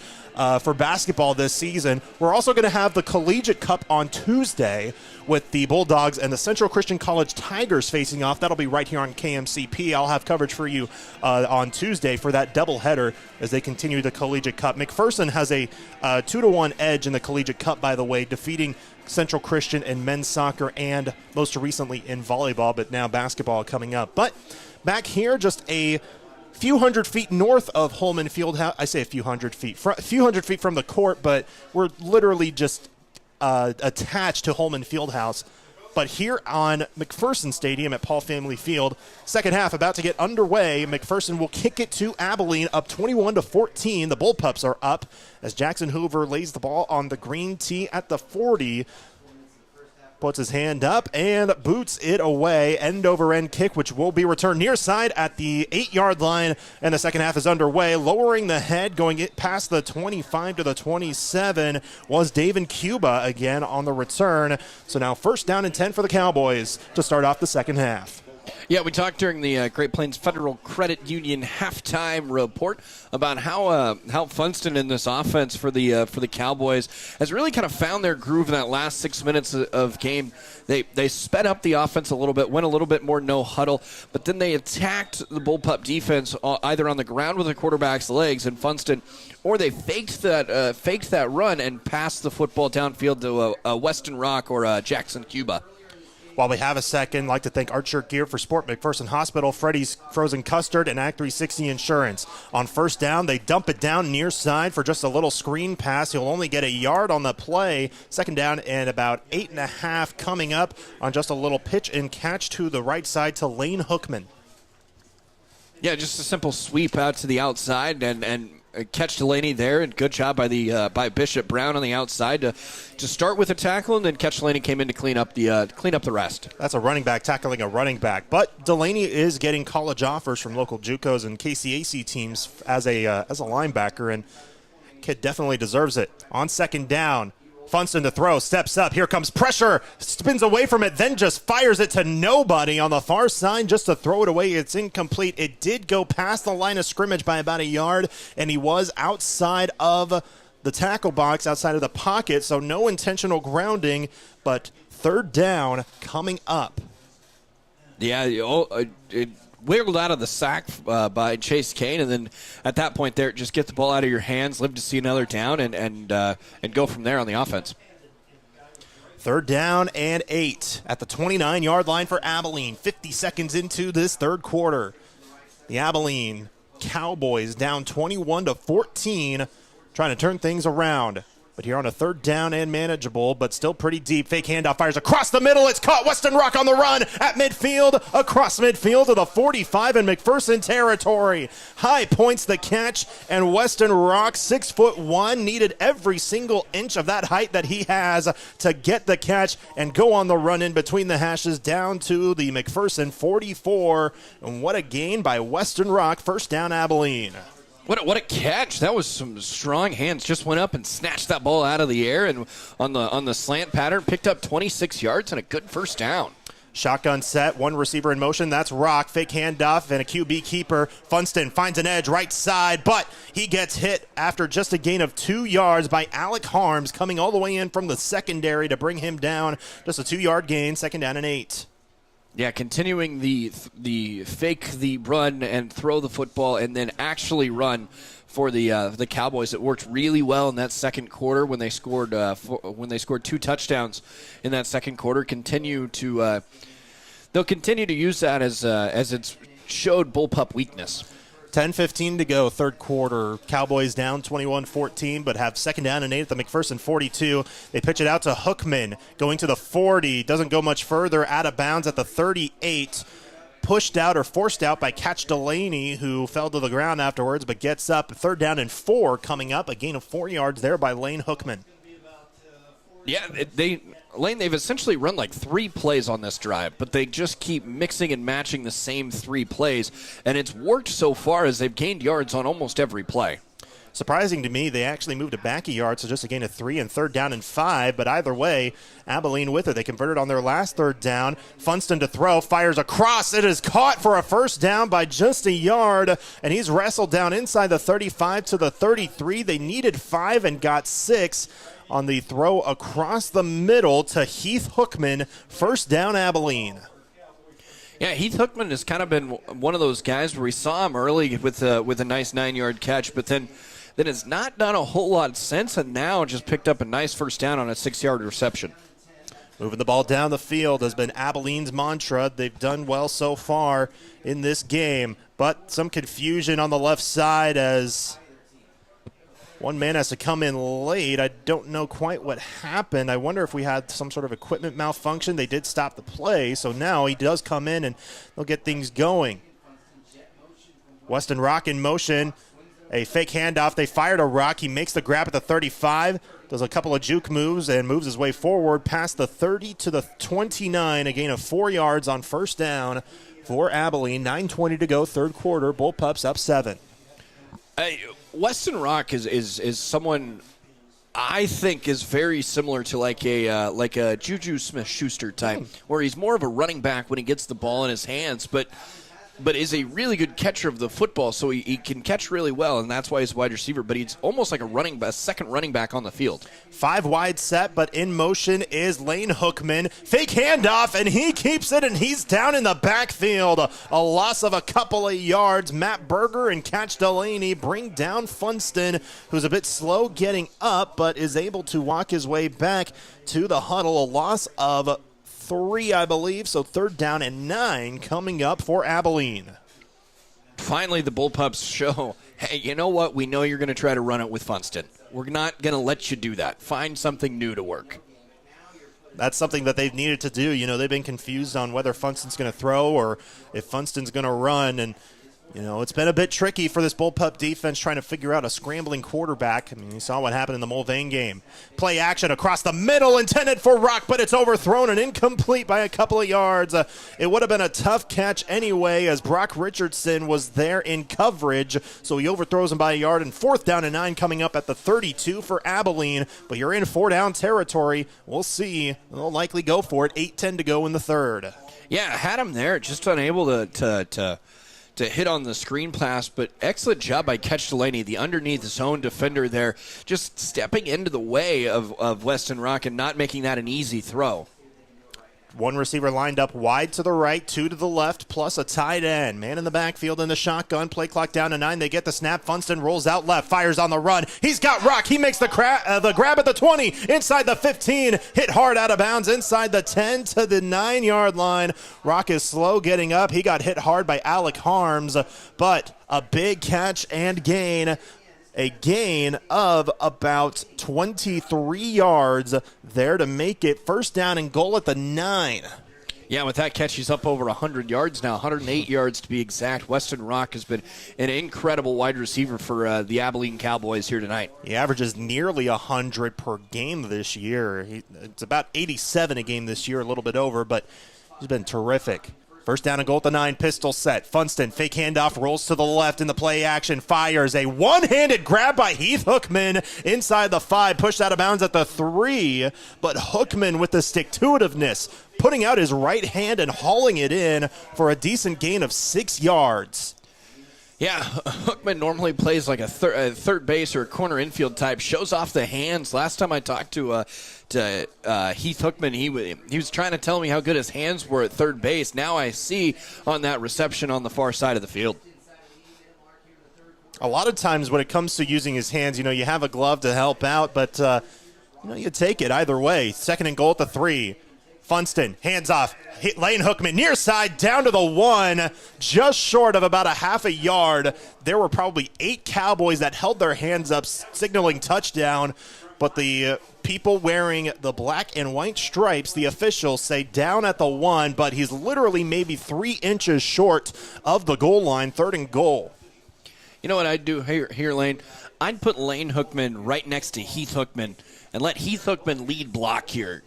for basketball this season. We're also going to have the Collegiate Cup on Tuesday with the Bulldogs and the Central Christian College Tigers facing off. That'll be right here on KMCP. I'll have coverage for you on Tuesday for that doubleheader as they continue the Collegiate Cup. McPherson has a 2-1 edge in the Collegiate Cup, by the way, defeating Central Christian in men's soccer and most recently in volleyball, but now basketball coming up. But back here, just a few hundred feet north of Holman Fieldhouse. I say a few hundred feet from the court, but we're literally just attached to Holman Fieldhouse. But here on McPherson Stadium at Paul Family Field, second half about to get underway. McPherson will kick it to Abilene, up 21-14. The Bullpups are up as Jackson Hoover lays the ball on the green tee at the 40. Puts his hand up and boots it away. End-over-end kick, which will be returned near side at the 8-yard line. And the second half is underway. Lowering the head, going it past the 25 to the 27 was David Cuba again on the return. So now first down and 10 for the Cowboys to start off the second half. Yeah, we talked during the Great Plains Federal Credit Union halftime report about how Funston in this offense for the Cowboys has really kind of found their groove in that last 6 minutes of game. They sped up the offense a little bit, went a little bit more no huddle, but then they attacked the Bullpup defense either on the ground with the quarterback's legs and Funston, or they faked that run and passed the football downfield to a Weston Rock or a Jackson Cuba. While we have a second, I'd like to thank Art Shirt Gear for Sport, McPherson Hospital, Freddy's Frozen Custard, and Act 360 Insurance. On first down, they dump it down near side for just a little screen pass. He'll only get a yard on the play. Second down and about 8.5 coming up on just a little pitch and catch to the right side to Lane Hookman. Yeah, just a simple sweep out to the outside and catch Delaney there, and good job by Bishop Brown on the outside to start with a tackle, and then catch Delaney came in to clean up the rest. That's a running back tackling a running back, but Delaney is getting college offers from local JUCOs and KCAC teams as a linebacker, and kid definitely deserves it. On second down, Funston to throw, steps up, here comes pressure, spins away from it, then just fires it to nobody on the far side just to throw it away. It's incomplete. It did go past the line of scrimmage by about a yard, and he was outside of the tackle box, outside of the pocket, so no intentional grounding, but third down coming up. Yeah, it wiggled out of the sack by Chase Kane, and then at that point there, just get the ball out of your hands, live to see another down, and go from there on the offense. Third down and 8 at the 29-yard line for Abilene. 50 seconds into this third quarter. The Abilene Cowboys down 21-14, trying to turn things around. But here on a third down and manageable, but still pretty deep. Fake handoff, fires across the middle. It's caught. Weston Rock on the run at midfield, across midfield to the 45 in McPherson territory. High points the catch, and Weston Rock, 6'1", needed every single inch of that height that he has to get the catch and go on the run in between the hashes down to the McPherson 44. And what a gain by Weston Rock. First down, Abilene. What a catch. That was some strong hands. Just went up and snatched that ball out of the air, and on the slant pattern, picked up 26 yards and a good first down. Shotgun set, one receiver in motion. That's Rock. Fake handoff and a QB keeper. Funston finds an edge right side, but he gets hit after just a gain of 2 yards by Alec Harms, coming all the way in from the secondary to bring him down. Just a 2-yard gain, second down and 8. Yeah, continuing the fake the run and throw the football and then actually run for the Cowboys. It worked really well in that second quarter when they scored 2 touchdowns in that second quarter. They'll continue to use that as it's showed Bullpup weakness. 10:15 to go, third quarter. Cowboys down 21-14, but have second down and 8 at the McPherson 42. They pitch it out to Hookman, going to the 40. Doesn't go much further, out of bounds at the 38. Pushed out or forced out by Catch Delaney, who fell to the ground afterwards, but gets up. Third down and 4 coming up. A gain of 4 yards there by Lane Hookman. Yeah, they've essentially run like 3 plays on this drive, but they just keep mixing and matching the same 3 plays, and it's worked so far as they've gained yards on almost every play. Surprising to me, they actually moved it back a yard, so just a gain of 3 and third down and 5. But either way, Abilene with it. They converted on their last third down. Funston to throw, fires across. It is caught for a first down by just a yard, and he's wrestled down inside the 35 to the 33. They needed 5 and got 6 on the throw across the middle to Heath Hookman. First down, Abilene. Yeah, Heath Hookman has kind of been one of those guys where we saw him early with a nice 9-yard catch, but then has not done a whole lot since, and now just picked up a nice first down on a 6-yard reception. Moving the ball down the field has been Abilene's mantra. They've done well so far in this game, but some confusion on the left side as one man has to come in late. I don't know quite what happened. I wonder if we had some sort of equipment malfunction. They did stop the play, so now he does come in and they'll get things going. Weston Rock in motion. A fake handoff. They fire to Rock. He makes the grab at the 35, does a couple of juke moves, and moves his way forward past the 30 to the 29. A gain of 4 yards on first down for Abilene. 9:20 to go, third quarter. Bullpups up 7. Weston Rock is someone I think is very similar to like a Juju Smith-Schuster type, where he's more of a running back when he gets the ball in his hands, but is a really good catcher of the football, so he can catch really well, and that's why he's a wide receiver, but he's almost like a second running back on the field. 5 wide set, but in motion is Lane Hookman. Fake handoff, and he keeps it, and he's down in the backfield. A loss of a couple of yards. Matt Berger and Catch Delaney bring down Funston, who's a bit slow getting up, but is able to walk his way back to the huddle. A loss of 3, I believe, so 3rd down and 9 coming up for Abilene. Finally, the Bullpups show, hey, you know what? We know you're going to try to run it with Funston. We're not going to let you do that. Find something new to work. That's something that they've needed to do. You know, they've been confused on whether Funston's going to throw or if Funston's going to run, and you know, it's been a bit tricky for this Bullpup defense trying to figure out a scrambling quarterback. I mean, you saw what happened in the Mulvane game. Play action across the middle, intended for Rock, but it's overthrown and incomplete by a couple of yards. It would have been a tough catch anyway, as Brock Richardson was there in coverage, so he overthrows him by a yard, and 4th down and 9 coming up at the 32 for Abilene. But you're in 4-down territory. We'll see. They'll likely go for it. 8:10 to go in the 3rd. Yeah, had him there, just unable to hit on the screen pass, but excellent job by Catch Delaney, the underneath zone defender there, just stepping into the way of Weston Rock and not making that an easy throw. 1 receiver lined up wide to the right, 2 to the left, plus a tight end. Man in the backfield in the shotgun. Play clock down to 9. They get the snap. Funston rolls out left, fires on the run. He's got Rock. He makes the grab at the 20, inside the 15. Hit hard out of bounds inside the 10 to the 9-yard line. Rock is slow getting up. He got hit hard by Alec Harms, but a big catch and gain. A gain of about 23 yards there to make it 1st down and goal at the 9. Yeah, with that catch, he's up over 100 yards now, 108 yards to be exact. Weston Rock has been an incredible wide receiver for the Abilene Cowboys here tonight. He averages nearly 100 per game this year. It's about 87 a game this year, a little bit over, but he's been terrific. 1st down and goal at the 9, pistol set. Funston, fake handoff, rolls to the left in the play action, fires a one-handed grab by Heath Hookman inside the 5, pushed out of bounds at the 3, but Hookman with the stick-to-itiveness, putting out his right hand and hauling it in for a decent gain of 6 yards. Yeah, Hookman normally plays like a third base or a corner infield type, shows off the hands. Last time I talked to Heath Hookman, he was trying to tell me how good his hands were at third base. Now I see on that reception on the far side of the field. A lot of times when it comes to using his hands, you know, you have a glove to help out, but you know, you take it either way. 2nd and goal at the 3. Funston, hands off, hit Lane Hookman, near side, down to the 1, just short of about a half a yard. There were probably 8 Cowboys that held their hands up, signaling touchdown, but the people wearing the black and white stripes, the officials, say down at the 1, but he's literally maybe 3 inches short of the goal line, 3rd and goal. You know what I'd do here, Lane? I'd put Lane Hookman right next to Heath Hookman and let Heath Hookman lead block here.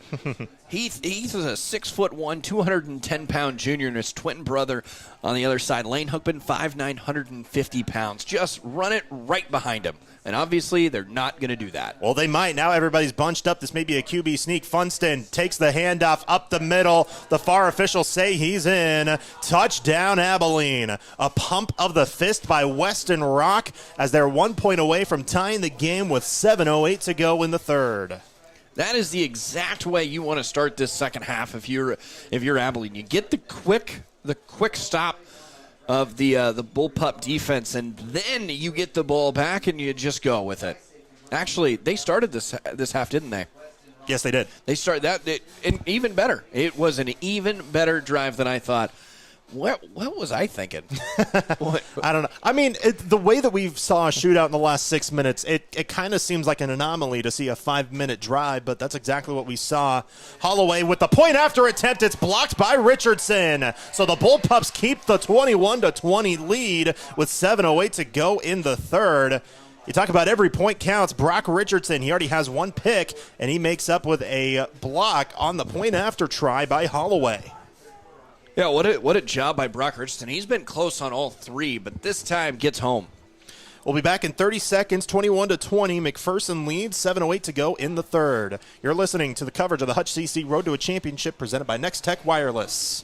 Heath is a 6'1", 210-pound junior, and his twin brother on the other side. Lane Hookman, 5'9", 150 pounds. Just run it right behind him. And obviously, they're not going to do that. Well, they might. Now everybody's bunched up. This may be a QB sneak. Funston takes the handoff up the middle. The far officials say he's in. Touchdown, Abilene. A pump of the fist by Weston Rock as they're 1 point away from tying the game with 7:08 to go in the 3rd. That is the exact way you want to start this second half if you're Abilene. You get the quick stop of the Bullpup defense, and then you get the ball back and you just go with it. Actually, they started this half, didn't they? Yes, they did. They started that and even better. It was an even better drive than I thought. What was I thinking? I don't know. I mean, the way that we saw a shootout in the last 6 minutes, it kind of seems like an anomaly to see a 5-minute drive, but that's exactly what we saw. Holloway with the point after attempt. It's blocked by Richardson. So the Bullpups keep the 21-20 lead with 7:08 to go in the 3rd. You talk about every point counts. Brock Richardson, he already has 1 pick, and he makes up with a block on the point after try by Holloway. Yeah, what a job by Brock Richardson. He's been close on all 3, but this time gets home. We'll be back in 30 seconds, 21-20. McPherson leads, 7:08 to go in the third. You're listening to the coverage of the Hutch CC Road to a Championship presented by Next Tech Wireless.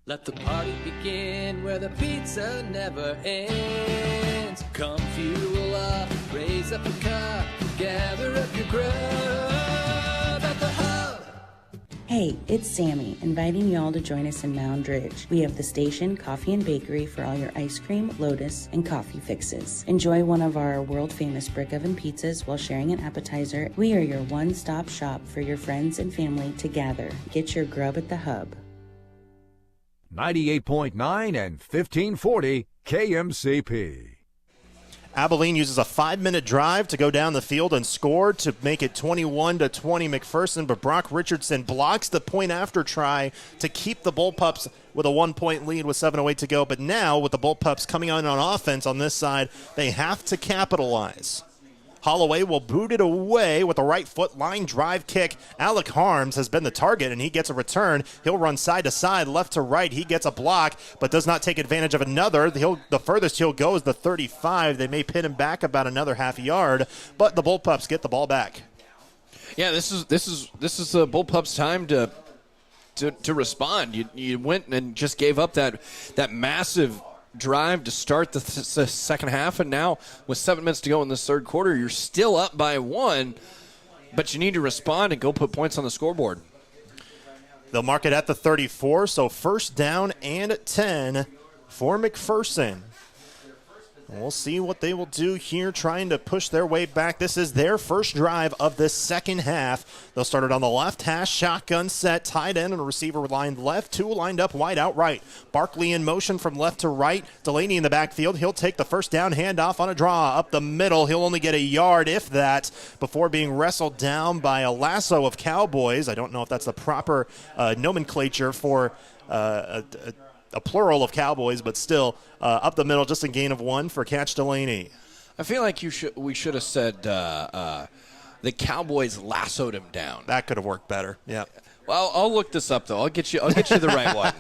Let the party begin where the pizza never ends. Come fuel up, raise up a cup, gather up your grub at the Hub. Hey, it's Sammy, inviting y'all to join us in Mound Ridge. We have the station, coffee and bakery for all your ice cream, Lotus, and coffee fixes. Enjoy one of our world-famous brick oven pizzas while sharing an appetizer. We are your one-stop shop for your friends and family to gather. Get your grub at the Hub. 98.9 and 1540 KMCP. Abilene uses a 5-minute drive to go down the field and score to make it 21-20 McPherson, but Brock Richardson blocks the point after try to keep the Bullpups with a 1-point lead with 7:08 to go. But now with the Bullpups coming on offense on this side, they have to capitalize. Holloway will boot it away with a right foot line drive kick. Alec Harms has been the target, and he gets a return. He'll run side to side, left to right. He gets a block, but does not take advantage of another. The furthest he'll go is the 35. They may pin him back about another half yard, but the Bullpups get the ball back. Yeah, this is the Bullpups' time to respond. You went and just gave up that massive drive to start the second half, and now with 7 minutes to go in this third quarter, you're still up by 1, but you need to respond and go put points on the scoreboard. They'll mark it at the 34, so first down and 10 for McPherson. We'll see what they will do here, trying to push their way back. This is their first drive of this second half. They'll start it on the left hash, shotgun set, tight end and a receiver lined left, 2 lined up wide out right. Barkley in motion from left to right. Delaney in the backfield. He'll take the first down handoff on a draw. Up the middle, he'll only get a yard, if that, before being wrestled down by a lasso of Cowboys. I don't know if that's the proper nomenclature for a plural of Cowboys, but still up the middle, just a gain of 1 for Catch Delaney. I feel like we should have said the Cowboys lassoed him down. That could have worked better. Yeah. Well, I'll look this up though. I'll get you the right one.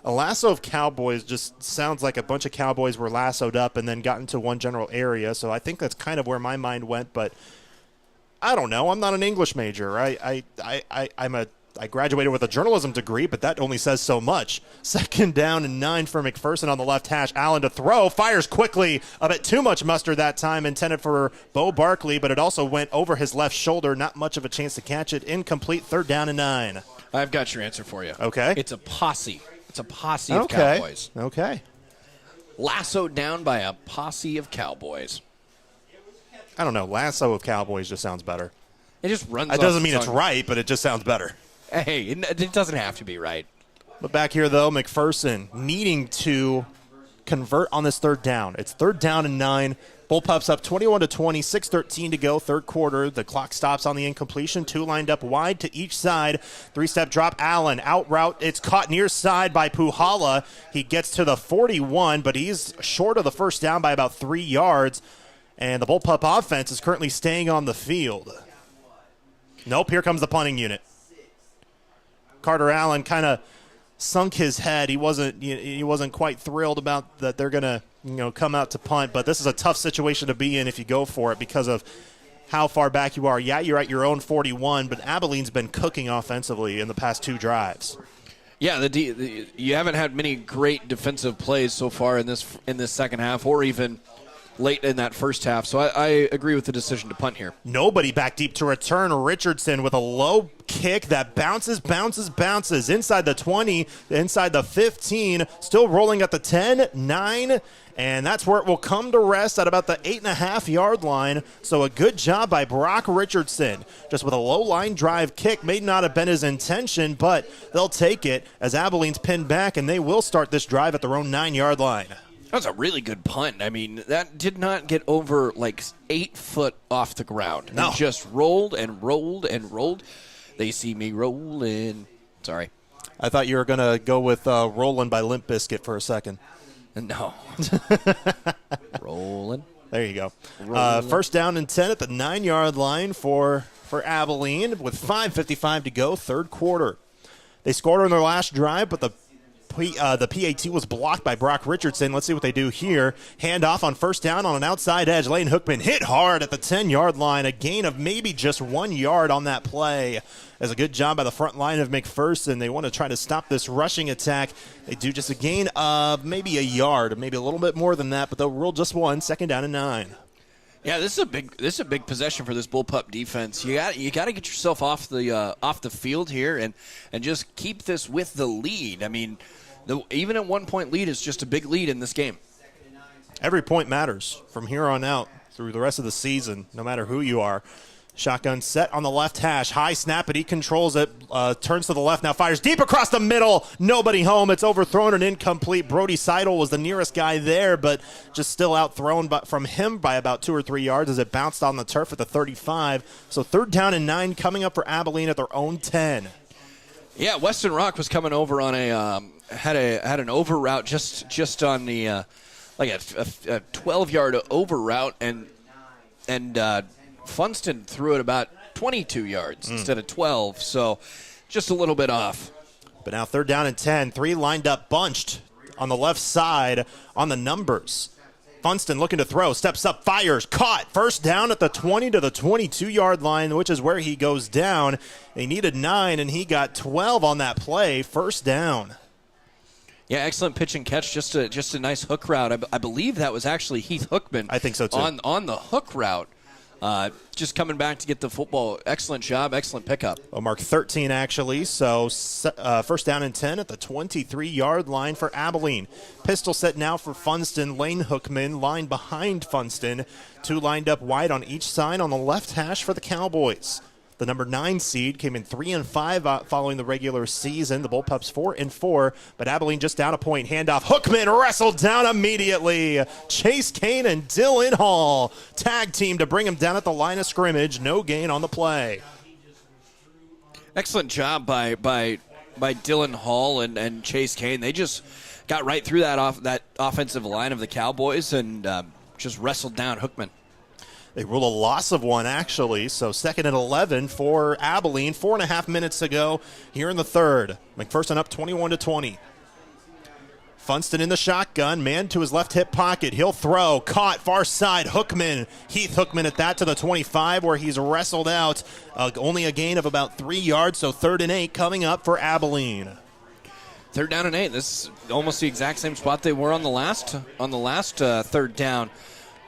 A lasso of Cowboys just sounds like a bunch of Cowboys were lassoed up and then got into one general area. So I think that's kind of where my mind went, but I don't know. I'm not an English major. I graduated with a journalism degree, but that only says so much. Second down and 9 for McPherson on the left hash. Allen to throw. Fires quickly. A bit too much mustard that time, intended for Bo Barkley, but it also went over his left shoulder. Not much of a chance to catch it. Incomplete. Third down and 9. I've got your answer for you. Okay. It's a posse. It's a posse of Cowboys. Okay. Lassoed down by a posse of Cowboys. I don't know. Lasso of Cowboys just sounds better. It just runs It doesn't mean it's right, but it just sounds better. Hey, it doesn't have to be right. But back here, though, McPherson needing to convert on this third down. It's third down and 9. Bullpups up 21-20, 6:13 to go, third quarter. The clock stops on the incompletion. 2 lined up wide to each side. 3-step drop. Allen out route. It's caught near side by Puhala. He gets to the 41, but he's short of the first down by about 3 yards. And the Bullpup offense is currently staying on the field. Nope, here comes the punting unit. Carter Allen kind of sunk his head. He wasn't quite thrilled about that they're going to come out to punt, but this is a tough situation to be in if you go for it because of how far back you are. Yeah, you're at your own 41, but Abilene's been cooking offensively in the past 2 drives. Yeah, you haven't had many great defensive plays so far in this second half, or even late in that first half. So I agree with the decision to punt here. Nobody back deep to return. Richardson with a low kick that bounces inside the 20, inside the 15, still rolling at the 10, 9, and that's where it will come to rest at about the 8.5-yard line. So a good job by Brock Richardson. Just with a low line drive kick. May not have been his intention, but they'll take it as Abilene's pinned back, and they will start this drive at their own 9-yard line. That was a really good punt. I mean, that did not get over like 8 foot off the ground. No. It just rolled and rolled and rolled. They see me rolling. Sorry. I thought you were going to go with Rollin' by Limp Bizkit for a second. No. Rolling. There you go. First down and 10 at the 9-yard line for Abilene with 5:55 to go, third quarter. They scored on their last drive, but the The PAT was blocked by Brock Richardson. Let's see what they do here. Handoff on first down on an outside edge. Lane Hookman hit hard at the 10-yard line. A gain of maybe just 1 yard on that play. As a good job by the front line of McPherson. They want to try to stop this rushing attack. They do just a gain of maybe a yard, maybe a little bit more than that, but they'll rule just one, 2nd down and 9. Yeah, this is a big possession for this Bullpup defense. You got to get yourself off the field here and just keep this with the lead. I mean, even a 1-point lead is just a big lead in this game. Every point matters from here on out through the rest of the season, no matter who you are. Shotgun set on the left hash. High snap, but he controls it. Turns to the left now. Fires deep across the middle. Nobody home. It's overthrown and incomplete. Brody Seidel was the nearest guy there, but just still outthrown from him by about 2 or 3 yards as it bounced on the turf at the 35. So 3rd down and 9 coming up for Abilene at their own 10. Yeah, Weston Rock was coming over on had an over route just on the like a 12-yard over route and Funston threw it about 22 yards instead of 12, so just a little bit off. But now 3rd down and 10, 3 lined up bunched on the left side on the numbers. Funston looking to throw, steps up, fires, caught. 1st down at the 20 to the 22-yard line, which is where he goes down. They needed 9, and he got 12 on that play. 1st down. Yeah, excellent pitch and catch. Just a nice hook route. I believe that was actually Heath Hookman. I think so, too. On the hook route. Just coming back to get the football. Excellent job, excellent pickup. Well, mark 13, actually, so 1st down and 10 at the 23-yard line for Abilene. Pistol set now for Funston. Lane Hookman line behind Funston. 2 lined up wide on each side on the left hash for the Cowboys. The number 9 seed came in 3-5 following the regular season. The Bullpups 4-4, but Abilene just down a point. Handoff. Hookman wrestled down immediately. Chase Kane and Dylan Hall tag team to bring him down at the line of scrimmage. No gain on the play. Excellent job by Dylan Hall and Chase Kane. They just got right through that offensive line of the Cowboys and just wrestled down Hookman. They rule a loss of 1, actually, so 2nd and 11 for Abilene. 4.5 minutes to go here in the 3rd. McPherson up 21-20. Funston in the shotgun, man to his left hip pocket. He'll throw, caught, far side, Hookman. Heath Hookman at that to the 25 where he's wrestled out. Only a gain of about 3 yards, so 3rd and 8 coming up for Abilene. 3rd down and 8. This is almost the exact same spot they were on the last 3rd down.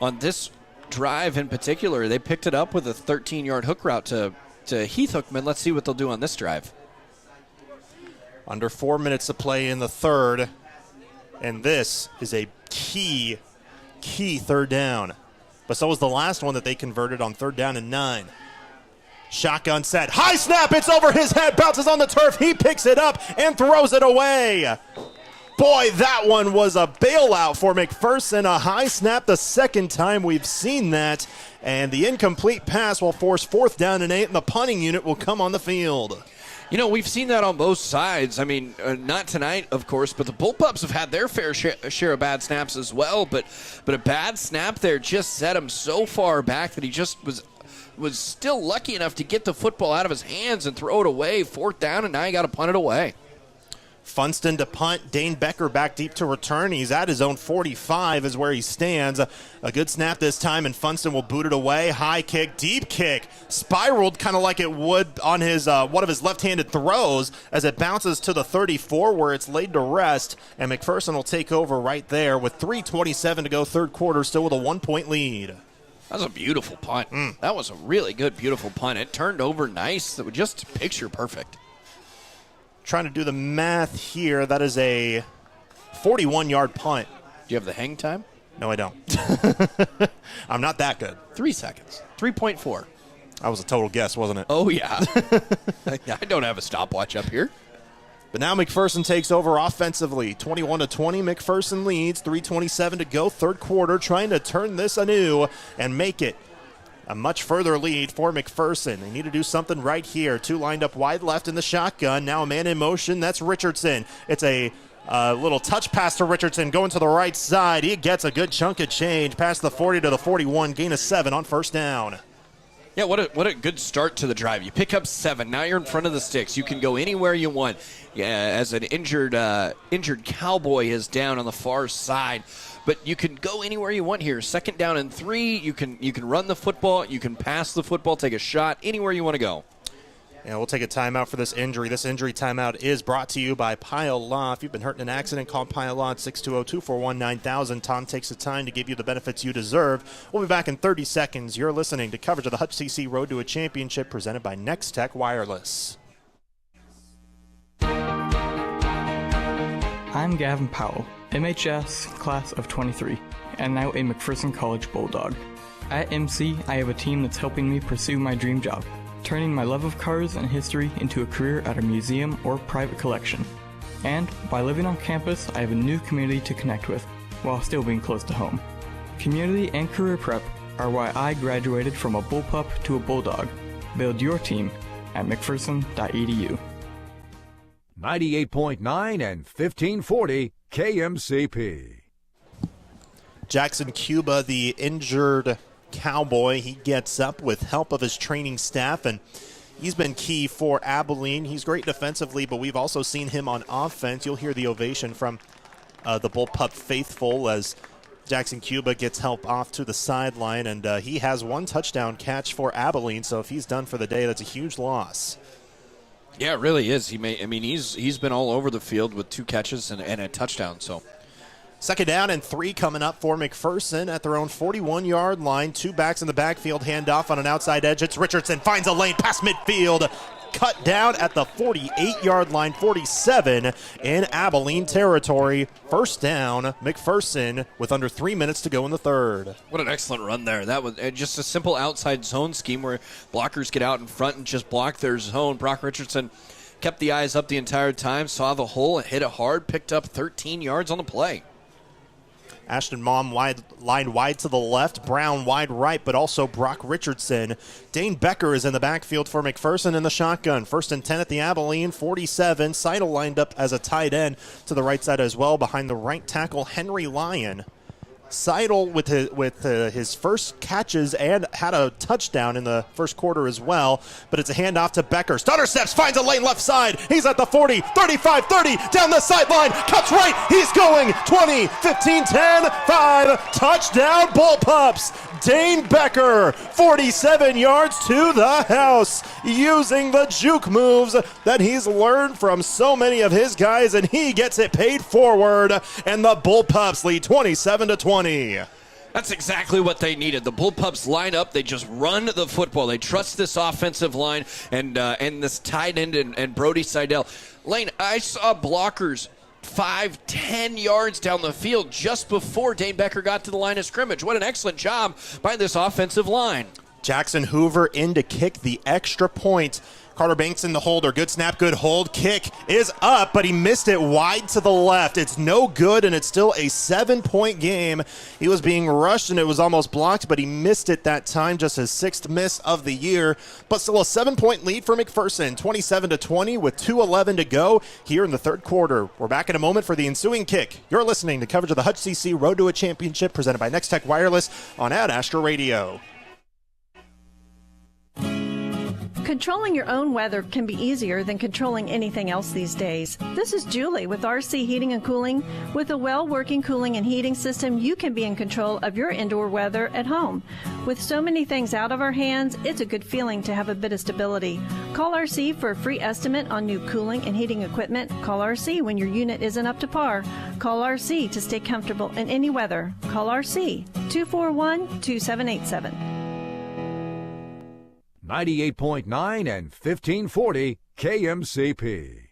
On this drive in particular, they picked it up with a 13-yard hook route to Heath Hookman. Let's see what they'll do on this drive. Under 4 minutes to play in the 3rd, and this is a key 3rd down. But so was the last one that they converted on 3rd down and 9. Shotgun set, high snap, it's over his head, bounces on the turf, he picks it up and throws it away. Boy, that one was a bailout for McPherson. A high snap, the 2nd time we've seen that. And the incomplete pass will force 4th down and 8, and the punting unit will come on the field. You know, we've seen that on both sides. I mean, not tonight, of course, but the Bullpups have had their fair share of bad snaps as well. But a bad snap there just set him so far back that he just was still lucky enough to get the football out of his hands and throw it away. 4th down, and now you got to punt it away. Funston to punt. Dane Becker back deep to return. He's at his own 45 is where he stands. A good snap this time, and Funston will boot it away. High kick, deep kick. Spiraled kind of like it would on his one of his left-handed throws as it bounces to the 34 where it's laid to rest, and McPherson will take over right there with 3:27 to go 3rd quarter, still with a 1-point lead. That was a beautiful punt. That was a really good, beautiful punt. It turned over nice. That was just picture perfect. Trying to do the math here. That is a 41-yard punt. Do you have the hang time? No, I don't. I'm not that good. 3 seconds. 3.4. That was a total guess, wasn't it? Oh, yeah. I don't have a stopwatch up here. But now McPherson takes over offensively. 21-20, McPherson leads. 3:27 to go, 3rd quarter, trying to turn this anew and make it a much further lead for McPherson. They need to do something right here. 2 lined up wide left in the shotgun. Now a man in motion. That's Richardson. It's a little touch pass to Richardson going to the right side. He gets a good chunk of change past the 40 to the 41. Gain of 7 on 1st down. Yeah, what a good start to the drive. You pick up 7. Now you're in front of the sticks. You can go anywhere you want. Yeah, as an injured Cowboy is down on the far side. But you can go anywhere you want here. 2nd down and 3. You can run the football. You can pass the football, take a shot, anywhere you want to go. Yeah, we'll take a timeout for this injury. This injury timeout is brought to you by Pile Law. If you've been hurt in an accident, call Pile Law at 620-241-9000. Tom takes the time to give you the benefits you deserve. We'll be back in 30 seconds. You're listening to coverage of the Hutch CC Road to a Championship presented by Next Tech Wireless. I'm Gavin Powell, MHS class of 23, and now a McPherson College Bulldog. At MC, I have a team that's helping me pursue my dream job, turning my love of cars and history into a career at a museum or private collection. And by living on campus, I have a new community to connect with, while still being close to home. Community and career prep are why I graduated from a bullpup to a bulldog. Build your team at mcpherson.edu. 98.9 and 1540 KMCP. Jackson Cuba, the injured Cowboy, he gets up with help of his training staff, and he's been key for Abilene. He's great defensively, but we've also seen him on offense. You'll hear the ovation from the Bullpup faithful as Jackson Cuba gets help off to the sideline, and he has 1 touchdown catch for Abilene, so if he's done for the day, that's a huge loss. Yeah, it really is. He's been all over the field with 2 catches and a touchdown, so... 2nd down and 3 coming up for McPherson at their own 41-yard line. 2 backs in the backfield, handoff on an outside edge. It's Richardson, finds a lane past midfield. Cut down at the 48-yard line, 47 in Abilene territory. 1st down, McPherson with under 3 minutes to go in the 3rd. What an excellent run there. That was just a simple outside zone scheme where blockers get out in front and just block their zone. Brock Richardson kept the eyes up the entire time, saw the hole, hit it hard, picked up 13 yards on the play. Ashton Mom lined wide to the left, Brown wide right, but also Brock Richardson. Dane Becker is in the backfield for McPherson in the shotgun. 1st and 10 at the Abilene, 47. Seidel lined up as a tight end to the right side as well, behind the right tackle, Henry Lyon. Seidel with his first catches and had a touchdown in the first quarter as well, but it's a handoff to Becker. Stutter steps, finds a lane left side. He's at the 40, 35, 30, down the sideline, cuts right. He's going 20, 15, 10, 5. Touchdown, Bullpups. Dane Becker, 47 yards to the house, using the juke moves that he's learned from so many of his guys, and he gets it paid forward, and the Bullpups lead 27-20. That's exactly what they needed. The Bullpups line up. They just run the football. They trust this offensive line and this tight end and Brody Seidel. Lane, I saw blockers 5-10 yards down the field just before Dane Becker got to the line of scrimmage. What an excellent job by this offensive line. Jackson Hoover in to kick the extra point. Carter Banks in the holder. Good snap, good hold. Kick is up, but he missed it wide to the left. It's no good, and it's still a 7-point game. He was being rushed, and it was almost blocked, but he missed it that time, just his 6th miss of the year. But still a 7-point lead for McPherson, 27-20 with 2:11 to go here in the 3rd quarter. We're back in a moment for the ensuing kick. You're listening to coverage of the Hutch CC Road to a Championship presented by Next Tech Wireless on Ad Astra Radio. Controlling your own weather can be easier than controlling anything else these days. This is Julie with RC Heating and Cooling. With a well-working cooling and heating system, you can be in control of your indoor weather at home. With so many things out of our hands, it's a good feeling to have a bit of stability. Call RC for a free estimate on new cooling and heating equipment. Call RC when your unit isn't up to par. Call RC to stay comfortable in any weather. Call RC 241-2787. 98.9 and 1540 KMCP.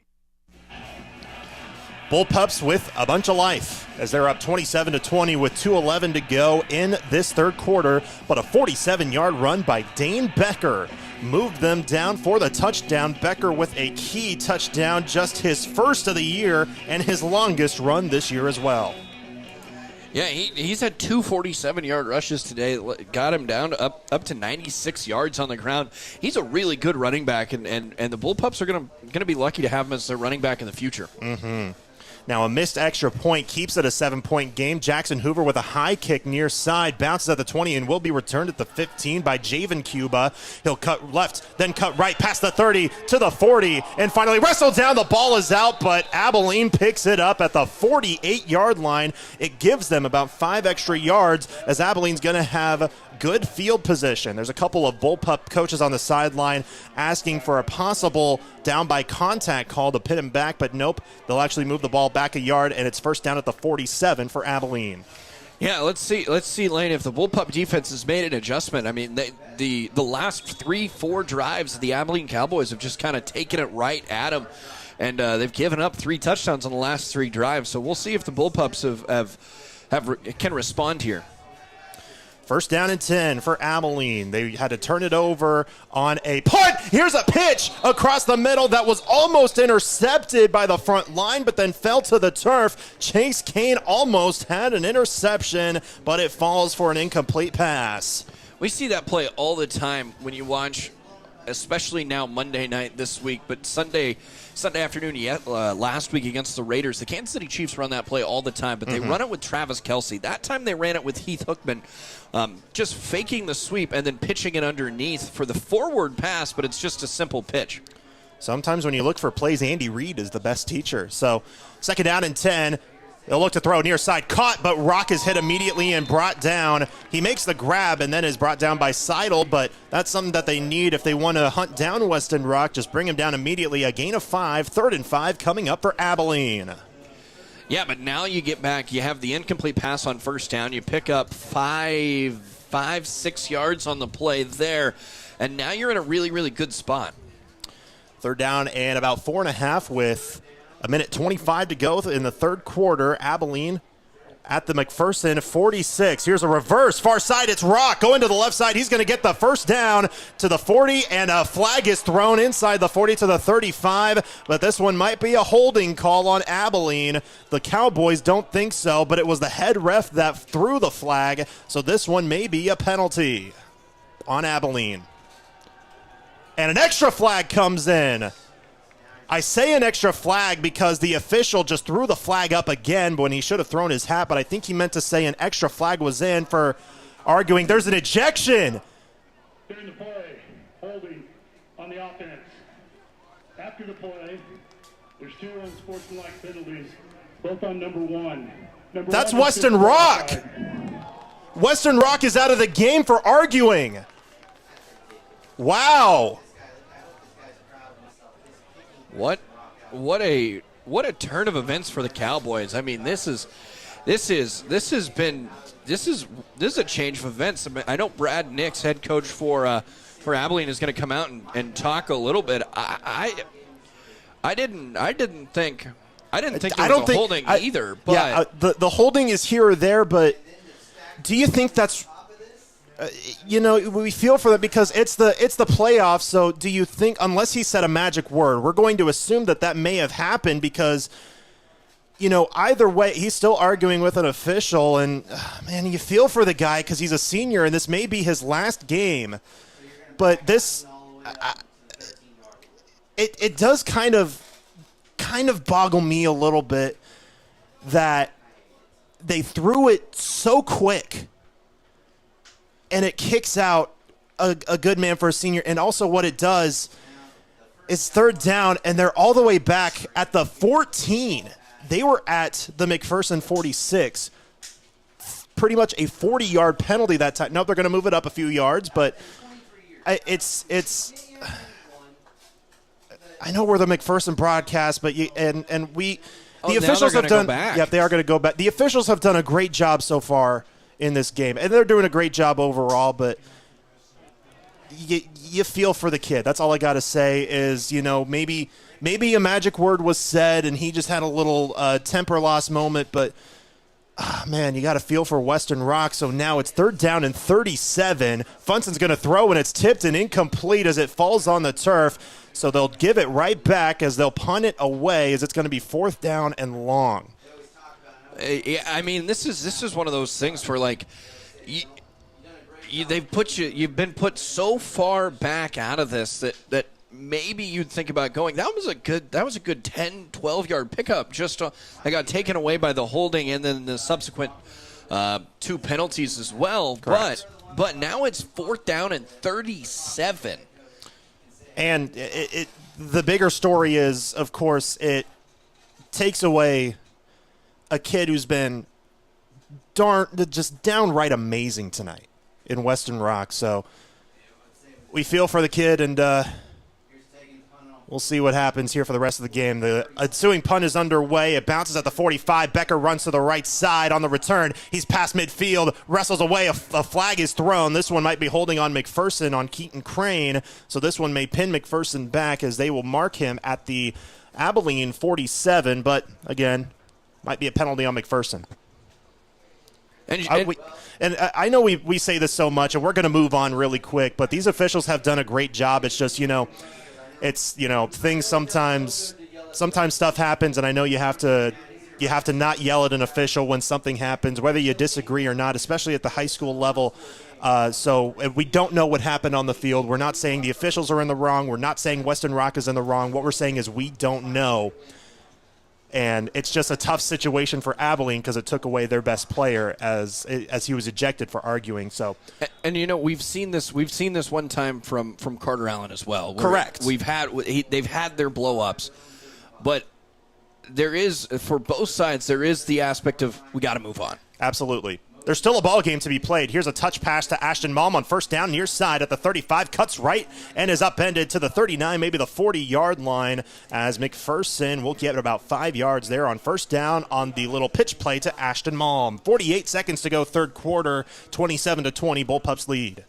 Bullpups with a bunch of life as they're up 27-20 with 2:11 to go in this 3rd quarter. But a 47-yard run by Dane Becker moved them down for the touchdown. Becker with a key touchdown, just his 1st of the year and his longest run this year as well. Yeah, he's had 2 47-yard rushes today. Got him down up to 96 yards on the ground. He's a really good running back, and the Bullpups are going to be lucky to have him as their running back in the future. Mm-hmm. Now a missed extra point keeps it a 7-point game. Jackson Hoover with a high kick near side, bounces at the 20 and will be returned at the 15 by Javen Cuba. He'll cut left, then cut right past the 30 to the 40, and finally wrestled down. The ball is out, but Abilene picks it up at the 48-yard line. It gives them about 5 extra yards as Abilene's going to have good field position. There's a couple of bullpup coaches on the sideline asking for a possible down by contact call to pin him back, but nope, they'll actually move the ball back a yard, and it's first down at the 47 for Abilene. Yeah, let's see, Lane, if the bullpup defense has made an adjustment. I mean, the last 3-4 drives, the Abilene Cowboys have just kind of taken it right at them, and they've given up 3 touchdowns on the last 3 drives. So we'll see if the bullpups can respond here. First down and 10 for Abilene. They had to turn it over on a punt. Here's a pitch across the middle that was almost intercepted by the front line, but then fell to the turf. Chase Kane almost had an interception, but it falls for an incomplete pass. We see that play all the time when you watch, especially now Monday night this week, but Sunday afternoon last week against the Raiders. The Kansas City Chiefs run that play all the time, but they run it with Travis Kelce. That time they ran it with Heath Hookman, just faking the sweep and then pitching it underneath for the forward pass, but it's just a simple pitch. Sometimes when you look for plays, Andy Reid is the best teacher. So second down and 10. They'll look to throw near side. Caught, but Rock is hit immediately and brought down. He makes the grab and then is brought down by Seidel, but that's something that they need if they want to hunt down Weston Rock. Just bring him down immediately. A gain of 5, 3rd and 5 coming up for Abilene. Yeah, but now you get back. You have the incomplete pass on first down. You pick up 6 yards on the play there, and now you're in a really, really good spot. Third down and about 4.5 with 1:25 to go in the third quarter. Abilene at the McPherson 46. Here's a reverse. Far side, it's Rock. Going to the left side. He's going to get the first down to the 40, and a flag is thrown inside the 40 to the 35. But this one might be a holding call on Abilene. The Cowboys don't think so, but it was the head ref that threw the flag. So this one may be a penalty on Abilene. And an extra flag comes in. I say an extra flag because the official just threw the flag up again when he should have thrown his hat, but I think he meant to say an extra flag was in for arguing. There's an ejection. During the play, holding on the offense. After the play, there's 2 unsportsmanlike penalties, both on number 1. That's Weston Rock. Weston Rock is out of the game for arguing. Wow. What a turn of events for the Cowboys. I mean, this is a change of events. I know Brad Nix, head coach for Abilene, is going to come out and talk a little bit. I didn't think there was a holding either. But yeah, the holding is here or there, but do you think that's we feel for that because it's the playoffs. So do you think, unless he said a magic word, we're going to assume that may have happened because, either way, he's still arguing with an official. And, man, you feel for the guy because he's a senior and this may be his last game. But this, it does kind of boggle me a little bit that they threw it so quick. And it kicks out a good man for a senior. And also what it does is third down, and they're all the way back at the 14. They were at the McPherson 46. Pretty much a 40-yard penalty that time. Nope, they're going to move it up a few yards, but it's. I know we're the McPherson broadcast, but the officials have done. Yeah, they are going to go back. The officials have done a great job so far in this game, and they're doing a great job overall, but you feel for the kid. That's all I got to say is, maybe a magic word was said and he just had a little temper loss moment, but man, you got to feel for Western Rock. So now it's third down and 37. Funson's going to throw, and it's tipped and incomplete as it falls on the turf. So they'll give it right back as they'll punt it away as it's going to be 4th down and long. I mean, this is one of those things where, like, you've been put so far back out of this that maybe you'd think about going. That was a good 10, 12-yard pickup. Just I got taken away by the holding and then the subsequent 2 penalties as well. Correct. But now it's 4th down and 37. And the bigger story is, of course, it takes away a kid who's been just downright amazing tonight in Western Rock. So we feel for the kid, and we'll see what happens here for the rest of the game. The ensuing punt is underway. It bounces at the 45. Becker runs to the right side on the return. He's past midfield, wrestles away. A flag is thrown. This one might be holding on McPherson on Keaton Crane. So this one may pin McPherson back as they will mark him at the Abilene 47. But, again, might be a penalty on McPherson. And I know we say this so much, and we're going to move on really quick, but these officials have done a great job. It's just, things sometimes stuff happens, and I know you have to not yell at an official when something happens, whether you disagree or not, especially at the high school level. So we don't know what happened on the field. We're not saying the officials are in the wrong. We're not saying Western Rock is in the wrong. What we're saying is we don't know. And it's just a tough situation for Abilene because it took away their best player as he was ejected for arguing. So, and we've seen this one time from Carter Allen as well. Correct. They've had their blow-ups, but there is, for both sides, there is the aspect of we got to move on. Absolutely. There's still a ball game to be played. Here's a touch pass to Ashton Malm on 1st down near side at the 35. Cuts right and is upended to the 39, maybe the 40-yard line, as McPherson will get about 5 yards there on 1st down on the little pitch play to Ashton Malm. 48 seconds to go, 3rd quarter, 27-20, Bullpups lead.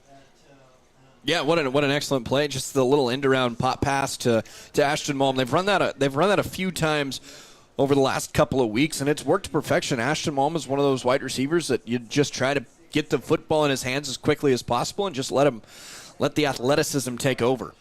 Yeah, what an excellent play. Just the little end-around pop pass to Ashton Malm. They've run that a few times over the last couple of weeks, and it's worked to perfection. Ashton Malm is one of those wide receivers that you just try to get the football in his hands as quickly as possible and just let the athleticism take over.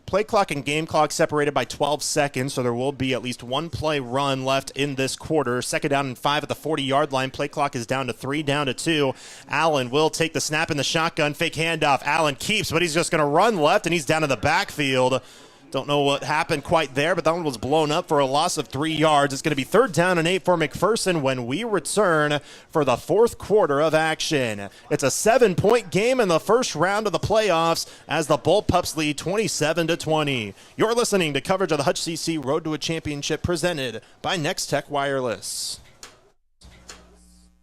Play clock and game clock separated by 12 seconds, so there will be at least one play run left in this quarter. 2nd down and 5 at the 40-yard line. Play clock is down to 3, down to 2. Allen will take the snap in the shotgun. Fake handoff. Allen keeps, but he's just going to run left, and he's down in the backfield. Don't know what happened quite there, but that one was blown up for a loss of 3 yards. It's going to be 3rd down and 8 for McPherson when we return for the 4th quarter of action. It's a 7-point game in the first round of the playoffs as the Bullpups lead 27-20. You're listening to coverage of the Hutch CC Road to a Championship presented by Next Tech Wireless.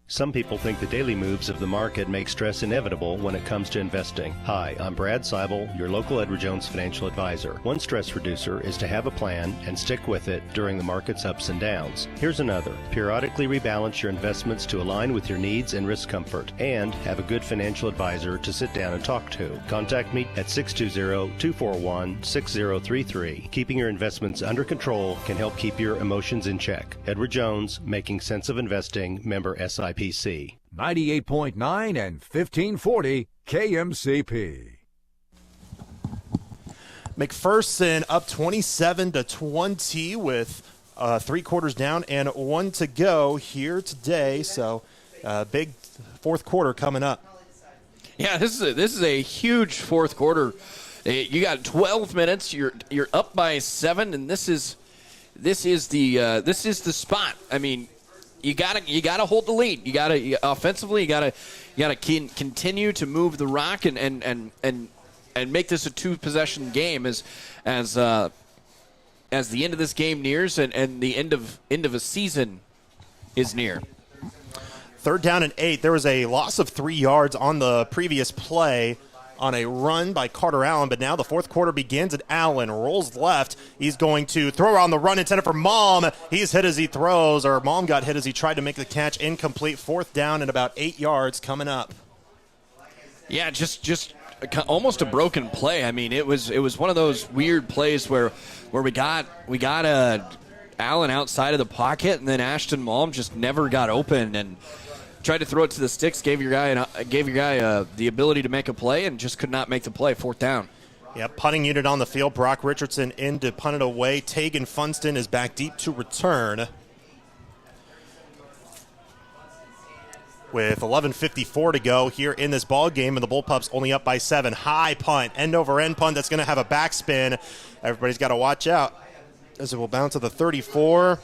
Some people think the daily moves of the market make stress inevitable when it comes to investing. Hi, I'm Brad Seibel, your local Edward Jones financial advisor. One stress reducer is to have a plan and stick with it during the market's ups and downs. Here's another. Periodically rebalance your investments to align with your needs and risk comfort, and have a good financial advisor to sit down and talk to. Contact me at 620-241-6033. Keeping your investments under control can help keep your emotions in check. Edward Jones, making sense of investing, member SIPC. 98.9 and 1540 KMCP. McPherson up 27-20 with 3 quarters down and 1 to go here today. So big 4th quarter coming up. Yeah, this is a huge 4th quarter. You got 12 minutes. You're up by 7, and this is the spot. I mean, you gotta hold the lead. You gotta offensively. You gotta continue to move the rock and make this a 2-possession game as the end of this game nears and the end of a season is near. 3rd down and 8. There was a loss of 3 yards on the previous play on a run by Carter Allen, but now the 4th quarter begins, and Allen rolls left. He's going to throw on the run intended for Malm. He's hit as he throws, or Malm got hit as he tried to make the catch. Incomplete. 4th down and about 8 yards coming up. Yeah, just almost a broken play. I mean, it was one of those weird plays where we got Allen outside of the pocket, and then Ashton Malm just never got open and tried to throw it to the sticks, gave your guy the ability to make a play, and just could not make the play. 4th down. Yeah, punting unit on the field. Brock Richardson in to punt it away. Tegan Funston is back deep to return. with 11:54 to go here in this ball game, and the Bullpups only up by 7. High punt, end-over-end punt that's going to have a backspin. Everybody's got to watch out as it will bounce to the 34.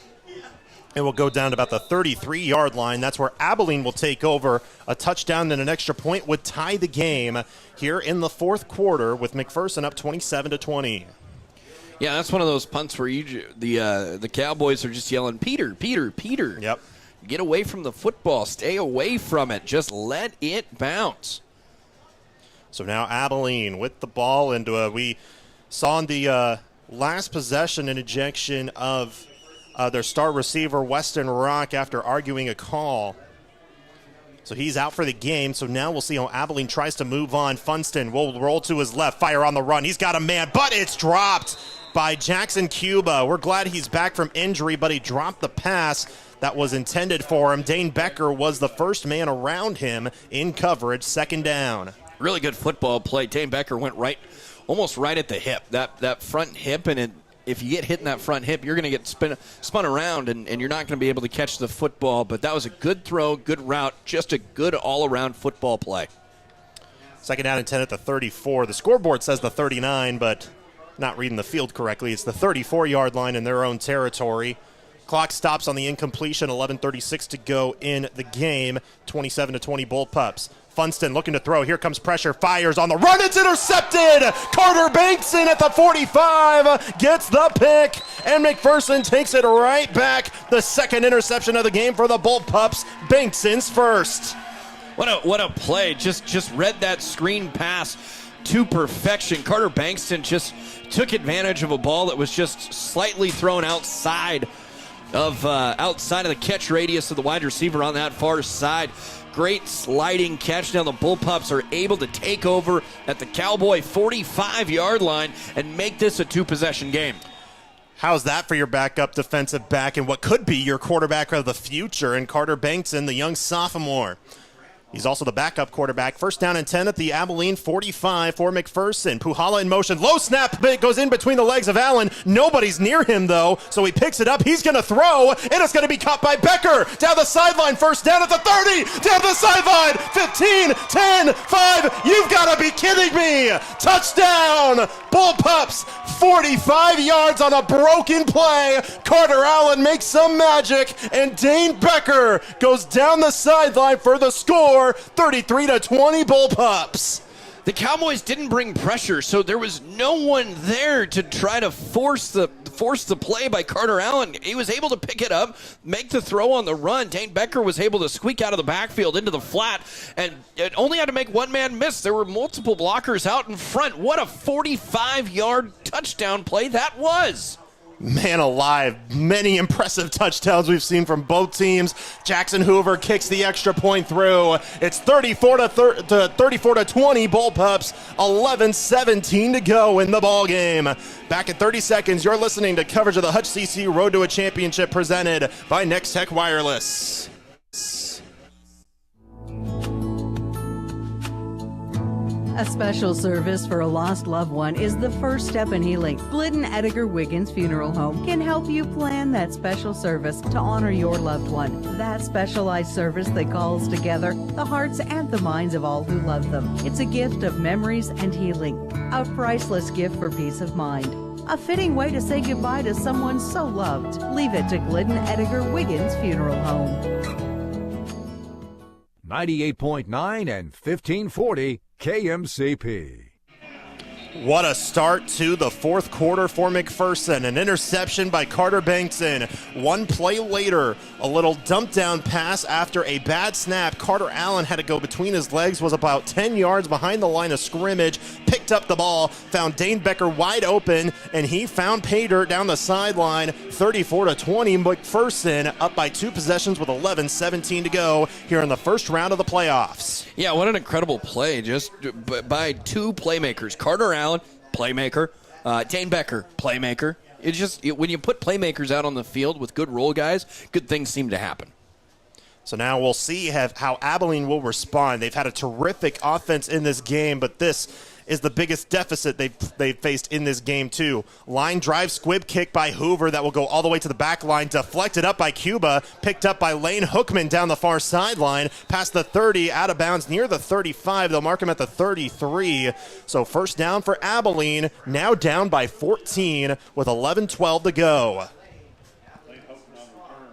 It will go down to about the 33-yard line. That's where Abilene will take over. A touchdown and an extra point would tie the game here in the fourth quarter with McPherson up 27-20. Yeah, that's one of those punts where the Cowboys are just yelling, Peter, Peter, Peter. Yep. Get away from the football. Stay away from it. Just let it bounce. So now Abilene with the ball, and we saw in the last possession an ejection of their star receiver, Weston Rock, after arguing a call. So he's out for the game. So now we'll see how Abilene tries to move on. Funston will roll to his left, fire on the run. He's got a man, but it's dropped by Jackson Cuba. We're glad he's back from injury, but he dropped the pass that was intended for him. Dane Becker was the first man around him in coverage, second down. Really good football play. Dane Becker went almost right at the hip, that front hip, and if you get hit in that front hip, you're going to get spun around, and you're not going to be able to catch the football. But that was a good throw, good route, just a good all-around football play. Second down and 10 at the 34. The scoreboard says the 39, but not reading the field correctly. It's the 34-yard line in their own territory. Clock stops on the incompletion, 11:36 to go in the game, 27-20 Bullpups. Funston looking to throw. Here comes pressure. Fires on the run. It's intercepted. Carter Bankson at the 45 gets the pick, and McPherson takes it right back. The second interception of the game for the Bullpups. Bankson's first. What a play. Just read that screen pass to perfection. Carter Bankston just took advantage of a ball that was just slightly thrown outside of the catch radius of the wide receiver on that far side. Great sliding catch. Now the Bullpups are able to take over at the Cowboy 45-yard line and make this a two-possession game. How's that for your backup defensive back and what could be your quarterback of the future in Carter Bankson, the young sophomore? He's also the backup quarterback. First down and 10 at the Abilene 45 for McPherson. Puhala in motion. Low snap goes in between the legs of Allen. Nobody's near him, though, so he picks it up. He's going to throw, and it's going to be caught by Becker. Down the sideline. First down at the 30. Down the sideline. 15, 10, 5. You've got to be kidding me. Touchdown. Bullpups. 45 yards on a broken play. Carter Allen makes some magic, and Dane Becker goes down the sideline for the score. 33-20 Bullpups. The Cowboys didn't bring pressure, so there was no one there to try to force the play by Carter Allen. He was able to pick it up, make the throw on the run. Dane Becker was able to squeak out of the backfield into the flat, and it only had to make one man miss. There were multiple blockers out in front. What a 45-yard touchdown play that was. Man alive, many impressive touchdowns we've seen from both teams. Jackson Hoover kicks the extra point through. It's 34-20 Bullpups, 11:17 to go in the ball game. Back in 30 seconds, you're listening to coverage of the Hutch CC Road to a Championship presented by Next Tech Wireless. A special service for a lost loved one is the first step in healing. Glidden Edgar Wiggins Funeral Home can help you plan that special service to honor your loved one. That specialized service that calls together the hearts and the minds of all who love them. It's a gift of memories and healing. A priceless gift for peace of mind. A fitting way to say goodbye to someone so loved. Leave it to Glidden Edgar Wiggins Funeral Home. 98.9 and 1540 KMCP. What a start to the fourth quarter for McPherson. An interception by Carter Bankson. One play later, a little dump down pass after a bad snap. Carter Allen had to go between his legs, was about 10 yards behind the line of scrimmage, picked up the ball, found Dane Becker wide open, and he found pay dirt down the sideline. 34-20, McPherson up by two possessions with 11:17 to go here in the first round of the playoffs. Yeah, what an incredible play just by two playmakers. Carter Allen, playmaker. Dane Becker, playmaker. When you put playmakers out on the field with good role guys, good things seem to happen. So now we'll see how Abilene will respond. They've had a terrific offense in this game, but this is the biggest deficit they've faced in this game, too. Line drive, squib kick by Hoover that will go all the way to the back line, deflected up by Cuba, picked up by Lane Hookman down the far sideline, past the 30, out of bounds near the 35. They'll mark him at the 33. So first down for Abilene, now down by 14 with 11-12 to go.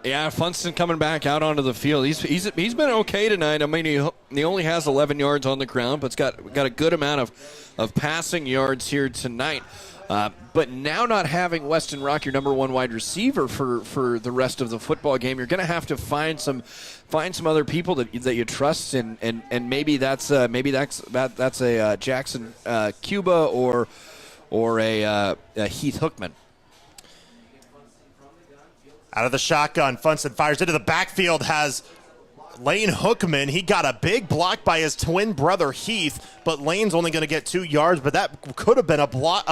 Yeah, Funston coming back out onto the field. He's been okay tonight. I mean, he only has 11 yards on the ground, but's got a good amount of passing yards here tonight. But now not having Weston Rock, your number one wide receiver for the rest of the football game, you're going to have to find some other people that you trust, and maybe that's a Jackson Cuba or a Heath Hookman. Out of the shotgun, Funston fires into the backfield, has Lane Hookman. He got a big block by his twin brother Heath, but Lane's only going to get 2 yards, but that could have been a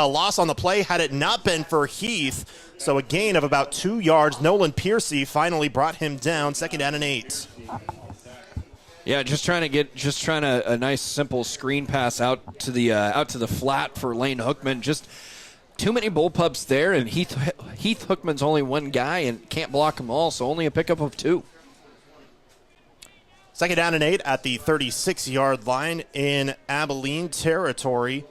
loss on the play had it not been for Heath. So a gain of about 2 yards. Nolan Piercy finally brought him down, 2nd down and 8. Yeah, just trying a nice simple screen pass out to the flat for Lane Hookman. Just too many bullpups there, and Heath Hookman's only one guy and can't block them all, so only a pickup of 2. 2nd down and 8 at the 36-yard line in Abilene territory.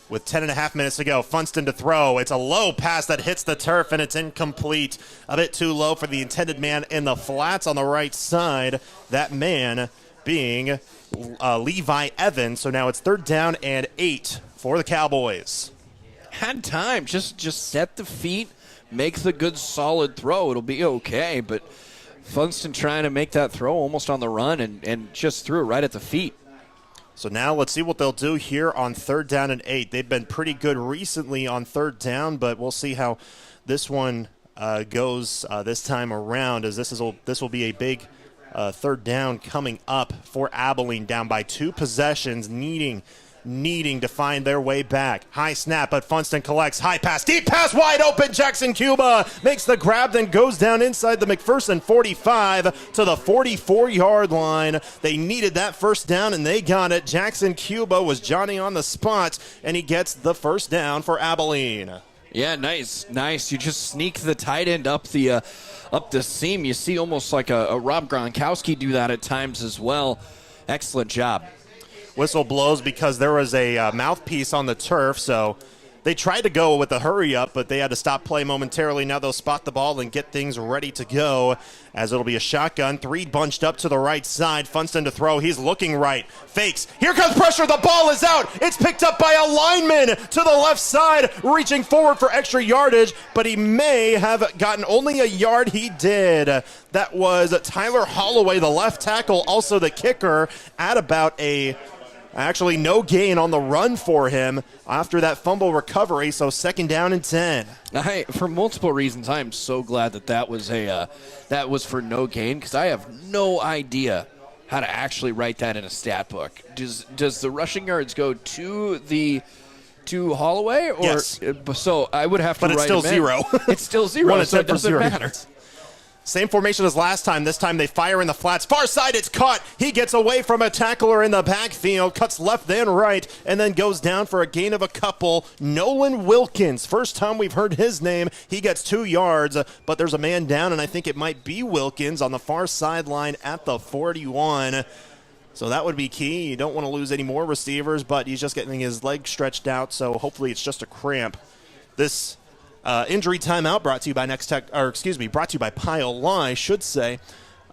With 10.5 minutes to go, Funston to throw. It's a low pass that hits the turf, and it's incomplete. A bit too low for the intended man in the flats on the right side. That man being Levi Evans. So now it's 3rd down and 8 for the Cowboys. Had time. Just set the feet, make the good solid throw. It'll be okay, but Funston trying to make that throw almost on the run and just threw it right at the feet. So now let's see what they'll do here on 3rd down and 8. They've been pretty good recently on 3rd down, but we'll see how this one goes this time around, as this will be a big 3rd down coming up for Abilene, down by 2 possessions, needing to find their way back. High snap, but Funston collects. High pass, deep pass, wide open. Jackson Cuba makes the grab, then goes down inside the McPherson 45 to the 44-yard line. They needed that first down, and they got it. Jackson Cuba was Johnny on the spot, and he gets the first down for Abilene. Yeah, nice. You just sneak the tight end up the seam. You see almost like a Rob Gronkowski do that at times as well. Excellent job. Whistle blows because there was a mouthpiece on the turf, so they tried to go with a hurry up, but they had to stop play momentarily. Now they'll spot the ball and get things ready to go, as it'll be a shotgun. 3 bunched up to the right side. Funston to throw. He's looking right. Fakes. Here comes pressure. The ball is out. It's picked up by a lineman to the left side, reaching forward for extra yardage, but he may have gotten only a yard. He did. That was Tyler Holloway, the left tackle, also the kicker, at about actually no gain on the run for him after that fumble recovery, so 2nd down and 10. For multiple reasons, I am so glad that was for no gain, because I have no idea how to actually write that in a stat book. Does the rushing yards go to Holloway? Or, yes. So I would have to write But it's still 0. It's still 0, so it doesn't matter. Same formation as last time. This time they fire in the flats. Far side, it's caught. He gets away from a tackler in the backfield, cuts left then right, and then goes down for a gain of a couple. Nolan Wilkins, first time we've heard his name. He gets 2 yards, but there's a man down, and I think it might be Wilkins on the far sideline at the 41. So that would be key. You don't want to lose any more receivers, but he's just getting his leg stretched out, so hopefully it's just a cramp. This injury timeout brought to you by brought to you by Pile Law, I should say.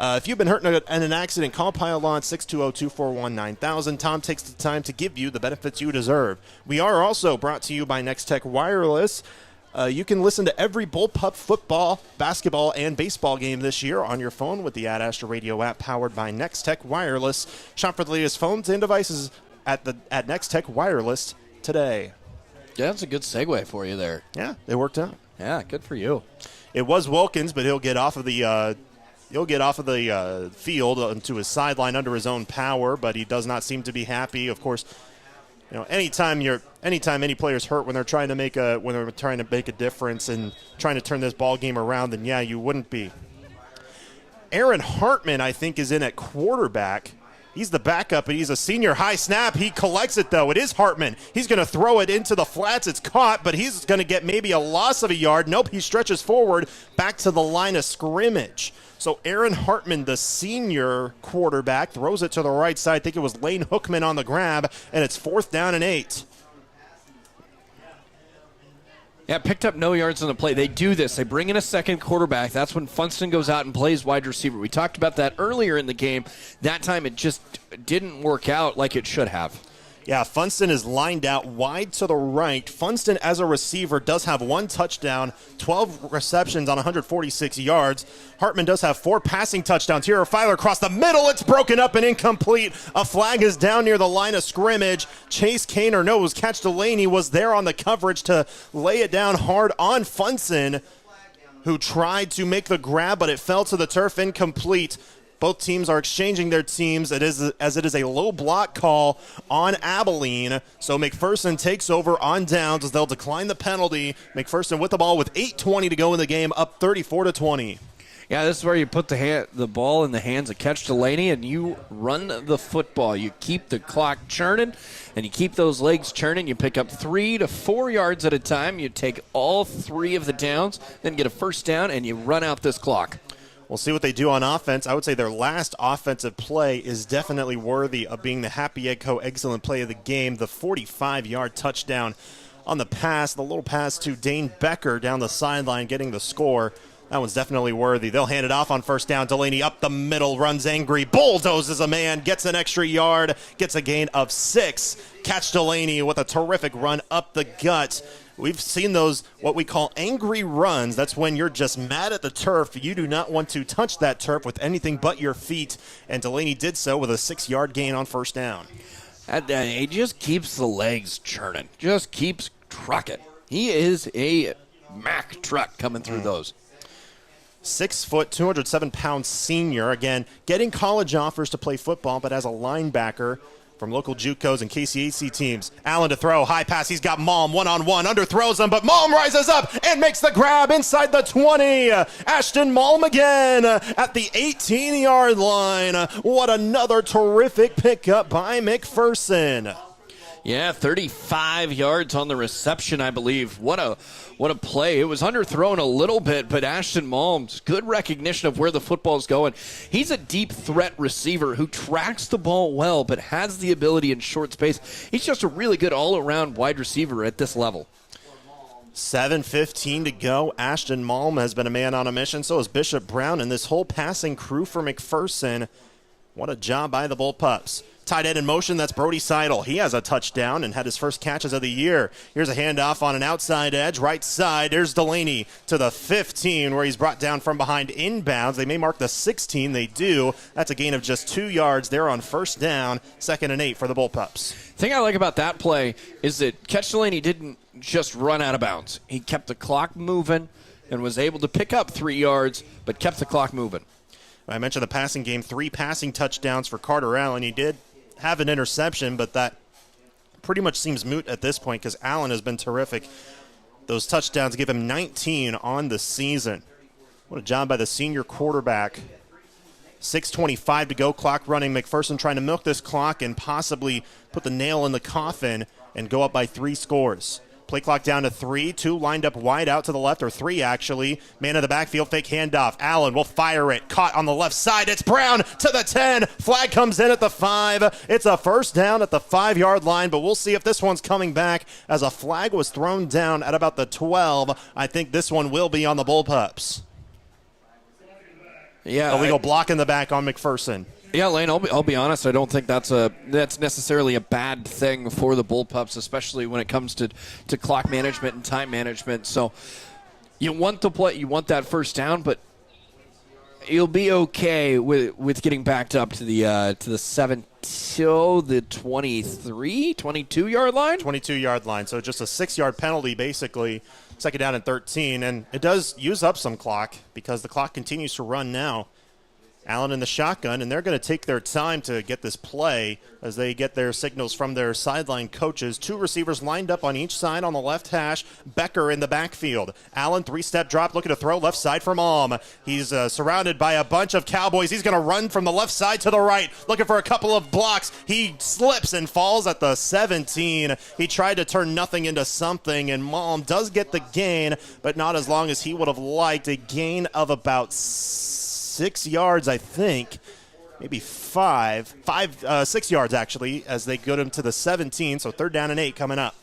If you've been hurt in an accident, call Pile Law at 620-241-9000. Tom takes the time to give you the benefits you deserve. We are also brought to you by Next Tech Wireless. You can listen to every Bullpup football, basketball, and baseball game this year on your phone with the Ad Astra Radio app powered by Next Tech Wireless. Shop for the latest phones and devices at Next Tech Wireless today. Yeah, that's a good segue for you there. Yeah, it worked out. Yeah, good for you. It was Wilkins, but he'll get off of the field onto his sideline under his own power, but he does not seem to be happy. Of course, anytime any player's hurt when they're trying to make a difference and trying to turn this ball game around, then yeah, you wouldn't be. Aaron Hartman, I think, is in at quarterback He's the backup, and he's a senior. High snap. He collects it, though. It is Hartman. He's going to throw it into the flats. It's caught, but he's going to get maybe a loss of a yard. Nope, he stretches forward back to the line of scrimmage. So Aaron Hartman, the senior quarterback, throws it to the right side. I think it was Lane Hookman on the grab, and it's 4th down and 8. Yeah, picked up no yards on the play. They do this. They bring in a second quarterback. That's when Funston goes out and plays wide receiver. We talked about that earlier in the game. That time it just didn't work out like it should have. Yeah, Funston is lined out wide to the right. Funston, as a receiver, does have 1 touchdown, 12 receptions on 146 yards. Hartman does have 4 passing touchdowns. Here, Filer across the middle. It's broken up and incomplete. A flag is down near the line of scrimmage. Chase Kaner knows. Catch Delaney was there on the coverage to lay it down hard on Funston, who tried to make the grab, but it fell to the turf, incomplete. Both teams are exchanging their teams as it is a low block call on Abilene. So McPherson takes over on downs as they'll decline the penalty. McPherson with the ball with 8:20 to go in the game, up 34-20. Yeah, this is where you put the ball in the hands of Catch Delaney and you run the football. You keep the clock churning and you keep those legs churning. You pick up 3 to 4 yards at a time. You take all 3 of the downs, then get a first down, and you run out this clock. We'll see what they do on offense. I would say their last offensive play is definitely worthy of being the Happy Echo excellent play of the game. The 45-yard touchdown on the pass, the little pass to Dane Becker down the sideline getting the score. That one's definitely worthy. They'll hand it off on first down. Delaney up the middle, runs angry, bulldozes a man, gets an extra yard, gets a gain of 6. Catch Delaney with a terrific run up the gut. We've seen those, what we call angry runs. That's when you're just mad at the turf. You do not want to touch that turf with anything but your feet. And Delaney did so with a 6-yard gain on first down. He just keeps the legs churning. Just keeps trucking. He is a Mack truck coming through those. 6 foot, 207-pound senior. Again, getting college offers to play football, but as a linebacker from local JUCOs and KCAC teams. Allen to throw, high pass, he's got Malm one-on-one, underthrows him, but Malm rises up and makes the grab inside the 20. Ashton Malm again at the 18-yard line. What another terrific pickup by McPherson. Yeah, 35 yards on the reception, I believe. What a play. It was underthrown a little bit, but Ashton Malm's good recognition of where the football's going. He's a deep threat receiver who tracks the ball well, but has the ability in short space. He's just a really good all-around wide receiver at this level. 7:15 to go. Ashton Malm has been a man on a mission. So is Bishop Brown and this whole passing crew for McPherson. What a job by the Bullpups. Tight end in motion, that's Brody Seidel. He has a touchdown and had his first catches of the year. Here's a handoff on an outside edge, right side. There's Delaney to the 15, where he's brought down from behind inbounds. They may mark the 16. They do. That's a gain of just 2 yards there on first down. 2nd and 8 for the Bullpups. The thing I like about that play is that Catch Delaney didn't just run out of bounds. He kept the clock moving and was able to pick up 3 yards, but kept the clock moving. I mentioned the passing game, 3 passing touchdowns for Carter Allen. He did have an interception, but that pretty much seems moot at this point because Allen has been terrific. Those touchdowns give him 19 on the season. What a job by the senior quarterback. 6:25 to go, clock running. McPherson trying to milk this clock and possibly put the nail in the coffin and go up by 3 scores. Play clock down to 3. 2 lined up wide out to the left, or 3 actually. Man in the backfield, fake handoff. Allen will fire it. Caught on the left side. It's Brown to the 10. Flag comes in at the 5. It's a first down at the 5-yard line, but we'll see if this one's coming back as a flag was thrown down at about the 12. I think this one will be on the Bullpups. Yeah, illegal block in the back on McPherson. Yeah, Lane, I'll be honest. I don't think that's necessarily a bad thing for the Bullpups, especially when it comes to clock management and time management. So you want the play, you want that first down, but you'll be okay with getting backed up to the 7 till the 23, 22-yard line. 22-yard line. So just a 6-yard penalty, basically. 2nd down and 13, and it does use up some clock because the clock continues to run now. Allen in the shotgun, and they're going to take their time to get this play as they get their signals from their sideline coaches. 2 receivers lined up on each side on the left hash. Becker in the backfield. Allen, 3-step drop, looking to throw left side from Alm. He's surrounded by a bunch of Cowboys. He's going to run from the left side to the right, looking for a couple of blocks. He slips and falls at the 17. He tried to turn nothing into something, and Alm does get the gain, but not as long as he would have liked. A gain of about 6 yards, I think, maybe 6 yards actually, as they get him to the 17. So 3rd down and 8 coming up.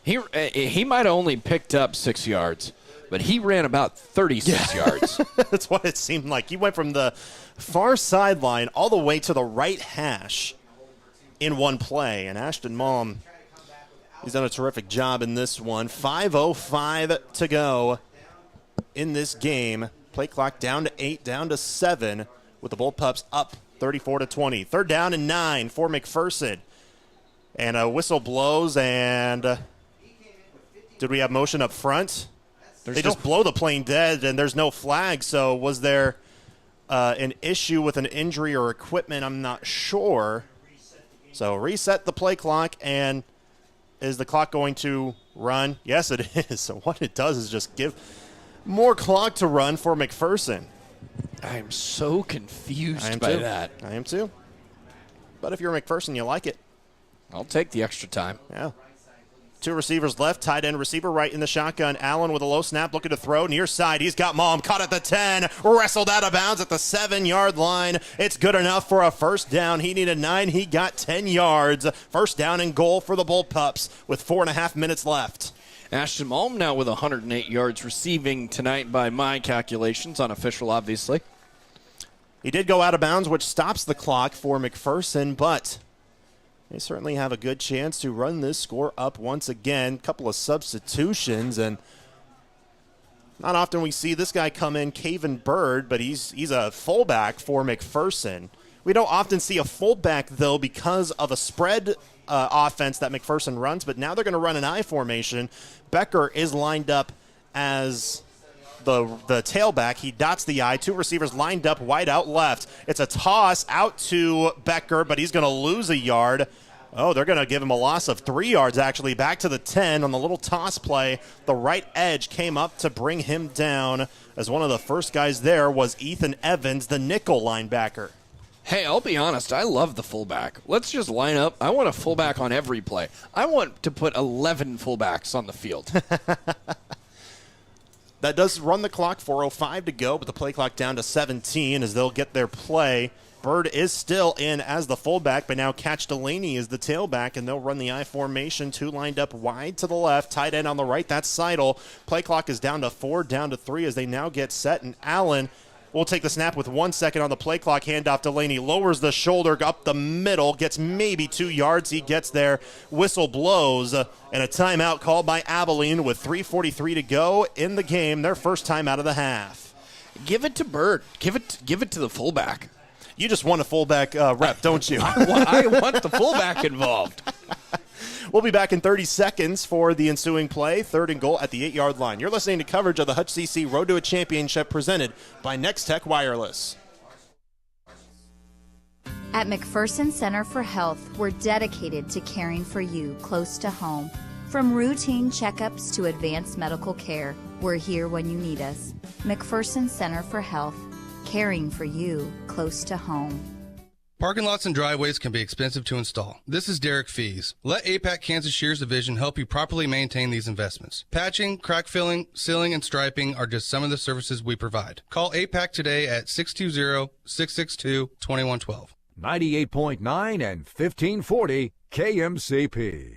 He might have only picked up 6 yards, but he ran about 36 yards. That's what it seemed like. He went from the far sideline all the way to the right hash in one play. And Ashton Malm, he's done a terrific job in this one. 5:05 to go in this game. Play clock down to 8, down to 7, with the Bullpups up 34-20. 3rd down and 9 for McPherson. And a whistle blows, and did we have motion up front? They just blow the plane dead, and there's no flag. So was there an issue with an injury or equipment? I'm not sure. So reset the play clock, and is the clock going to run? Yes, it is. So what it does is just give more clock to run for McPherson. I am so confused by that. I am too. But if you're McPherson, you like it. I'll take the extra time. Yeah. 2 receivers left, tight end receiver right in the shotgun. Allen with a low snap, looking to throw near side. He's got Malm caught at the 10, wrestled out of bounds at the 7-yard line. It's good enough for a 1st down. He needed 9. He got 10 yards. 1st down and goal for the Bullpups with 4.5 minutes left. Ashton Malm now with 108 yards receiving tonight by my calculations, unofficial obviously. He did go out of bounds, which stops the clock for McPherson, but they certainly have a good chance to run this score up once again. Couple of substitutions, and not often we see this guy come in, Caven Bird, but he's a fullback for McPherson. We don't often see a fullback, though, because of a spread offense that McPherson runs, but now they're going to run an I formation. Becker is lined up as the tailback. He dots the I. 2 receivers lined up wide out left. It's a toss out to Becker, but he's going to lose a yard. Oh, they're going to give him a loss of 3 yards, actually, back to the 10 on the little toss play. The right edge came up to bring him down, as one of the first guys there was Ethan Evans, the nickel linebacker. Hey, I'll be honest, I love the fullback. Let's just line up. I want a fullback on every play. I want to put 11 fullbacks on the field. That does run the clock, 4:05 to go, but the play clock down to 17 as they'll get their play. Bird is still in as the fullback, but now Catch Delaney is the tailback, and they'll run the I formation. 2 lined up wide to the left, tight end on the right. That's Seidel. Play clock is down to 4, down to 3 as they now get set, and Allen will take the snap with 1 second on the play clock. Handoff Delaney lowers the shoulder up the middle, gets maybe 2 yards. He gets there. Whistle blows, and a timeout called by Abilene with 3:43 to go in the game. Their first time out of the half. Give it to Bird. Give it to the fullback. You just want a fullback rep, don't you? I want the fullback involved. We'll be back in 30 seconds for the ensuing play. 3rd and goal at the 8-yard line. You're listening to coverage of the Hutch CC Road to a Championship presented by Next Tech Wireless. At McPherson Center for Health, we're dedicated to caring for you close to home. From routine checkups to advanced medical care, we're here when you need us. McPherson Center for Health, caring for you close to home. Parking lots and driveways can be expensive to install. This is Derek Fees. Let APAC Kansas Shears Division help you properly maintain these investments. Patching, crack filling, sealing, and striping are just some of the services we provide. Call APAC today at 620-662-2112. 98.9 and 1540 KMCP.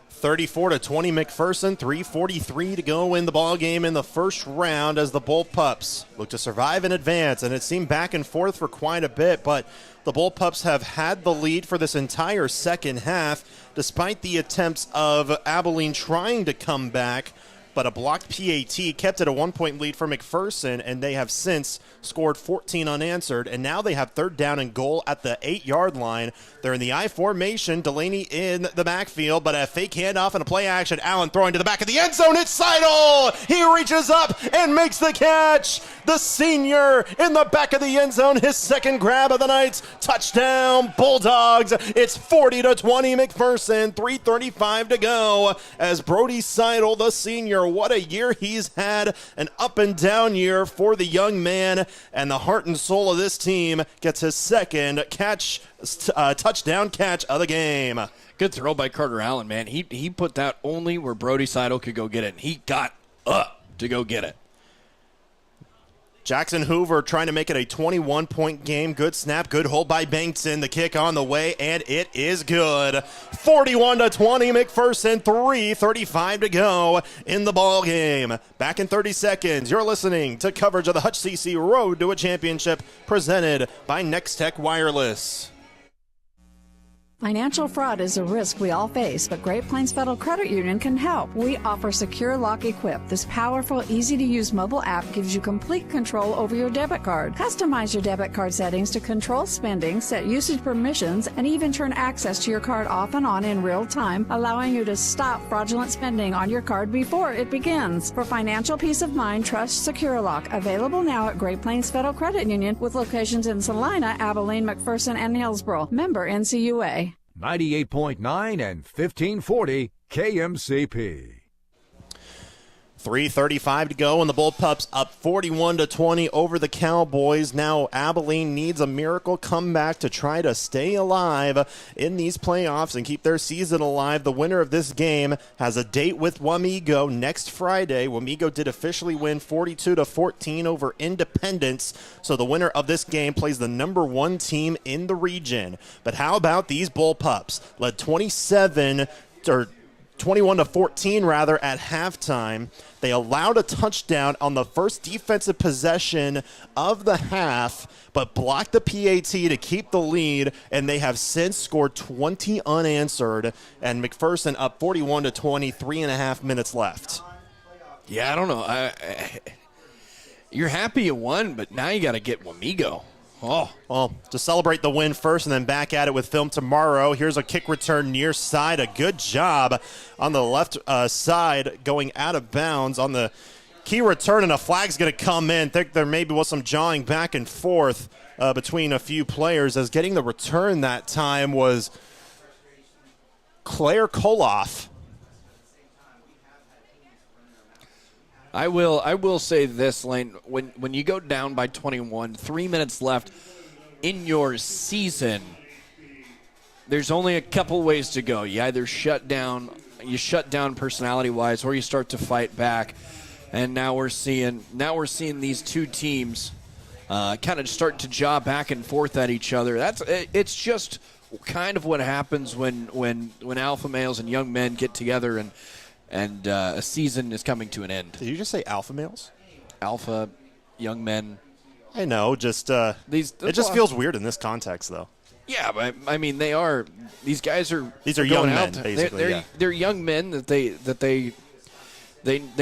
34-20 McPherson, 3:43 to go in the ball game in the first round as the Bullpups look to survive and advance. And it seemed back and forth for quite a bit, but the Bullpups have had the lead for this entire second half, despite the attempts of Abilene trying to come back but a blocked PAT kept it a 1-point lead for McPherson, and they have since scored 14 unanswered, and now they have third down and goal at the 8-yard line. They're in the I formation, Delaney in the backfield, but a fake handoff and a play action. Allen throwing to the back of the end zone. It's Seidel. He reaches up and makes the catch. The senior in the back of the end zone, his second grab of the night. Touchdown, Bulldogs. It's 40-20 McPherson, 3:35 to go as Brody Seidel, the senior, what a year he's had. An up and down year for the young man, and the heart and soul of this team gets his second touchdown catch of the game. Good throw by Carter Allen, man. He put that only where Brody Seidel could go get it, and he got up to go get it. Jackson Hoover trying to make it a 21-point game. Good snap, good hold by Bankson. The kick on the way, and it is good. 41-20 McPherson, 3:35 to go in the ball game. Back in 30 seconds, you're listening to coverage of the Hutch CC Road to a Championship presented by Next Tech Wireless. Financial fraud is a risk we all face, but Great Plains Federal Credit Union can help. We offer Secure Lock Equip. This powerful, easy-to-use mobile app gives you complete control over your debit card. Customize your debit card settings to control spending, set usage permissions, and even turn access to your card off and on in real time, allowing you to stop fraudulent spending on your card before it begins. For financial peace of mind, trust Secure Lock. Available now at Great Plains Federal Credit Union with locations in Salina, Abilene, McPherson, and Hillsboro. Member NCUA. 98.9 and 1540 KMCP. 3:35 to go, and the Bullpups up 41-20 over the Cowboys. Now Abilene needs a miracle comeback to try to stay alive in these playoffs and keep their season alive. The winner of this game has a date with Wamego next Friday. Wamego did officially win 42-14 over Independence, so the winner of this game plays the number 1 team in the region. But how about these Bullpups? Led 21-14 rather at halftime. They allowed a touchdown on the first defensive possession of the half, but blocked the PAT to keep the lead, and they have since scored 20 unanswered, and McPherson up 41-20, 3.5 minutes left. Yeah, I don't know. You're happy you won, but now you got to get Wamego. Oh, well, to celebrate the win first and then back at it with film tomorrow. Here's a kick return near side. A good job on the left side going out of bounds on the key return, and a flag's going to come in. I think there maybe was some jawing back and forth between a few players, as getting the return that time was Claire Koloff. I will say this, Lane. When you go down by 21, 3 minutes left in your season, there's only a couple ways to go. You either shut down personality-wise, or you start to fight back. And now we're seeing these two teams kind of start to jaw back and forth at each other. It's just kind of what happens when alpha males and young men get together and a season is coming to an end. Did you just say alpha males? Alpha, young men. I know, it just feels weird in this context, though. Yeah, but I mean, these guys are young men, basically. They're young men that they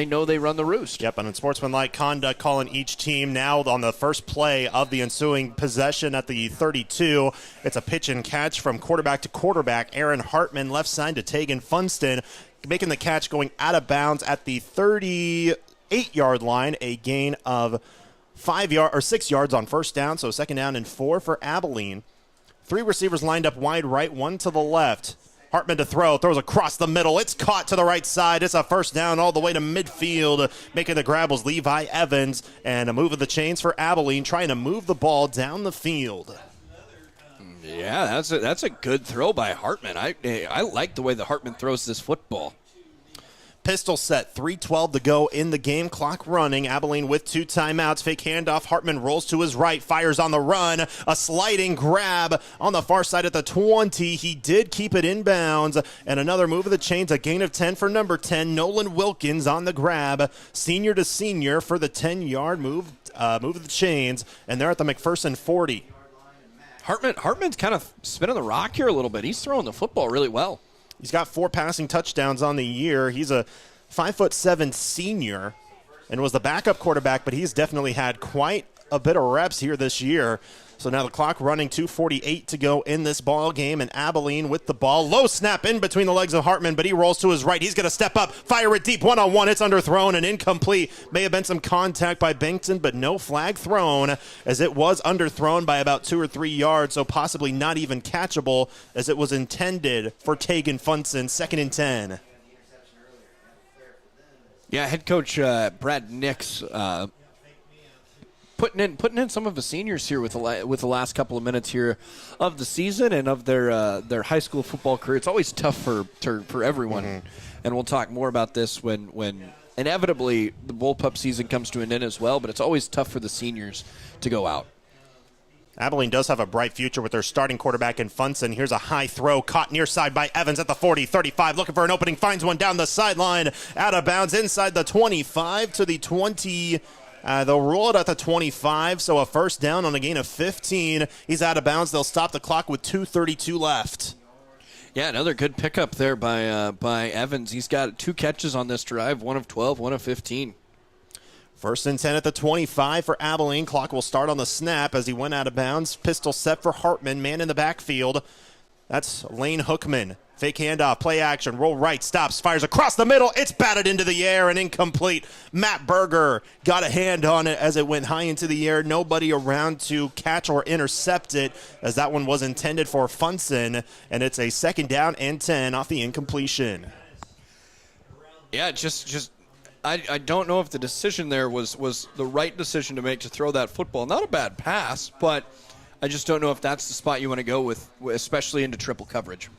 know they run the roost. Yep, and unsportsmanlike conduct calling each team now on the first play of the ensuing possession at the 32. It's a pitch and catch from quarterback to quarterback. Aaron Hartman left side to Tegan Funston, making the catch going out of bounds at the 38-yard line, a gain of 6 yards on first down, so second down and 4 for Abilene. 3 receivers lined up wide right, 1 to the left. Hartman to throw, throws across the middle. It's caught to the right side. It's a first down all the way to midfield. Making the grab was Levi Evans, and a move of the chains for Abilene, trying to move the ball down the field. Yeah, that's a good throw by Hartman. I like the way that Hartman throws this football. Pistol set, 3:12 to go in the game. Clock running. Abilene with 2 timeouts. Fake handoff. Hartman rolls to his right. Fires on the run. A sliding grab on the far side at the 20. He did keep it inbounds. And another move of the chains. A gain of 10 for number 10. Nolan Wilkins on the grab. Senior to senior for the 10-yard move of the chains. And they're at the McPherson 40. Hartman's kind of spinning the rock here a little bit. He's throwing the football really well. He's got 4 passing touchdowns on the year. He's a 5'7" senior, and was the backup quarterback, but he's definitely had quite a bit of reps here this year. So now the clock running, 2:48 to go in this ball game, and Abilene with the ball. Low snap in between the legs of Hartman, but he rolls to his right. He's going to step up, fire it deep, one-on-one. It's underthrown and incomplete. May have been some contact by Bankton, but no flag thrown, as it was underthrown by about 2 or 3 yards, so possibly not even catchable, as it was intended for Tegan Funson. 2nd and 10. Yeah, head coach Brad Nix putting in some of the seniors here with the last couple of minutes here of the season and of their high school football career. It's always tough for everyone, and we'll talk more about this when inevitably the Bullpup season comes to an end as well. But it's always tough for the seniors to go out. Abilene does have a bright future with their starting quarterback in Funson. Here's a high throw caught near side by Evans at the 40, 35, looking for an opening, finds one down the sideline, out of bounds inside the 25 to the 20. They'll rule it at the 25, so a first down on a gain of 15. He's out of bounds. They'll stop the clock with 2:32 left. Yeah, another good pickup there by Evans. He's got 2 catches on this drive, 1 of 12, 1 of 15. 1st and 10 at the 25 for Abilene. Clock will start on the snap as he went out of bounds. Pistol set for Hartman, man in the backfield. That's Lane Hookman. Fake handoff, play action, roll right, stops, fires across the middle. It's batted into the air and incomplete. Matt Berger got a hand on it as it went high into the air. Nobody around to catch or intercept it, as that one was intended for Funson, and it's a 2nd down and 10 off the incompletion. Yeah, I don't know if the decision there was the right decision to make to throw that football. Not a bad pass, but I just don't know if that's the spot you want to go with, especially into triple coverage.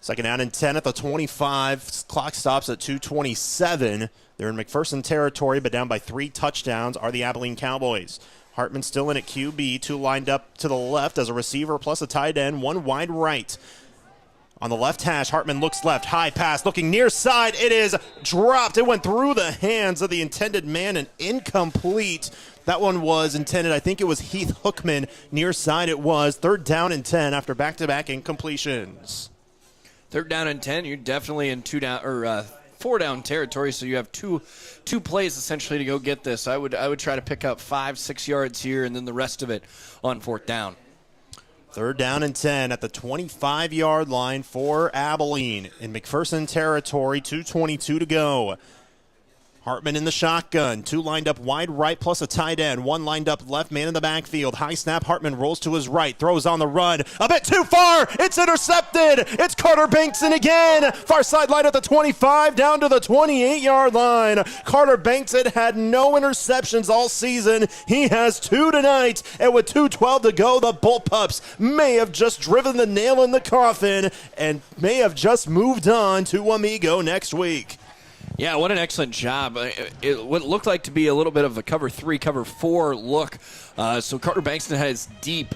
2nd down and 10 at the 25. Clock stops at 2:27. They're in McPherson territory, but down by 3 touchdowns are the Abilene Cowboys. Hartman still in at QB, 2 lined up to the left as a receiver plus a tight end, 1 wide right. On the left hash, Hartman looks left, high pass, looking near side. It is dropped. It went through the hands of the intended man and incomplete. That one was intended, I think it was Heath Hookman. Near side it was. 3rd down and 10 after back-to-back incompletions. 3rd down and 10, you're definitely in 4 down territory, so you have two plays essentially to go get this. I would try to pick up 5-6 yards here and then the rest of it on 4th down. 3rd down and 10 at the 25-yard line for Abilene in McPherson territory. 2:22 to go. Hartman in the shotgun. 2 lined up wide right plus a tight end. 1 lined up left, man in the backfield. High snap, Hartman rolls to his right, throws on the run. A bit too far. It's intercepted. It's Carter Bankson again. Far sideline at the 25, down to the 28-yard line. Carter Bankson had no interceptions all season. He has 2 tonight. And with 2:12 to go, the Bullpups may have just driven the nail in the coffin and may have just moved on to Amigo next week. Yeah, what an excellent job. What looked like to be a little bit of a cover 3, cover 4 look. So Carter Bankston has deep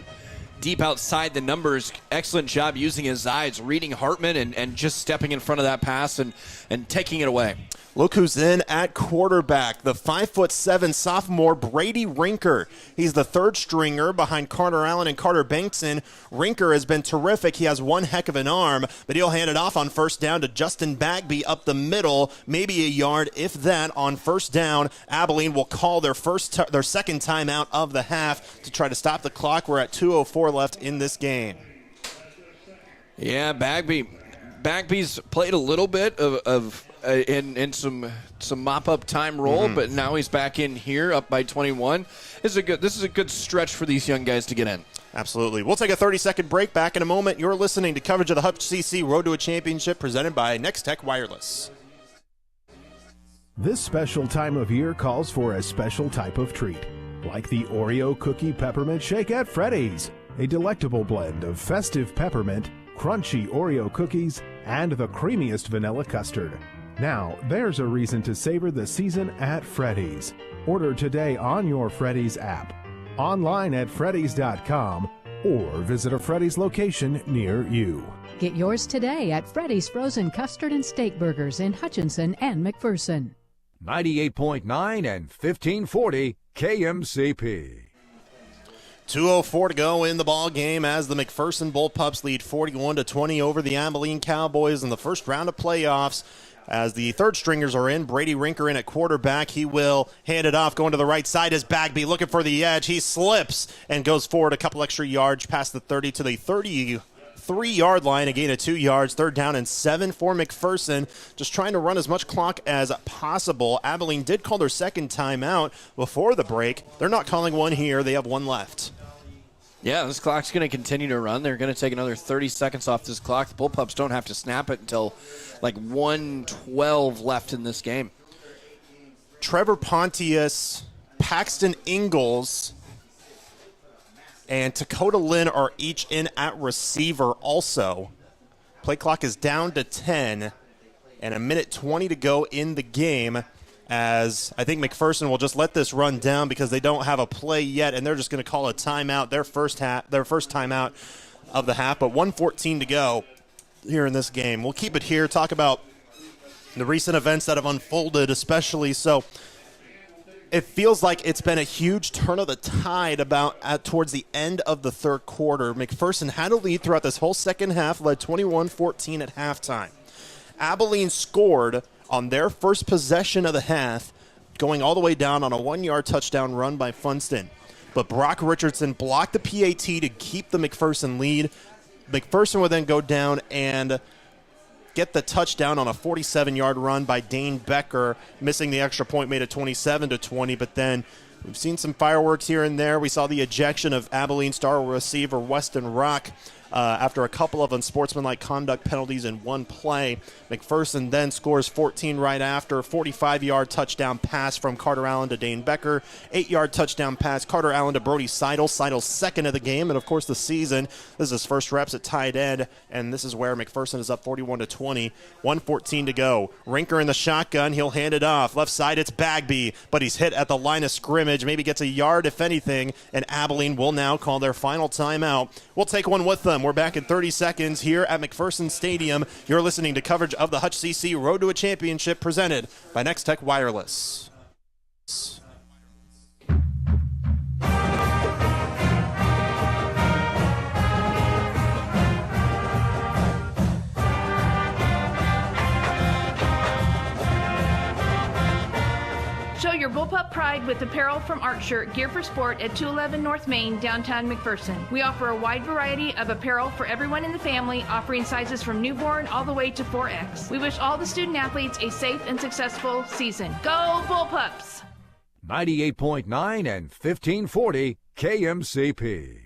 outside the numbers. Excellent job using his eyes, reading Hartman, and just stepping in front of that pass and taking it away. Look who's in at quarterback, the 5'7" sophomore Brady Rinker. He's the 3rd stringer behind Carter Allen and Carter Bankson. Rinker has been terrific. He has one heck of an arm, but he'll hand it off on 1st down to Justin Bagby up the middle, maybe a yard, if that, on 1st down. Abilene will call their 2nd timeout of the half to try to stop the clock. We're at 2:04 left in this game. Yeah, Bagby's played a little bit of in some mop-up time role, but now he's back in here, up by 21. This is a good stretch for these young guys to get in. Absolutely. We'll take a 30-second break. Back in a moment. You're listening to coverage of the Hutch CC Road to a Championship presented by Next Tech Wireless. This special time of year calls for a special type of treat, like the Oreo Cookie Peppermint Shake at Freddy's, a delectable blend of festive peppermint, crunchy Oreo cookies, and the creamiest vanilla custard. Now, there's a reason to savor the season at Freddy's. Order today on your Freddy's app, online at freddys.com, or visit a Freddy's location near you. Get yours today at Freddy's Frozen Custard and Steak Burgers in Hutchinson and McPherson. 98.9 and 1540 KMCP. 2:04 to go in the ball game as the McPherson Bullpups lead 41-20 over the Abilene Cowboys in the first round of playoffs. As the third stringers are in, Brady Rinker in at quarterback. He will hand it off. Going to the right side is Bagby looking for the edge. He slips and goes forward a couple extra yards past the 30 to the 33-yard line. A gain of 2 yards. 3rd down and 7 for McPherson. Just trying to run as much clock as possible. Abilene did call their second timeout before the break. They're not calling one here. They have one left. Yeah, this clock's going to continue to run. They're going to take another 30 seconds off this clock. The Bullpups don't have to snap it until like 1:12 left in this game. Trevor Pontius, Paxton Ingalls, and Dakota Lynn are each in at receiver also. Play clock is down to 10, and 1:20 to go in the game, as I think McPherson will just let this run down because they don't have a play yet, and they're just going to call a timeout, their first timeout of the half, but 1:14 to go here in this game. We'll keep it here, talk about the recent events that have unfolded, especially so. It feels like it's been a huge turn of the tide towards the end of the third quarter. McPherson had a lead throughout this whole second half, led 21-14 at halftime. Abilene scored on their first possession of the half, going all the way down on a 1-yard touchdown run by Funston. But Brock Richardson blocked the PAT to keep the McPherson lead. McPherson would then go down and get the touchdown on a 47-yard run by Dane Becker, missing the extra point, made it 27-20. But then we've seen some fireworks here and there. We saw the ejection of Abilene star receiver Weston Rock after a couple of unsportsmanlike conduct penalties in one play. McPherson then scores 14 right after. 45-yard touchdown pass from Carter Allen to Dane Becker. 8-yard touchdown pass, Carter Allen to Brody Seidel. Seidel's second of the game, and of course the season. This is his first reps at tight end, and this is where McPherson is up 41-20. 1:14 to go. Rinker in the shotgun. He'll hand it off. Left side, it's Bagby, but he's hit at the line of scrimmage. Maybe gets a yard, if anything, and Abilene will now call their final timeout. We'll take one with them. We're back in 30 seconds here at McPherson Stadium. You're listening to coverage of the Hutch CC Road to a Championship presented by Next Tech Wireless. Show your Bullpup pride with apparel from Art Shirt, Gear for Sport at 211 North Main, downtown McPherson. We offer a wide variety of apparel for everyone in the family, offering sizes from newborn all the way to 4X. We wish all the student athletes a safe and successful season. Go Bullpups! 98.9 and 1540 KMCP.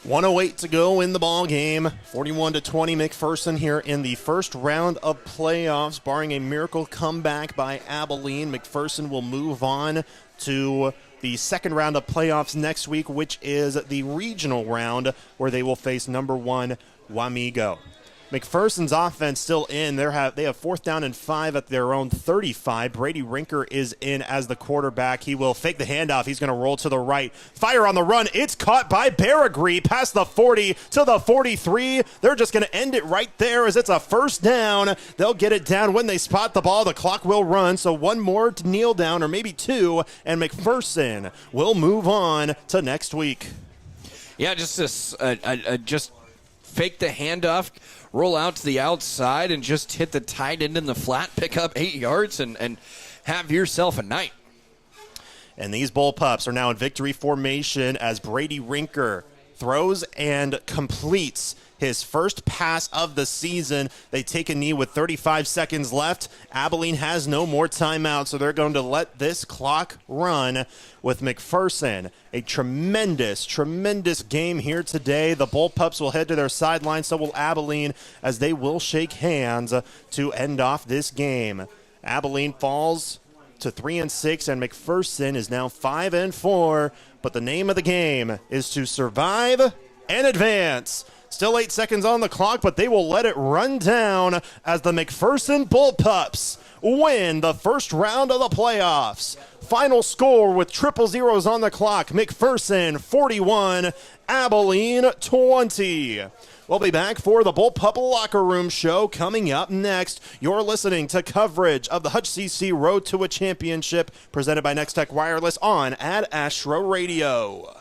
1:08 to go in the ball game. 41-20 McPherson here in the first round of playoffs. Barring a miracle comeback by Abilene, McPherson will move on to the second round of playoffs next week, which is the regional round where they will face number 1 Wamego. McPherson's offense still in. They have 4th down and 5 at their own 35. Brady Rinker is in as the quarterback. He will fake the handoff. He's going to roll to the right. Fire on the run. It's caught by Baragry past the 40 to the 43. They're just going to end it right there as it's a first down. They'll get it down when they spot the ball. The clock will run, so one more to kneel down, or maybe two, and McPherson will move on to next week. Yeah, just fake the handoff, roll out to the outside, and just hit the tight end in the flat, pick up 8 yards, and have yourself a night. And these Bullpups are now in victory formation as Brady Rinker throws and completes his first pass of the season. They take a knee with 35 seconds left. Abilene has no more timeouts, so they're going to let this clock run with McPherson. A tremendous, tremendous game here today. The Bullpups will head to their sideline, so will Abilene, as they will shake hands to end off this game. Abilene falls to 3-6, and McPherson is now 5-4, but the name of the game is to survive and advance. Still 8 seconds on the clock, but they will let it run down as the McPherson Bullpups win the first round of the playoffs. Final score with triple zeros on the clock: McPherson 41, Abilene 20. We'll be back for the Bullpup Locker Room Show coming up next. You're listening to coverage of the Hutch CC Road to a Championship presented by Next Tech Wireless on Ad Astro Radio.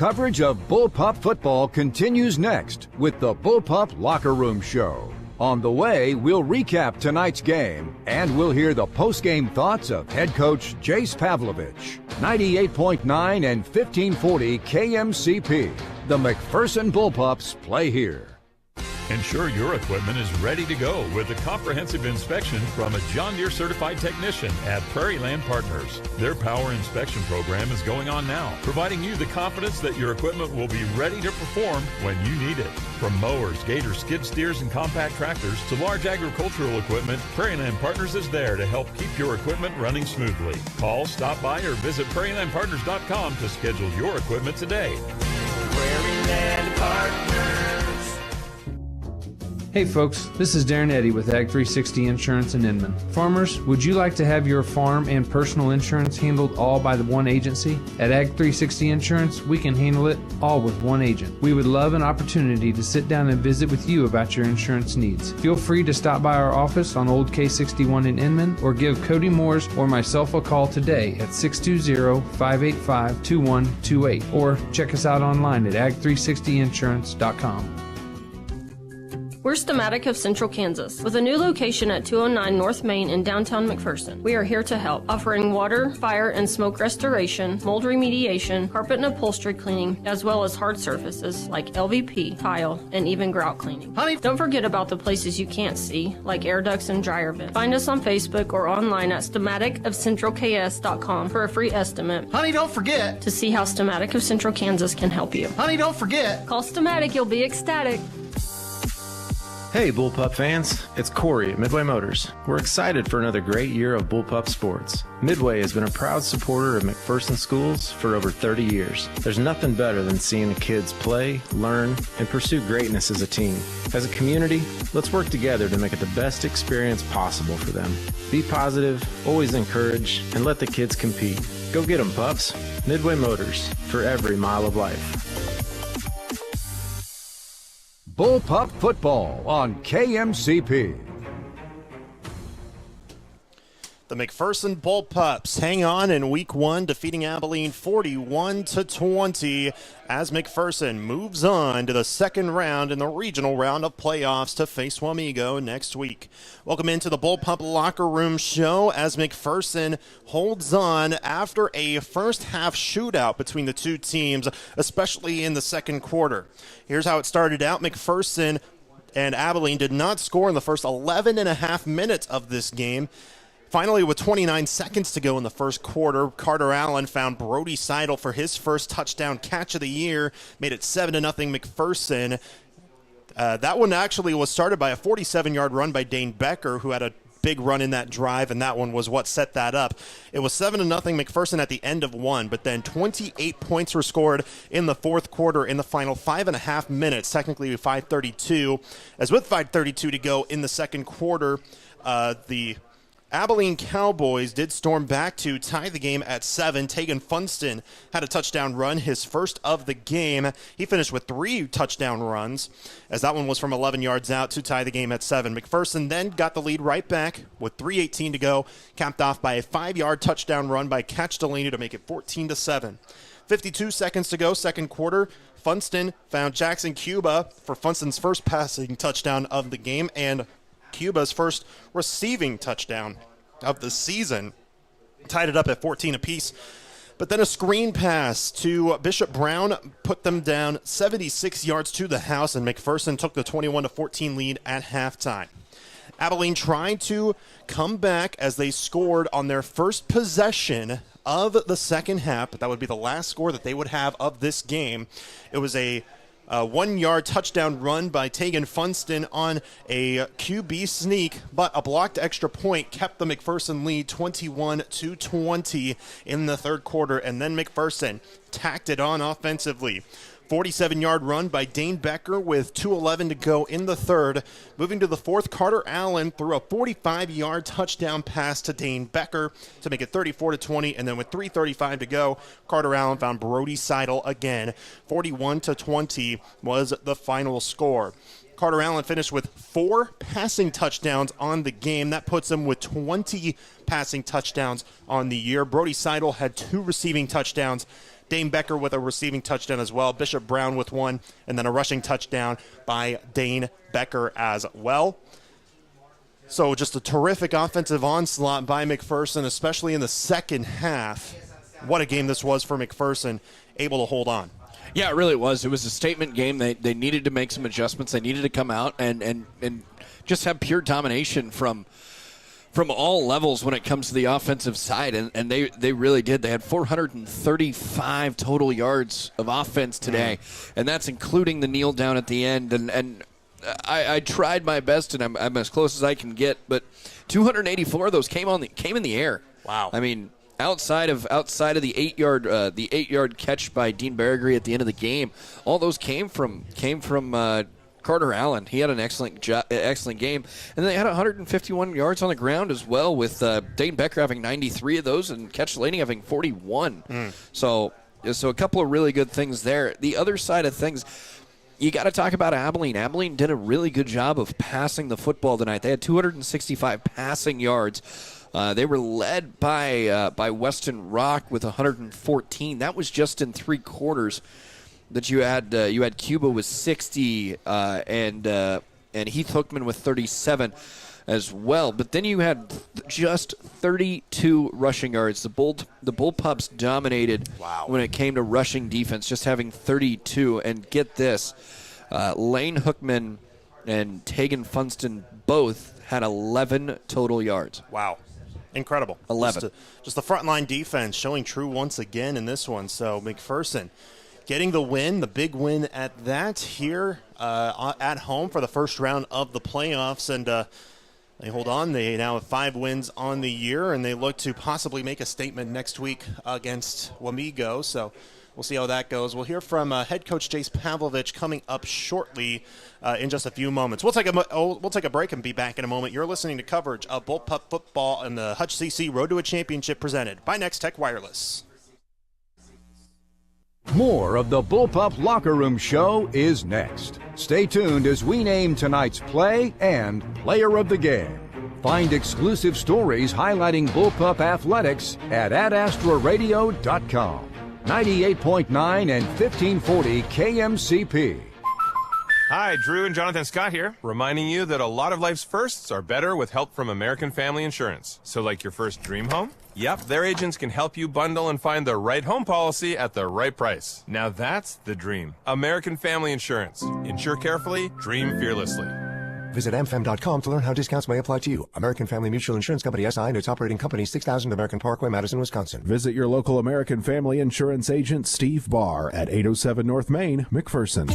Coverage of Bullpup football continues next with the Bullpup Locker Room Show. On the way, we'll recap tonight's game, and we'll hear the post-game thoughts of head coach Jace Pavlovich. 98.9 and 1540 KMCP. The McPherson Bullpups play here. Ensure your equipment is ready to go with a comprehensive inspection from a John Deere certified technician at Prairie Land Partners. Their power inspection program is going on now, providing you the confidence that your equipment will be ready to perform when you need it. From mowers, gators, skid steers, and compact tractors to large agricultural equipment, Prairie Land Partners is there to help keep your equipment running smoothly. Call, stop by, or visit prairielandpartners.com to schedule your equipment today. Prairie Land Partners. Hey folks, this is Darren Eddy with Ag 360 Insurance in Inman. Farmers, would you like to have your farm and personal insurance handled all by the one agency? At Ag 360 Insurance, we can handle it all with one agent. We would love an opportunity to sit down and visit with you about your insurance needs. Feel free to stop by our office on Old K61 in Inman or give Cody Moores or myself a call today at 620-585-2128 or check us out online at ag360insurance.com. We're Stematic of Central Kansas, with a new location at 209 North Main in downtown McPherson. We are here to help, offering water, fire, and smoke restoration, mold remediation, carpet and upholstery cleaning, as well as hard surfaces like LVP, tile, and even grout cleaning. Honey, don't forget about the places you can't see, like air ducts and dryer vents. Find us on Facebook or online at stematicofcentralks.com for a free estimate. Honey, don't forget to see how Stematic of Central Kansas can help you. Honey, don't forget. Call Stematic, you'll be ecstatic. Hey Bullpup fans, it's Corey at Midway Motors. We're excited for another great year of Bullpup sports. Midway has been a proud supporter of McPherson schools for over 30 years. There's nothing better than seeing the kids play, learn, and pursue greatness as a team. As a community, let's work together to make it the best experience possible for them. Be positive, always encourage, and let the kids compete. Go get them, pups. Midway Motors, for every mile of life. Bullpup football on KMCP. The McPherson Bullpups hang on in Week 1, defeating Abilene 41-20 as McPherson moves on to the second round in the regional round of playoffs to face Wamego next week. Welcome into the Bullpup Locker Room Show as McPherson holds on after a first-half shootout between the two teams, especially in the second quarter. Here's how it started out. McPherson and Abilene did not score in the first 11 and a half minutes of this game. Finally, with 29 seconds to go in the first quarter, Carter Allen found Brody Seidel for his first touchdown catch of the year, made it 7-0 McPherson. That one actually was started by a 47-yard run by Dane Becker, who had a big run in that drive, and that one was what set that up. It was 7-0 McPherson at the end of one, but then 28 points were scored in the fourth quarter in the final 5.5 minutes, technically 5:32. As with 5:32 to go in the second quarter, the Abilene Cowboys did storm back to tie the game at 7. Tegan Funston had a touchdown run, his first of the game. He finished with 3 touchdown runs, as that one was from 11 yards out to tie the game at 7. McPherson then got the lead right back with 3:18 to go, capped off by a 5-yard touchdown run by Catch Delaney to make it 14-7. 52 seconds to go, second quarter. Funston found Jackson Cuba for Funston's first passing touchdown of the game, and Cuba's first receiving touchdown of the season. Tied it up at 14 apiece. But then a screen pass to Bishop Brown put them down 76 yards to the house, and McPherson took the 21-14 lead at halftime. Abilene tried to come back as they scored on their first possession of the second half, but that would be the last score that they would have of this game. It was a 1-yard touchdown run by Tegan Funston on a QB sneak, but a blocked extra point kept the McPherson lead 21-20 in the third quarter, and then McPherson tacked it on offensively. 47-yard run by Dane Becker with 2:11 to go in the third. Moving to the fourth, Carter Allen threw a 45-yard touchdown pass to Dane Becker to make it 34-20, and then with 3:35 to go, Carter Allen found Brody Seidel again. 41-20 was the final score. Carter Allen finished with 4 passing touchdowns on the game. That puts him with 20 passing touchdowns on the year. Brody Seidel had 2 receiving touchdowns. Dane Becker with a receiving touchdown as well. Bishop Brown with 1, and then a rushing touchdown by Dane Becker as well. So just a terrific offensive onslaught by McPherson, especially in the second half. What a game this was for McPherson, able to hold on. Yeah, it really was. It was a statement game. They needed to make some adjustments. They needed to come out and just have pure domination from all levels when it comes to the offensive side, and they really did. They had 435 total yards of offense today, and that's including the kneel down at the end. And I tried my best, and I'm as close as I can get, but 284 of those came in the air. Wow. I mean, outside of the 8-yard catch by Dean Berrigree at the end of the game, all those came from Carter Allen. He had an excellent game. And they had 151 yards on the ground as well, with Dane Becker having 93 of those and Ketch Laney having 41. So a couple of really good things there. The other side of things, you got to talk about Abilene. Abilene did a really good job of passing the football tonight. They had 265 passing yards. They were led by Weston Rock with 114. That was just in 3 quarters. That you had Cuba with 60 and Heath Hookman with 37 as well. But then you had just 32 rushing yards. The Bullpups dominated when it came to rushing defense, just having 32. And get this, Lane Hookman and Tegan Funston both had 11 total yards. Wow. Incredible. 11. Just the frontline defense showing true once again in this one. So McPherson getting the win, the big win at that here at home for the first round of the playoffs. And they hold on. They now have 5 wins on the year, and they look to possibly make a statement next week against Wamego. So we'll see how that goes. We'll hear from head coach Jace Pavlovich coming up shortly in just a few moments. We'll take a break and be back in a moment. You're listening to coverage of Bullpup football and the Hutch CC Road to a Championship presented by Next Tech Wireless. More of the Bullpup Locker Room Show is next. Stay tuned as we name tonight's play and player of the game. Find exclusive stories highlighting Bullpup athletics at adastraradio.com. 98.9 and 1540 KMCP. Hi, Drew and Jonathan Scott here, reminding you that a lot of life's firsts are better with help from American Family Insurance. So like your first dream home? Yep, their agents can help you bundle and find the right home policy at the right price. Now that's the dream. American Family Insurance. Insure carefully, dream fearlessly. Visit amfam.com to learn how discounts may apply to you. American Family Mutual Insurance Company, SI, and its operating company, 6000 American Parkway, Madison, Wisconsin. Visit your local American Family Insurance agent, Steve Barr, at 807 North Main, McPherson.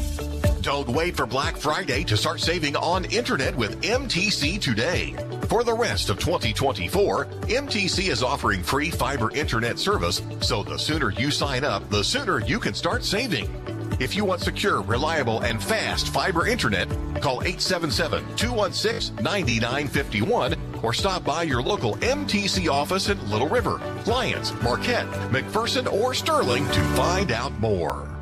Don't wait for Black Friday to start saving on internet with MTC today. For the rest of 2024, MTC is offering free fiber internet service, so the sooner you sign up, the sooner you can start saving. If you want secure, reliable, and fast fiber internet, call 877-216-9951 or stop by your local MTC office in Little River, Lyons, Marquette, McPherson, or Sterling to find out more.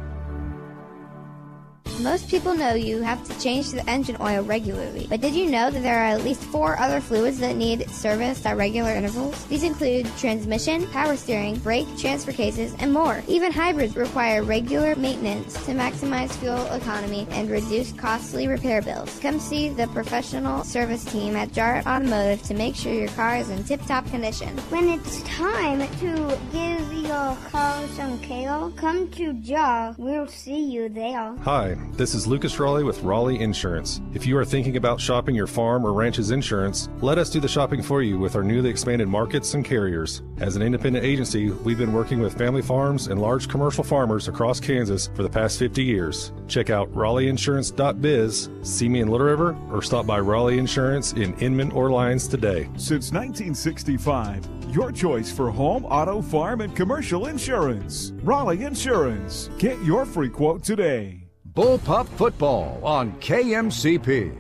Most people know you have to change the engine oil regularly, but did you know that there are at least 4 other fluids that need serviced at regular intervals? These include transmission, power steering, brake, transfer cases, and more. Even hybrids require regular maintenance to maximize fuel economy and reduce costly repair bills. Come see the professional service team at Jarrett Automotive to make sure your car is in tip-top condition. When it's time to give your car some kale, come to Jar. We'll see you there. Hi. This is Lucas Raleigh with Raleigh Insurance. If you are thinking about shopping your farm or ranch's insurance, let us do the shopping for you with our newly expanded markets and carriers. As an independent agency, we've been working with family farms and large commercial farmers across Kansas for the past 50 years. Check out RaleighInsurance.biz, see me in Little River, or stop by Raleigh Insurance in Inman or Lyons today. Since 1965, your choice for home, auto, farm, and commercial insurance. Raleigh Insurance. Get your free quote today. Bullpup football on KMCP.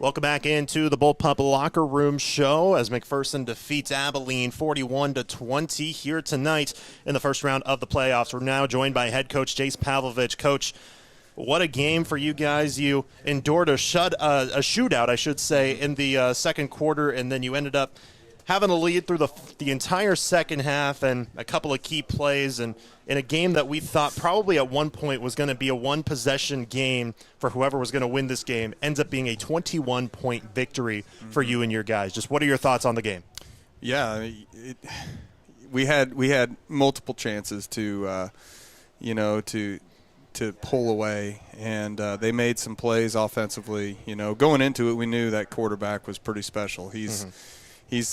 Welcome back into the Bullpup Locker Room Show as McPherson defeats Abilene 41-20 here tonight in the first round of the playoffs. We're now joined by head coach Jace Pavlovich. Coach, what a game for you guys. You endured a shootout, I should say, in the second quarter, and then you ended up having a lead through the entire second half and a couple of key plays, and in a game that we thought probably at one point was going to be a one-possession game for whoever was going to win this game, ends up being a 21-point victory for you and your guys. Just what are your thoughts on the game? Yeah, we had multiple chances to pull away, and they made some plays offensively. Going into it, we knew that quarterback was pretty special. He's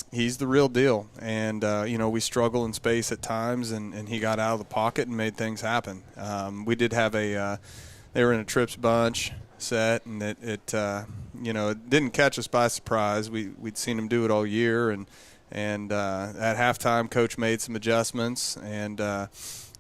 the real deal, and we struggle in space at times, and he got out of the pocket and made things happen. We did have they were in a trips bunch set, and it didn't catch us by surprise. We'd seen him do it all year, and at halftime, coach made some adjustments, and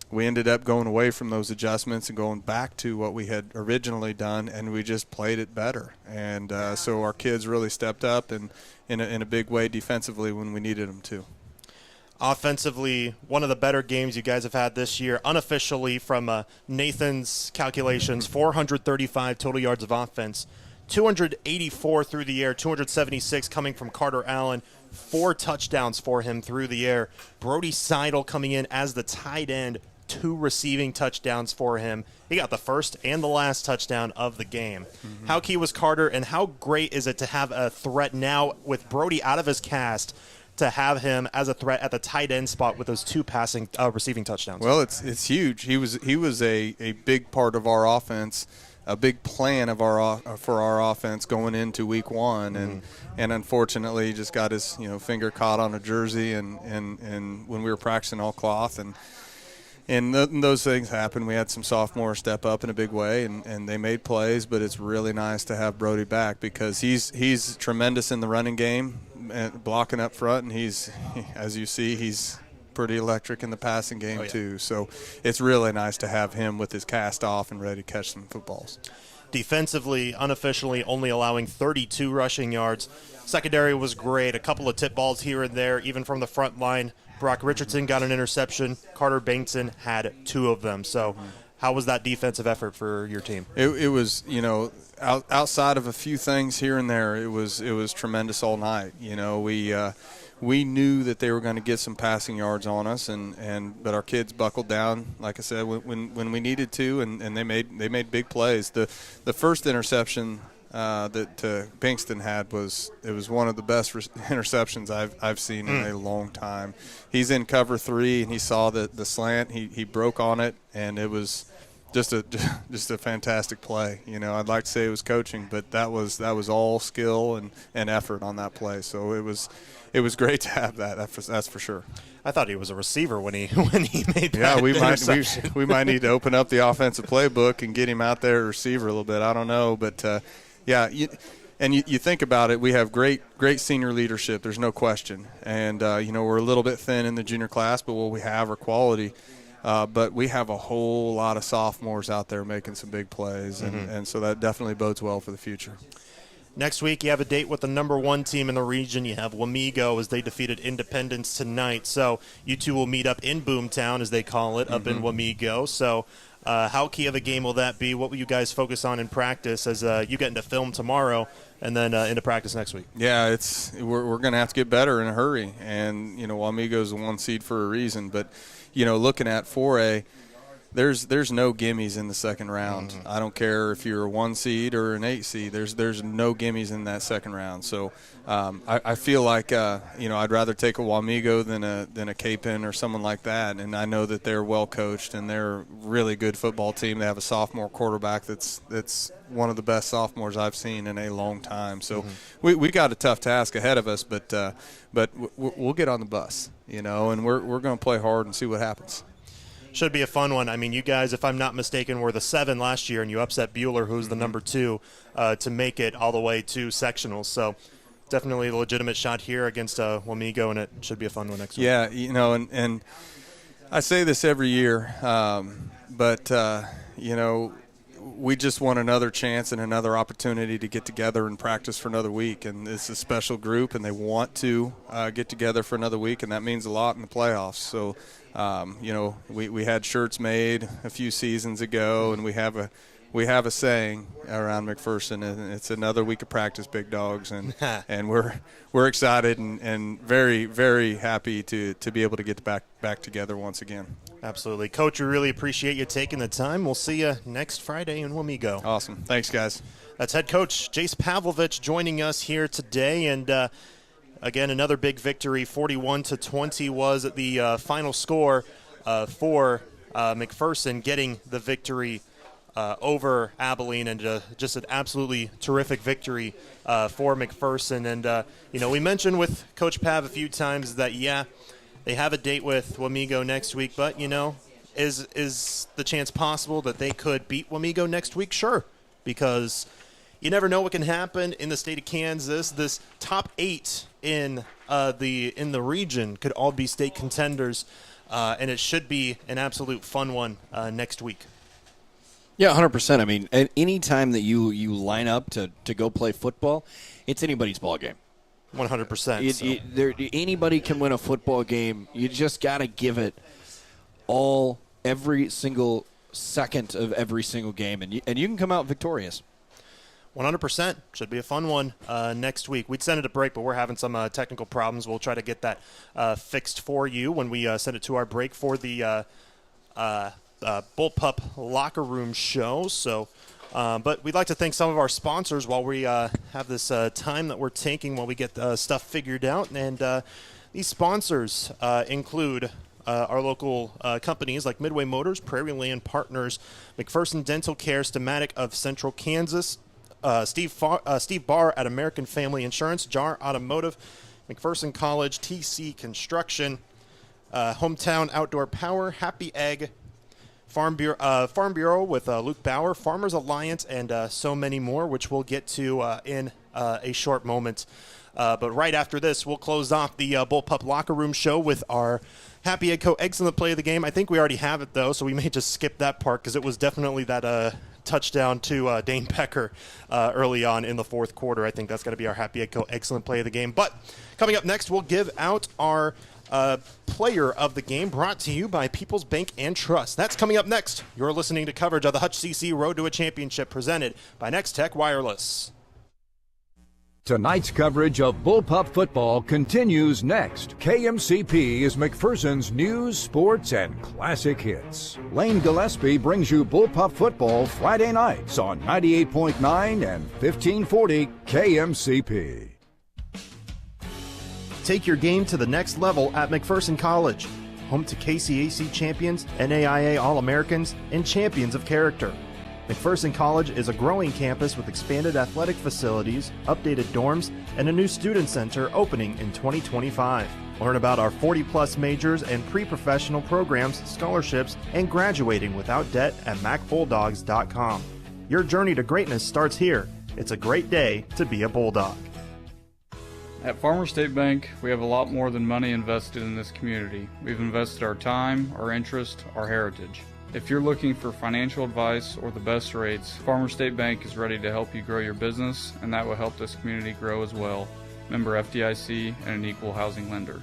we ended up going away from those adjustments and going back to what we had originally done, and we just played it better. And so our kids really stepped up in a big way defensively when we needed them to. Offensively, one of the better games you guys have had this year, unofficially from Nathan's calculations, 435 total yards of offense, 284 through the air, 276 coming from Carter Allen, 4 touchdowns for him through the air. Brody Seidel coming in as the tight end, 2 receiving touchdowns for him. He got the first and the last touchdown of the game. Mm-hmm. How key was Carter, and how great is it to have a threat now with Brody out of his cast, to have him as a threat at the tight end spot with those 2 receiving touchdowns? Well, it's huge. He was a big part of our offense, a big plan of for our offense going into week 1, and unfortunately he just got his finger caught on a jersey and when we were practicing all cloth, and those things happen. We had some sophomores step up in a big way, and they made plays, but it's really nice to have Brody back because he's tremendous in the running game and blocking up front, and he's, as you see, he's pretty electric in the passing game too. So it's really nice to have him with his cast off and ready to catch some footballs. Defensively, unofficially only allowing 32 rushing yards. Secondary was great. A couple of tip balls here and there, even from the front line. Brock Richardson got an interception. Carter Bankson had 2 of them. So how was that defensive effort for your team? It was, outside of a few things here and there, it was tremendous all night. We knew that they were going to get some passing yards on us, but our kids buckled down, like I said, when we needed to, and they made big plays. The first interception that Bankston had was one of the best interceptions I've seen in a long time. He's in cover 3, and he saw the slant. He broke on it, and it was just a fantastic play. I'd like to say it was coaching, but that was all skill and effort on that play. So it was great to have that. That's for sure. I thought he was a receiver when he made that. Yeah, we might need to open up the offensive playbook and get him out there at receiver a little bit. I don't know, but you think about it. We have great senior leadership. There's no question, and we're a little bit thin in the junior class, but what we have are quality. But we have a whole lot of sophomores out there making some big plays, and so that definitely bodes well for the future. Next week, you have a date with the number 1 team in the region. You have Wamego as they defeated Independence tonight. So you two will meet up in Boomtown, as they call it, up in Wamego. So how key of a game will that be? What will you guys focus on in practice as you get into film tomorrow and then into practice next week? Yeah, we're going to have to get better in a hurry. And, Wamego's the 1 seed for a reason. But, looking at 4A, there's no gimmies in the second round. I don't care if you're a 1 seed or an 8 seed. There's no gimmies in that second round. So I feel like I'd rather take a Wamego than a Capen or someone like that. And I know that they're well coached and they're a really good football team. They have a sophomore quarterback that's one of the best sophomores I've seen in a long time. So we got a tough task ahead of us, but we'll get on the bus, and we're going to play hard and see what happens. Should be a fun one. I mean, you guys, if I'm not mistaken, were the 7 last year, and you upset Bueller, who's the number 2, to make it all the way to sectionals. So definitely a legitimate shot here against Wamego, and it should be a fun one next week. Yeah, and I say this every year, but we just want another chance and another opportunity to get together and practice for another week. And it's a special group, and they want to get together for another week, and that means a lot in the playoffs. So, we had shirts made a few seasons ago, and we have we have a saying around McPherson, and it's another week of practice, big dogs, and and we're excited and very, very happy to be able to get back together once again. Absolutely. Coach, we really appreciate you taking the time. We'll see you next Friday in Wamego. Awesome. Thanks, guys. That's head coach Jace Pavlovich joining us here today. And, again, another big victory. 41-20 was the final score for McPherson, getting the victory over Abilene, and just an absolutely terrific victory for McPherson. And, we mentioned with Coach Pav a few times that, they have a date with Wamego next week, but, is the chance possible that they could beat Wamego next week? Sure, because you never know what can happen in the state of Kansas. This top 8 in the region could all be state contenders, and it should be an absolute fun one next week. Yeah, 100%. I mean, any time that you line up to go play football, it's anybody's ball game. 100%. Anybody can win a football game. You just got to give it all, every single second of every single game, and you can come out victorious. 100%. Should be a fun one next week. We'd send it a break, but we're having some technical problems. We'll try to get that fixed for you when we send it to our break for the Bullpup Locker Room show. So, but we'd like to thank some of our sponsors while we have this time that we're taking while we get stuff figured out. And these sponsors include our local companies like Midway Motors, Prairie Land Partners, McPherson Dental Care, Stematic of Central Kansas, Steve Barr at American Family Insurance, JAR Automotive, McPherson College, TC Construction, Hometown Outdoor Power, Happy Egg, Farm Bureau with Luke Bauer, Farmers Alliance, and so many more, which we'll get to in a short moment. But right after this, we'll close off the Bullpup Locker Room show with our Happy Egg Co. Excellent Play of the Game. I think we already have it, though, so we may just skip that part because it was definitely that touchdown to Dane Becker early on in the fourth quarter. I think that's going to be our Happy Egg Co. Excellent Play of the Game. But coming up next, we'll give out our player of the game, brought to you by People's Bank and Trust. That's coming up next. You're listening to coverage of the Hutch CC Road to a Championship, presented by Next Tech Wireless. Tonight's coverage of Bullpup football continues next. KMCP is McPherson's news, sports, and classic hits. Lane Gillespie brings you Bullpup football Friday nights on 98.9 and 1540 KMCP. Take your game to the next level at McPherson College, home to KCAC champions, NAIA All-Americans, and champions of character. McPherson College is a growing campus with expanded athletic facilities, updated dorms, and a new student center opening in 2025. Learn about our 40-plus majors and pre-professional programs, scholarships, and graduating without debt at macbulldogs.com. Your journey to greatness starts here. It's a great day to be a Bulldog. At Farmers State Bank, we have a lot more than money invested in this community. We've invested our time, our interest, our heritage. If you're looking for financial advice or the best rates, Farmers State Bank is ready to help you grow your business, and that will help this community grow as well. Member FDIC and an equal housing lender.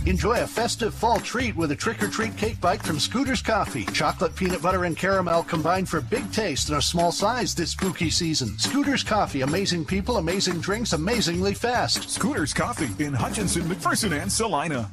Enjoy a festive fall treat with a trick-or-treat cake bite from Scooter's Coffee. Chocolate, peanut butter, and caramel combined for big taste in a small size this spooky season. Scooter's Coffee, amazing people, amazing drinks, amazingly fast. Scooter's Coffee in Hutchinson, McPherson, and Salina.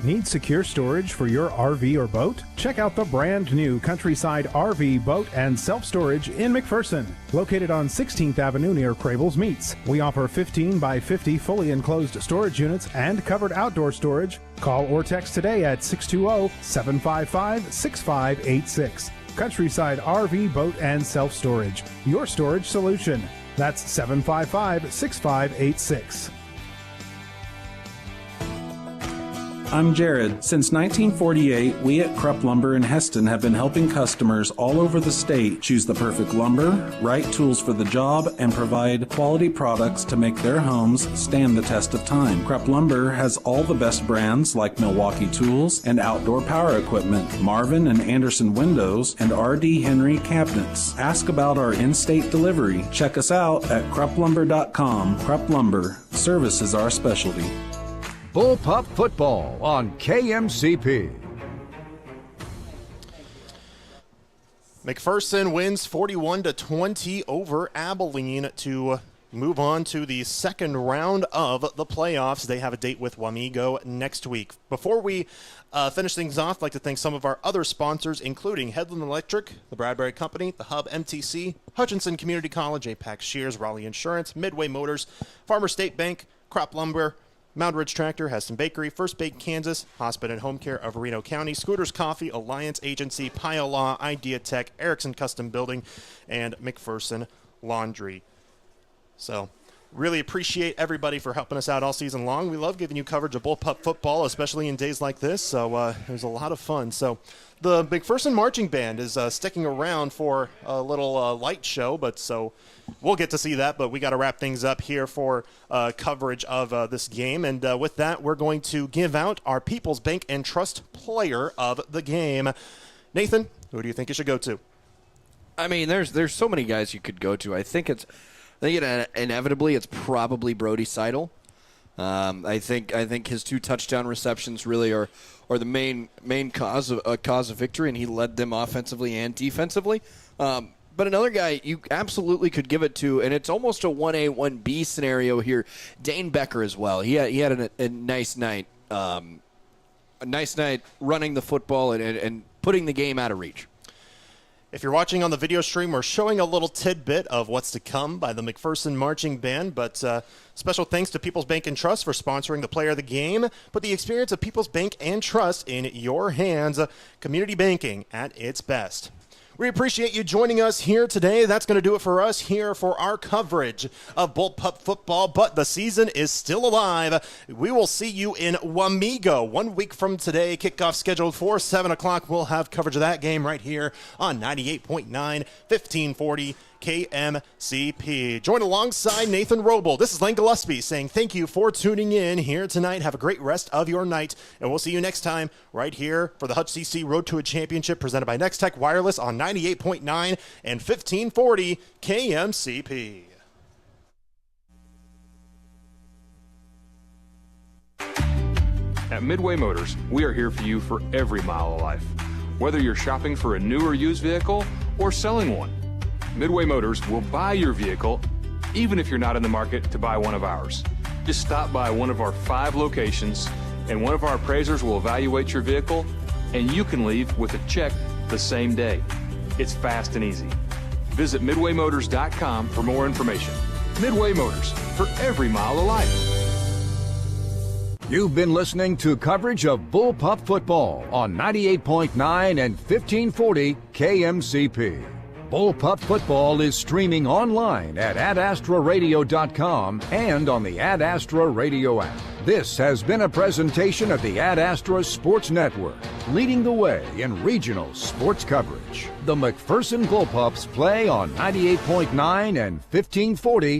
Need secure storage for your RV or boat? Check out the brand new Countryside RV, Boat, and Self-Storage in McPherson. Located on 16th Avenue near Crable's Meats. We offer 15 by 50 fully enclosed storage units and covered outdoor storage. Call or text today at 620-755-6586. Countryside RV, Boat, and Self-Storage. Your storage solution. That's 755-6586. I'm Jared. Since 1948, we at Krupp Lumber in Heston have been helping customers all over the state choose the perfect lumber, right tools for the job, and provide quality products to make their homes stand the test of time. Krupp Lumber has all the best brands like Milwaukee Tools and outdoor power equipment, Marvin and Anderson windows, and R.D. Henry cabinets. Ask about our in-state delivery. Check us out at krupplumber.com. Krupp Lumber. Service is our specialty. Bullpup football on KMCP. McPherson wins 41-20 over Abilene to move on to the second round of the playoffs. They have a date with Wamego next week. Before we finish things off, I'd like to thank some of our other sponsors, including Headland Electric, the Bradbury Company, the Hub MTC, Hutchinson Community College, Apex Shears, Raleigh Insurance, Midway Motors, Farmer State Bank, Crop Lumber, Mound Ridge Tractor, Heston Bakery, First Bake Kansas, Hospital and Home Care of Reno County, Scooters Coffee, Alliance Agency, Pile Law, Idea Tech, Erickson Custom Building, and McPherson Laundry. So, really appreciate everybody for helping us out all season long. We love giving you coverage of Bullpup football, especially in days like this, so it was a lot of fun. So, the McPherson Marching Band is sticking around for a little light show, but so we'll get to see that, but we got to wrap things up here for coverage of this game. And with that, we're going to give out our People's Bank and Trust player of the game. Nathan, who do you think you should go to? I mean, there's so many guys you could go to. I think inevitably it's probably Brody Seidel. I think his 2 touchdown receptions really are the main cause of victory, and he led them offensively and defensively. But another guy you absolutely could give it to, and it's almost a 1A, 1B scenario here, Dane Becker as well. He had a nice night. A nice night running the football and putting the game out of reach. If you're watching on the video stream, we're showing a little tidbit of what's to come by the McPherson Marching Band, but special thanks to People's Bank and Trust for sponsoring the player of the game. Put the experience of People's Bank and Trust in your hands. Community banking at its best. We appreciate you joining us here today. That's going to do it for us here for our coverage of Bullpup football, but the season is still alive. We will see you in Wamego 1 week from today. Kickoff scheduled for 7 o'clock. We'll have coverage of that game right here on 98.9, 1540 KMCP. Join alongside Nathan Roble. This is Lane Gillespie saying thank you for tuning in here tonight. Have a great rest of your night, and we'll see you next time right here for the Hutch CC Road to a Championship presented by Next Tech Wireless on 98.9 and 1540 KMCP. At Midway Motors, we are here for you for every mile of life. Whether you're shopping for a new or used vehicle or selling one, Midway Motors will buy your vehicle even if you're not in the market to buy one of ours. Just stop by one of our 5 locations and one of our appraisers will evaluate your vehicle and you can leave with a check the same day. It's fast and easy. Visit MidwayMotors.com for more information. Midway Motors, for every mile of life. You've been listening to coverage of Bullpup football on 98.9 and 1540 KMCP. Bullpup football is streaming online at adastraradio.com and on the Ad Astra Radio app. This has been a presentation of the Ad Astra Sports Network, leading the way in regional sports coverage. The McPherson Bullpups play on 98.9 and 1540